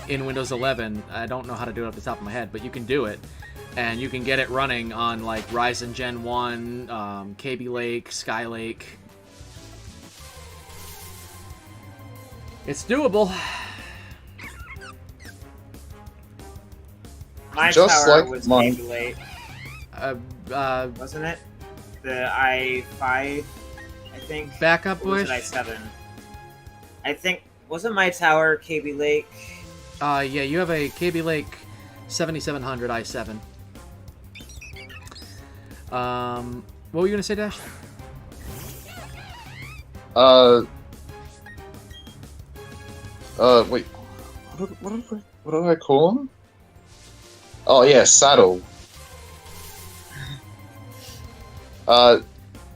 in Windows 11. I don't know how to do it off the top of my head, but you can do it. And you can get it running on, like, Ryzen Gen 1, KB Lake, Skylake. It's doable. My Just tower like was mine. KB Lake, wasn't it? The i5, I think. Backup Or was bush? it i7? I think, wasn't my tower KB Lake? Yeah, you have a KB Lake 7700 i7. What were you gonna say, Dash? Wait. What did I call him? Oh, yeah, Saddle.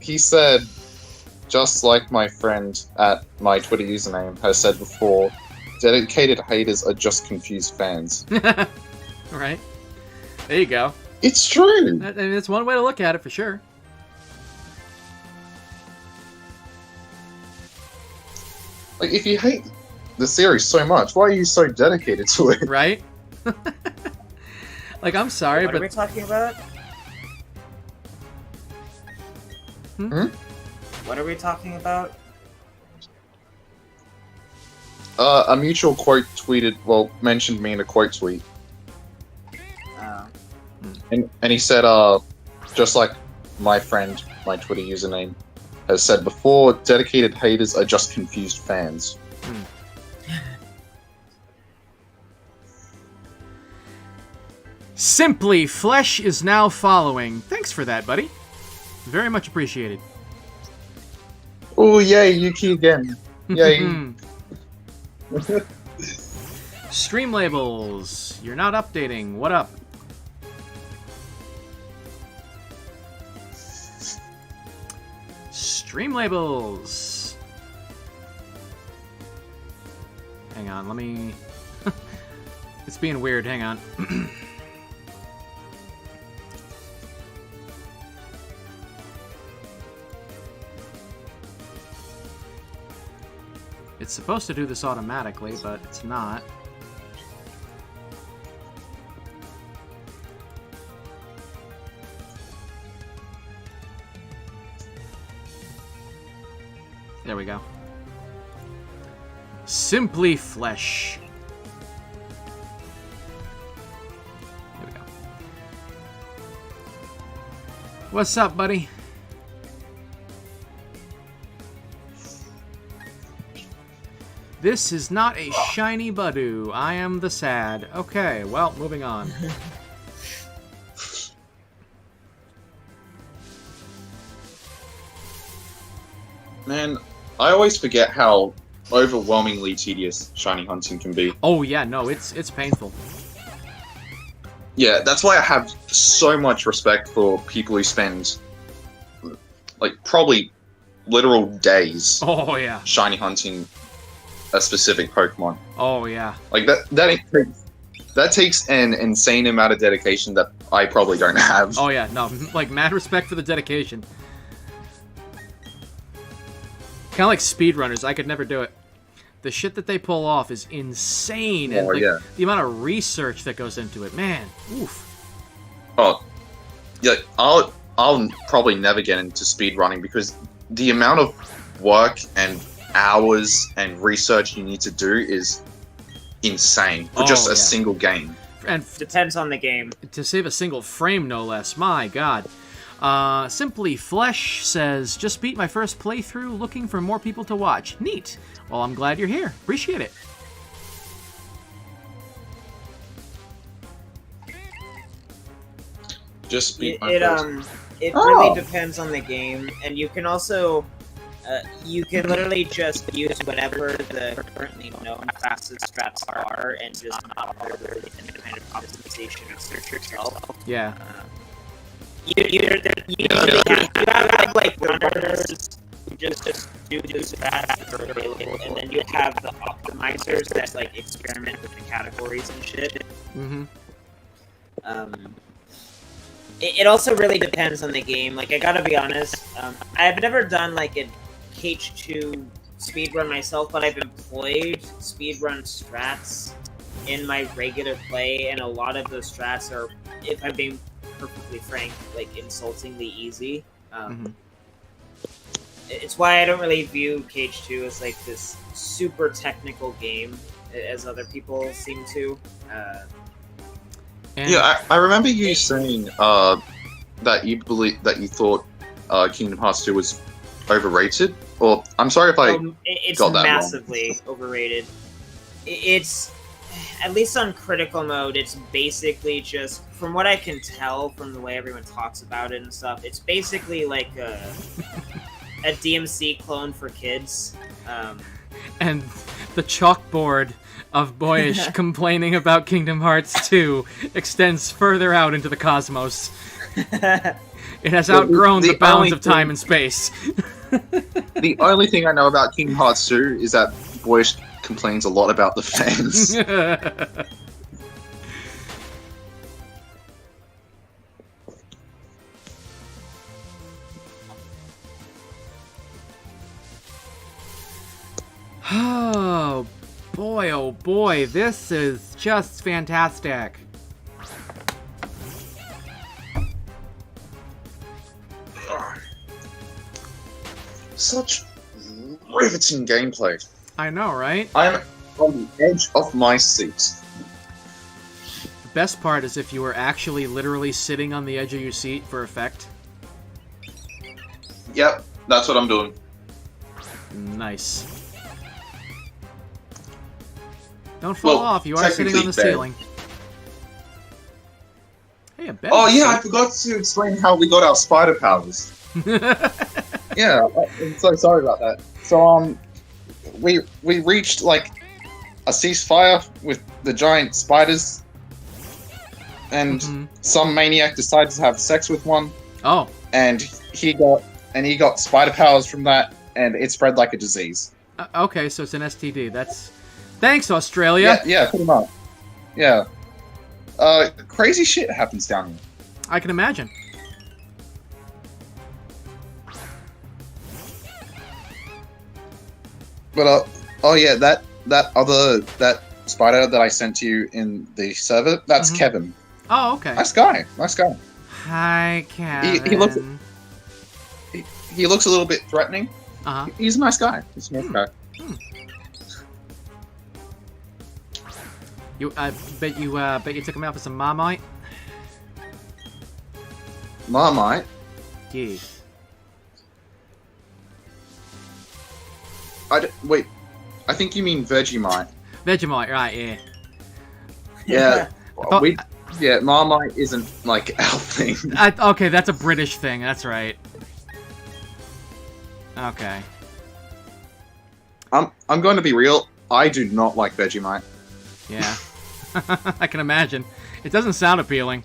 He said, just like my friend at my Twitter username has said before, dedicated haters are just confused fans. Right. There you go. It's true! I mean, it's one way to look at it, for sure. Like, if you hate the series so much, why are you so dedicated to it? Right? Like, I'm sorry, What are we but... talking about? What are we talking about? A mutual quote tweeted, well, mentioned me in a quote tweet. And he said, just like my friend, my Twitter username, has said before, dedicated haters are just confused fans. Simply Flesh is now following. Thanks for that, buddy. Very much appreciated. Oh, yay, Yuki again. Yay. Stream labels. You're not updating. What up? Stream labels. Hang on, let me... It's being weird, hang on. It's supposed to do this automatically, but it's not. There we go. Simply Flesh. There we go. What's up, buddy? This is not a shiny Budew. I am the sad. Okay, well, moving on. Man, I always forget how overwhelmingly tedious shiny hunting can be. Oh yeah, no, it's painful. Yeah, that's why I have so much respect for people who spend, like, probably literal days Oh yeah. shiny hunting a specific Pokemon. Oh yeah. Like, that takes an insane amount of dedication that I probably don't have. Oh yeah, no, like mad respect for the dedication. Kind of like speedrunners, I could never do it. The shit that they pull off is insane, and Oh, like, yeah. the amount of research that goes into it, man. Oof. Oh, yeah, I'll probably never get into speedrunning because the amount of work and hours and research you need to do is insane for just Oh, a yeah. single game. And Depends on the game. to save a single frame, no less. My God. Simply Flesh says, just beat my first playthrough, looking for more people to watch. Neat. Well, I'm glad you're here. Appreciate it. Just beat my It first. it Oh. really depends on the game, and you can also you can literally just use whatever the currently known fastest strats are, and just not bother with any kind of optimization research yourself. Yeah. You have like runners who just do strats that are available, and then you have the optimizers that like experiment with the categories and shit. Mm-hmm. It also really depends on the game. Like, I gotta be honest, I've never done like a KH2 speedrun myself, but I've employed speedrun strats in my regular play, and a lot of those strats are, if I'm being perfectly frank, like insultingly easy. It's why I don't really view KH2 as like this super technical game, as other people seem to. And Yeah, I remember you saying that you thought Kingdom Hearts 2 was overrated. Or I'm sorry if I it's got that wrong. massively overrated. It's, at least on critical mode, it's basically just, from what I can tell from the way everyone talks about it and stuff, it's basically like a DMC clone for kids. and the chalkboard of Boyish complaining about Kingdom Hearts 2 extends further out into the cosmos. It has outgrown the bounds only of time and space. The only thing I know about Kingdom Hearts 2 is that Boyish complains a lot about the fans. Oh boy, this is just fantastic. Such riveting gameplay. I know, right? I'm on the edge of my seat. best part is if you were actually literally sitting on the edge of your seat for effect. Yep, that's what I'm doing. Nice. Don't fall off. You are sitting on the ceiling. Hey, a bed. Oh yeah, I forgot to explain how we got our spider powers. Yeah, I'm so sorry about that. So we reached like a ceasefire with the giant spiders, and some maniac decided to have sex with one. Oh. And he got spider powers from that, and it spread like a disease. Okay, so it's an STD. Thanks, Australia. Yeah, pretty much. Yeah. Crazy shit happens down here. I can imagine. But oh yeah, that spider that I sent to you in the server, that's Kevin. Oh, okay. Nice guy. Hi, Kevin. He looks a little bit threatening. He's a nice guy. He's a nice guy. Bet you took him out for some Marmite. Marmite. Yeah. Wait, I think you mean Vegemite. Vegemite, right? Yeah. Yeah. Marmite isn't like our thing. Okay, that's a British thing. That's right. Okay. I'm going to be real. I do not like Vegemite. Yeah. I can imagine. It doesn't sound appealing.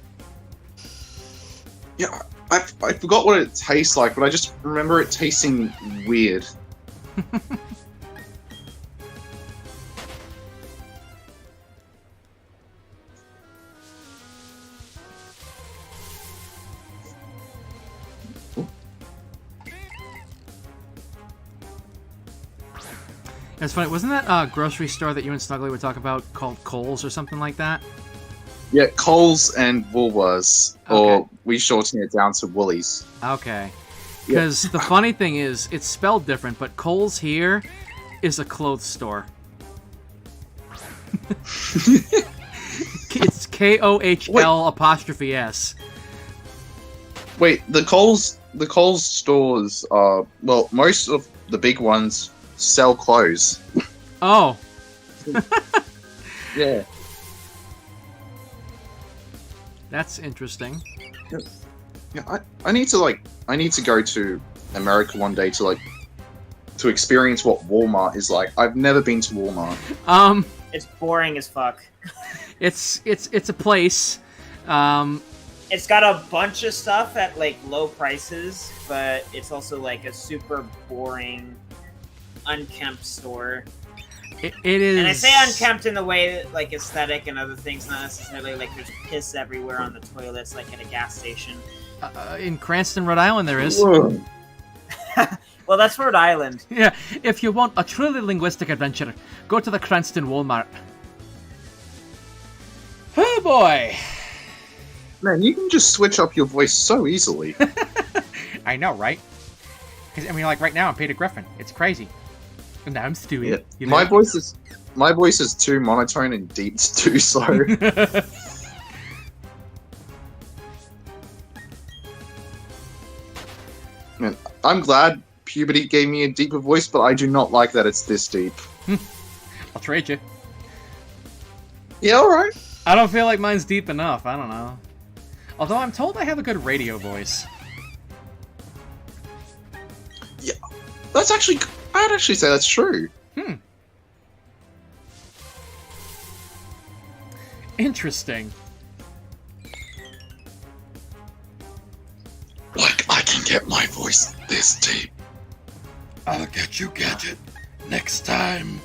Yeah, I forgot what it tastes like, but I just remember it tasting weird. It's funny, wasn't that grocery store that you and Snuggly were talking about called Kohl's or something like that? Yeah, Kohl's and Woolworths, or we shorten it down to Woolies. Okay. Because the funny thing is, it's spelled different, but Kohl's here is a clothes store. It's KOHL''S. Wait, the Kohl's stores are, well, most of the big ones sell clothes. Oh. Yeah. That's interesting. Yeah, I need to go to America one day to experience what Walmart is like. I've never been to Walmart. It's boring as fuck. It's a place. It's got a bunch of stuff at like low prices, but it's also like a super boring, unkempt store. It is, and I say unkempt in the way that, like, aesthetic and other things, not necessarily like there's piss everywhere on the toilets, like at a gas station. In Cranston, Rhode Island, there is. Well, that's Rhode Island. Yeah, if you want a truly linguistic adventure, go to the Cranston Walmart. Oh boy! Man, you can just switch up your voice so easily. I know, right? Because I mean, like right now, I'm Peter Griffin. It's crazy. And now I'm Stewie. Yeah. You know? My voice is too monotone and deep too slow. Man, I'm glad puberty gave me a deeper voice, but I do not like that it's this deep. I'll trade you. Yeah, alright. I don't feel like mine's deep enough. I don't know. Although I'm told I have a good radio voice. Yeah, that's actually... I'd actually say that's true. Interesting. Like, I can get my voice this deep. I'll get you, Gadget, next time.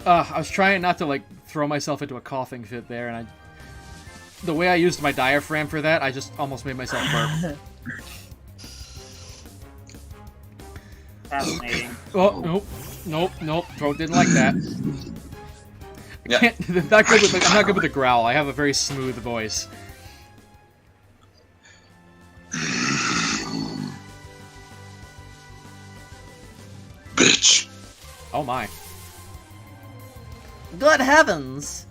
I was trying not to, like, throw myself into a coughing fit there, and the way I used my diaphragm for that, I just almost made myself burp. Fascinating. Oh, nope. Throat didn't like that. Yeah. I'm not good with the growl. I have a very smooth voice. Bitch. Oh my. Good heavens.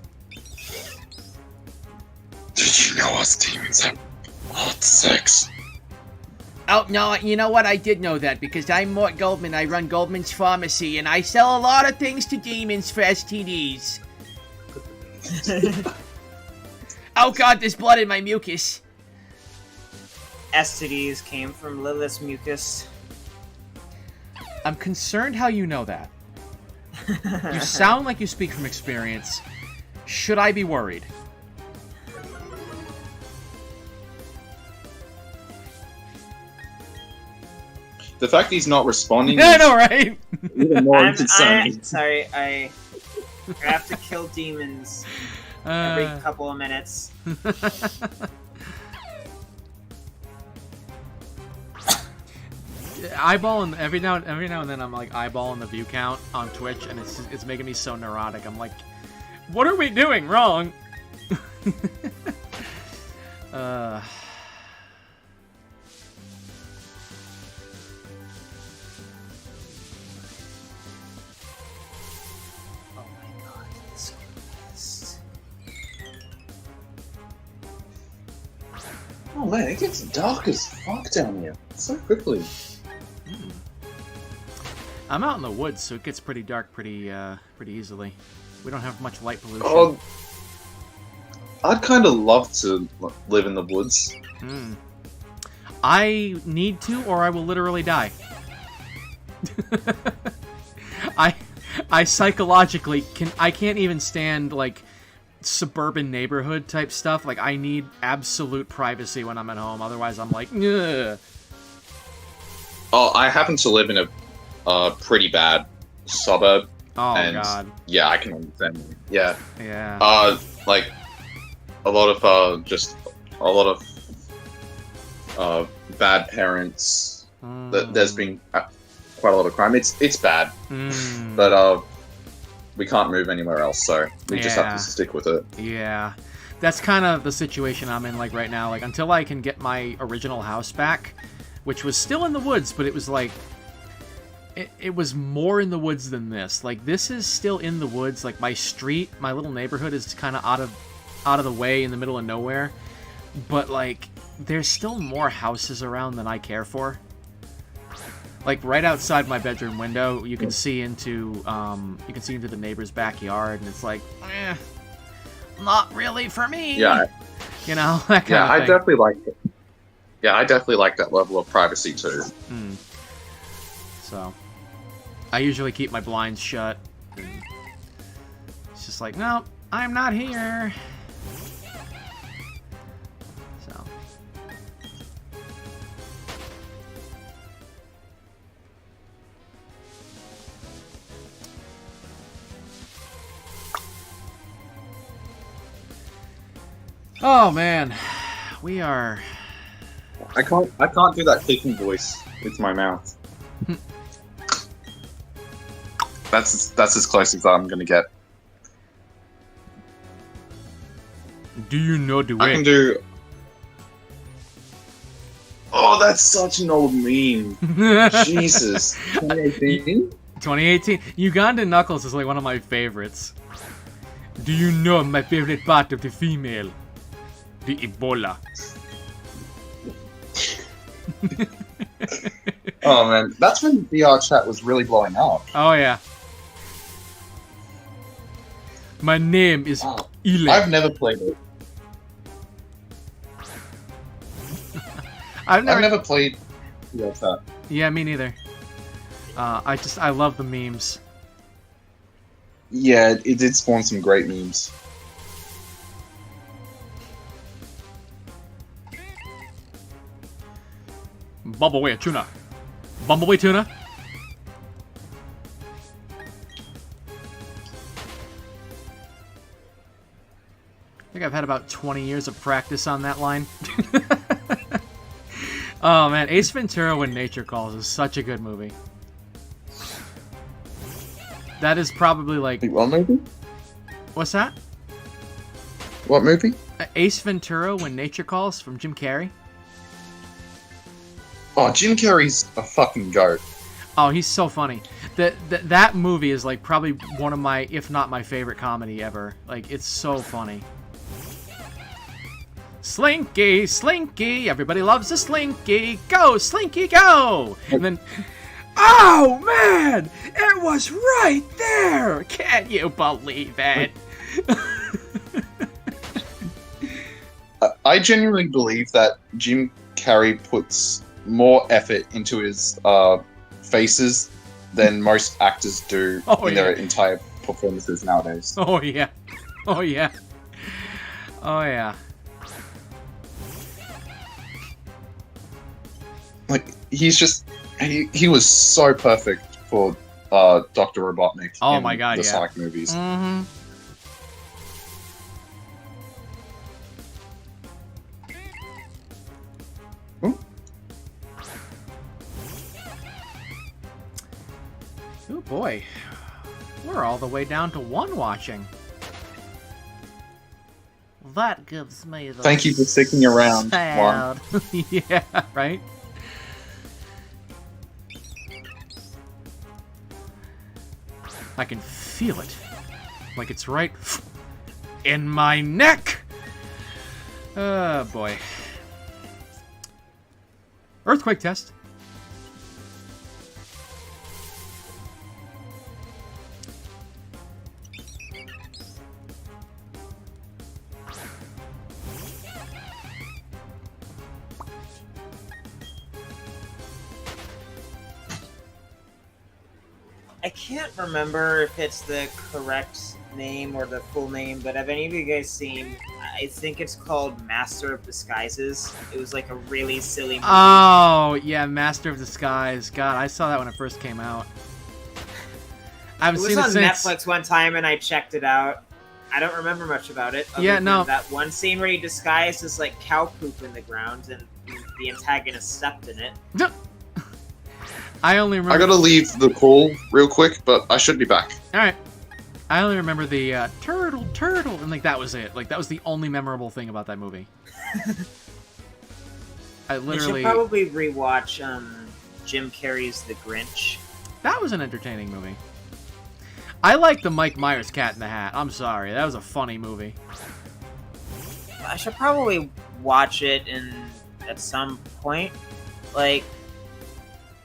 Did you know us demons have hot sex? Oh, no, you know what? I did know that because I'm Mort Goldman. I run Goldman's Pharmacy, and I sell a lot of things to demons for STDs. Oh, God, there's blood in my mucus. STDs came from Lilith's mucus. I'm concerned how you know that. You sound like you speak from experience. Should I be worried? The fact he's not responding I is know, right? even more I'm concerning. sorry, I have to kill demons every couple of minutes. Eyeballing every now and then I'm like eyeballing the view count on Twitch, and it's making me so neurotic. I'm like, what are we doing wrong? Oh my god, it's so fast. Oh man, it gets dark as fuck down here so quickly. I'm out in the woods, so it gets pretty dark pretty easily. We don't have much light pollution. Oh, I'd kind of love to live in the woods. I need to, or I will literally die. I psychologically can't even stand like suburban neighborhood type stuff. Like I need absolute privacy when I'm at home. Otherwise, I'm like, ugh. Oh, I happen to live in a pretty bad suburb. Oh and god. Yeah, I can understand. Yeah. Yeah. Like a lot of bad parents. There's been quite a lot of crime. It's bad, but we can't move anywhere else, so we just have to stick with it. Yeah. That's kind of the situation I'm in like right now. Like until I can get my original house back, which was still in the woods, but it was like it was more in the woods than this. Like this is still in the woods. Like my street, my little neighborhood is kind of out of the way in the middle of nowhere. But like there's still more houses around than I care for. Like right outside my bedroom window, you can see into the neighbor's backyard, and it's like, not really for me. Yeah. You know, that kind of I thing. definitely like it. Yeah, I definitely like that level of privacy too. So, I usually keep my blinds shut. It's just like, no, I'm not here. So. Oh man, we are. I can't do that kicking voice with my mouth. That's as close as I'm gonna get. Do you know the I way? can do. Oh, that's such an old meme. Jesus. 2018? 2018. Ugandan Knuckles is like one of my favorites. Do you know my favorite part of the female? The Ebola. Oh man, that's when VR chat was really blowing up. Oh yeah. My name is Oh, Ile. I've never played it. I've never played VR chat. Yeah, me neither. I love the memes. Yeah, it did spawn some great memes. Bumblebee tuna. Bumblebee tuna. I think I've had about 20 years of practice on that line. Oh man, Ace Ventura: When Nature Calls is such a good movie. That is probably like... What movie? What's that? What movie? Ace Ventura: When Nature Calls from Jim Carrey. Oh, Jim Carrey's a fucking goat. Oh, he's so funny. That movie is like probably one of my, if not my favorite comedy ever. Like, it's so funny. Slinky, Slinky, everybody loves a Slinky. Go, Slinky, go! And then, oh man, it was right there. Can you believe it? I genuinely believe that Jim Carrey puts more effort into his faces than most actors do in their entire performances nowadays. Oh yeah, oh yeah, oh yeah. Like he was so perfect for Dr. Robotnik Oh in my God, the yeah. Sonic movies. Mm-hmm. Ooh. Oh boy, we're all the way down to one watching. That gives me the Thank you for sticking around, Juan. Yeah, right? I can feel it. Like it's right in my neck! Oh, boy. Earthquake test. I can't remember if it's the correct name or the full name, but have any of you guys seen, I think it's called Master of Disguises. It was like a really silly movie. Oh, yeah, Master of Disguise. God, I saw that when it first came out. I haven't It was seen it on since. Netflix one time and I checked it out. I don't remember much about it. Yeah, than no. That one scene where he disguised as like cow poop in the ground and the antagonist stepped in it. I only remember. I gotta leave the call real quick, but I should be back. Alright. I only remember the turtle, and like that was it. Like that was the only memorable thing about that movie. I literally. You should probably rewatch Jim Carrey's The Grinch. That was an entertaining movie. I like the Mike Myers Cat in the Hat. I'm sorry, that was a funny movie. I should probably watch it at some point. Like,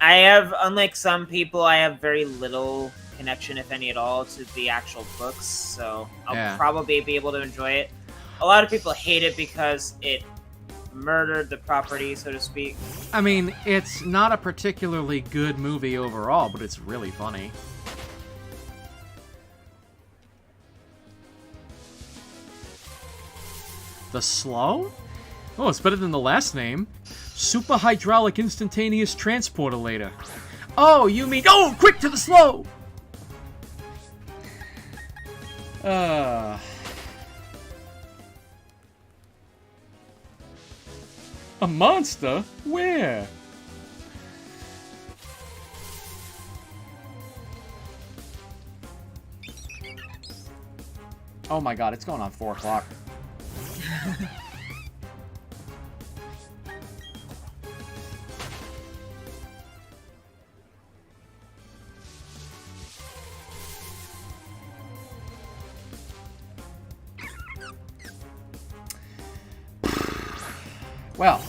I have, unlike some people, I have very little connection, if any at all, to the actual books, so I'll probably be able to enjoy it. A lot of people hate it because it murdered the property, so to speak. I mean, it's not a particularly good movie overall, but it's really funny. The Slow? Oh, it's better than the last name. Super Hydraulic Instantaneous Transporter later. Oh, you mean... Oh, quick to the slow! A monster? Where? Oh my god, it's going on 4 o'clock. Well,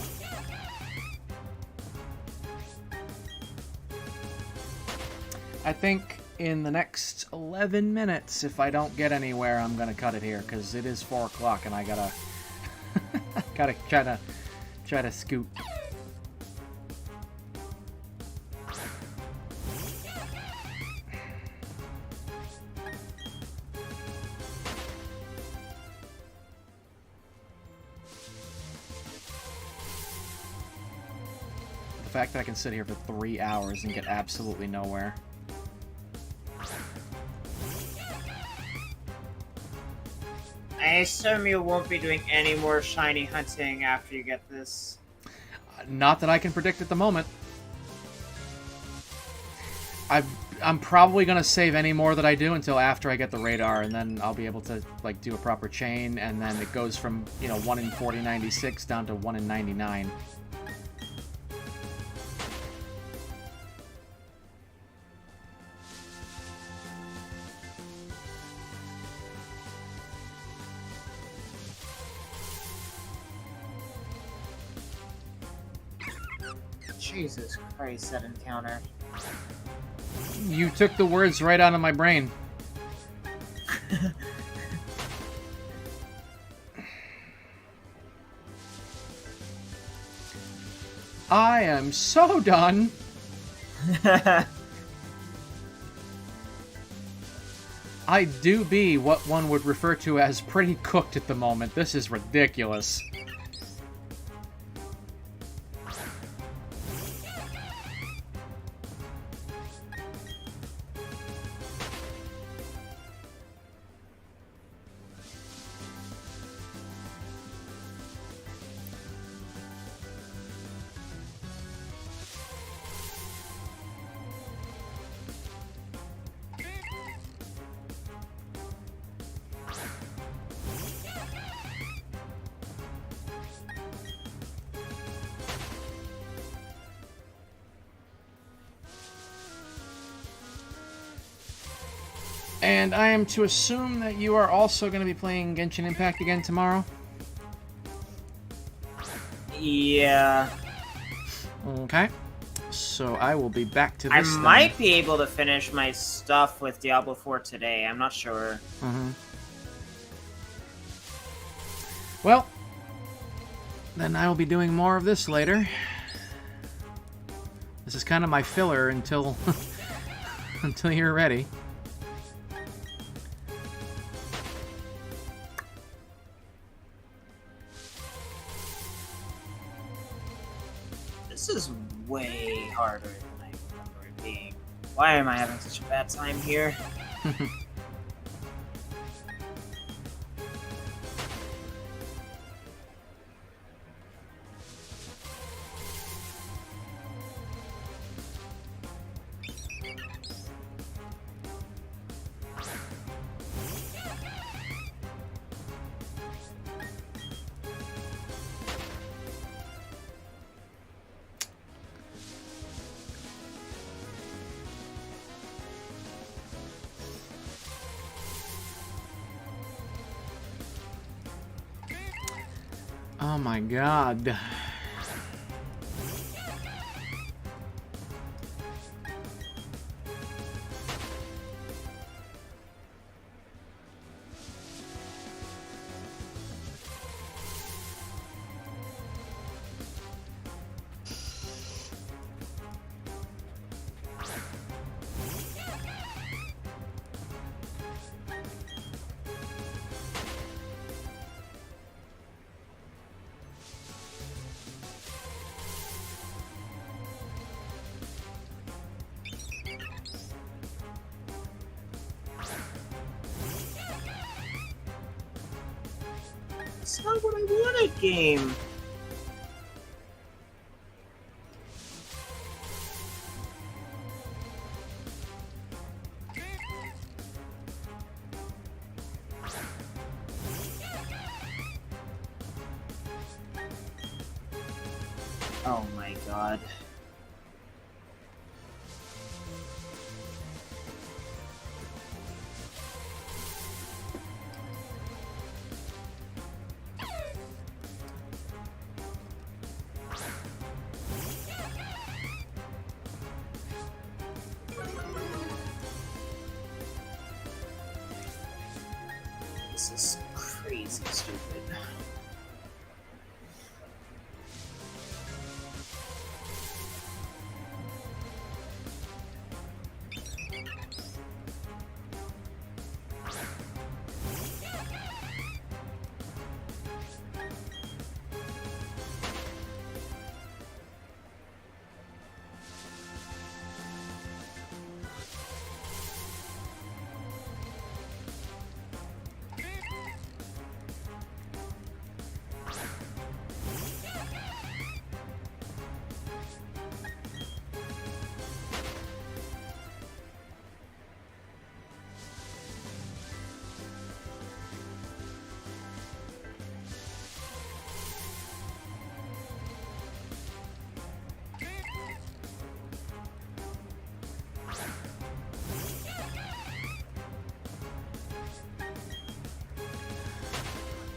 I think in the next 11 minutes, if I don't get anywhere, I'm gonna cut it here because it is 4 o'clock and I gotta try to scoot. The fact that I can sit here for 3 hours and get absolutely nowhere. I assume you won't be doing any more shiny hunting after you get this. Not that I can predict at the moment. I'm probably gonna save any more that I do until after I get the radar, and then I'll be able to like do a proper chain, and then it goes from 1 in 4096 down to 1 in 99. Jesus Christ, that encounter. You took the words right out of my brain. I am so done. I do be what one would refer to as pretty cooked at the moment. This is ridiculous. And I am to assume that you are also going to be playing Genshin Impact again tomorrow? Yeah. Okay. So I will be back to this I might be able to finish my stuff with Diablo 4 today. I'm not sure. Mm-hmm. Well, then I will be doing more of this later. This is kind of my filler until until you're ready. This is way harder than I remember it being. Why am I having such a bad time here? Oh my god. That's not what I wanted, game. Oh my god. This is crazy stupid.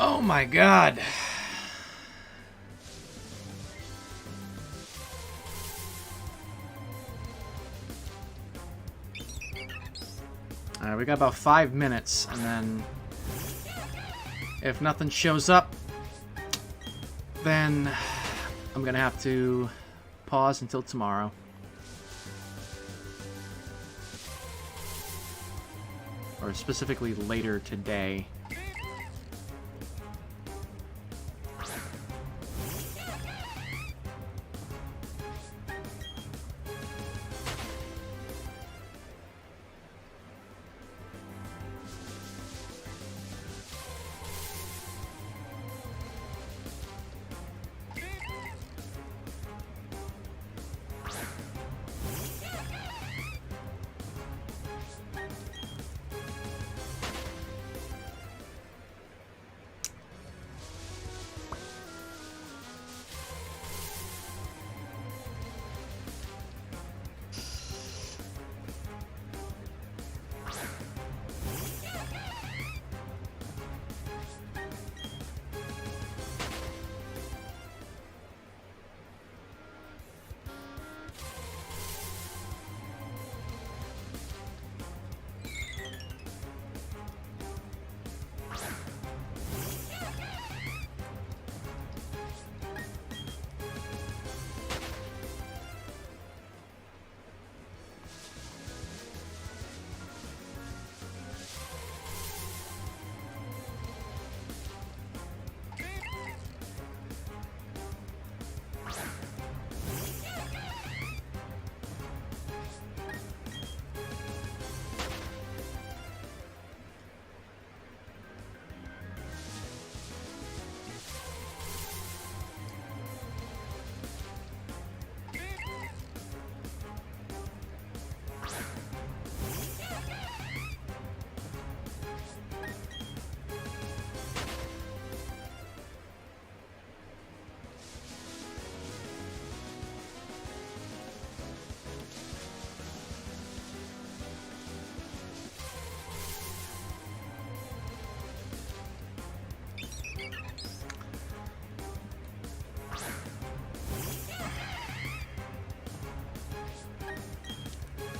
Oh my god. Alright, we got about 5 minutes, and then if nothing shows up, then I'm gonna have to pause until tomorrow. Or specifically later today.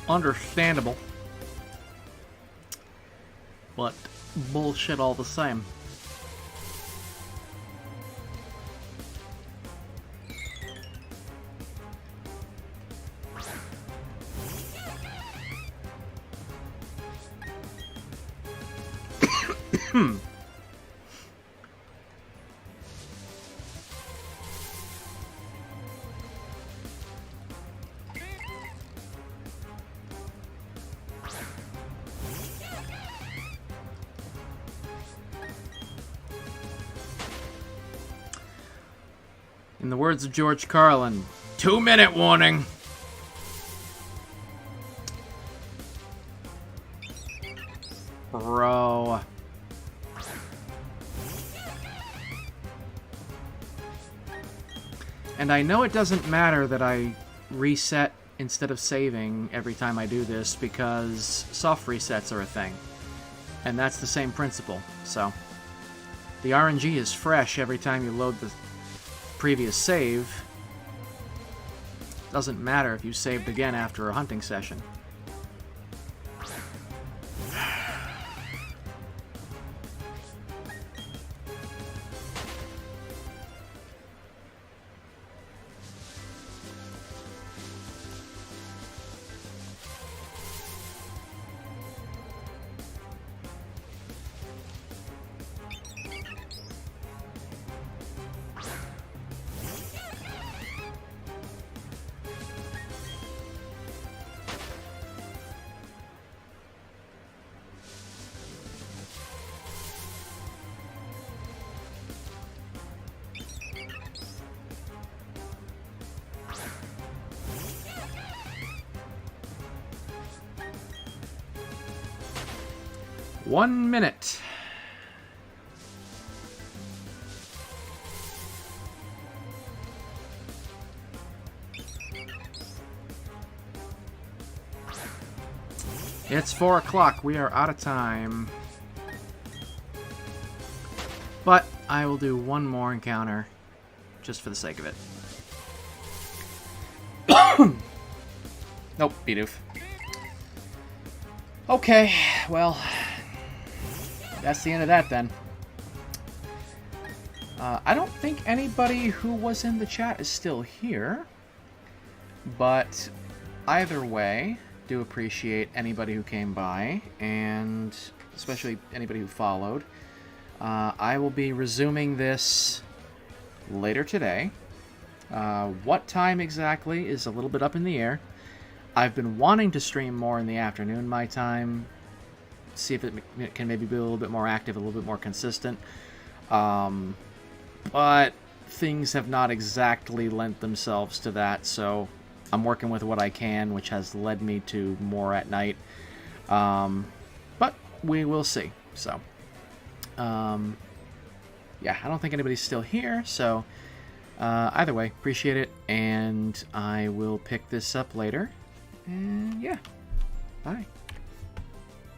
Understandable. But bullshit all the same. In the words of George Carlin, 2-minute warning. Bro. And I know it doesn't matter that I reset instead of saving every time I do this because soft resets are a thing. And that's the same principle. So the RNG is fresh every time you load the previous save. Doesn't matter if you saved again after a hunting session. One minute. It's 4 o'clock. We are out of time. But I will do one more encounter just for the sake of it. Nope, Budew. Okay, well, that's the end of that then. I don't think anybody who was in the chat is still here, but either way, do appreciate anybody who came by, and especially anybody who followed. I will be resuming this later today. What time exactly is a little bit up in the air. I've been wanting to stream more in the afternoon my time, see if it can maybe be a little bit more active, a little bit more consistent. But things have not exactly lent themselves to that, so I'm working with what I can, which has led me to more at night. But we will see. So, yeah, I don't think anybody's still here, so either way, appreciate it, and I will pick this up later. And yeah, bye.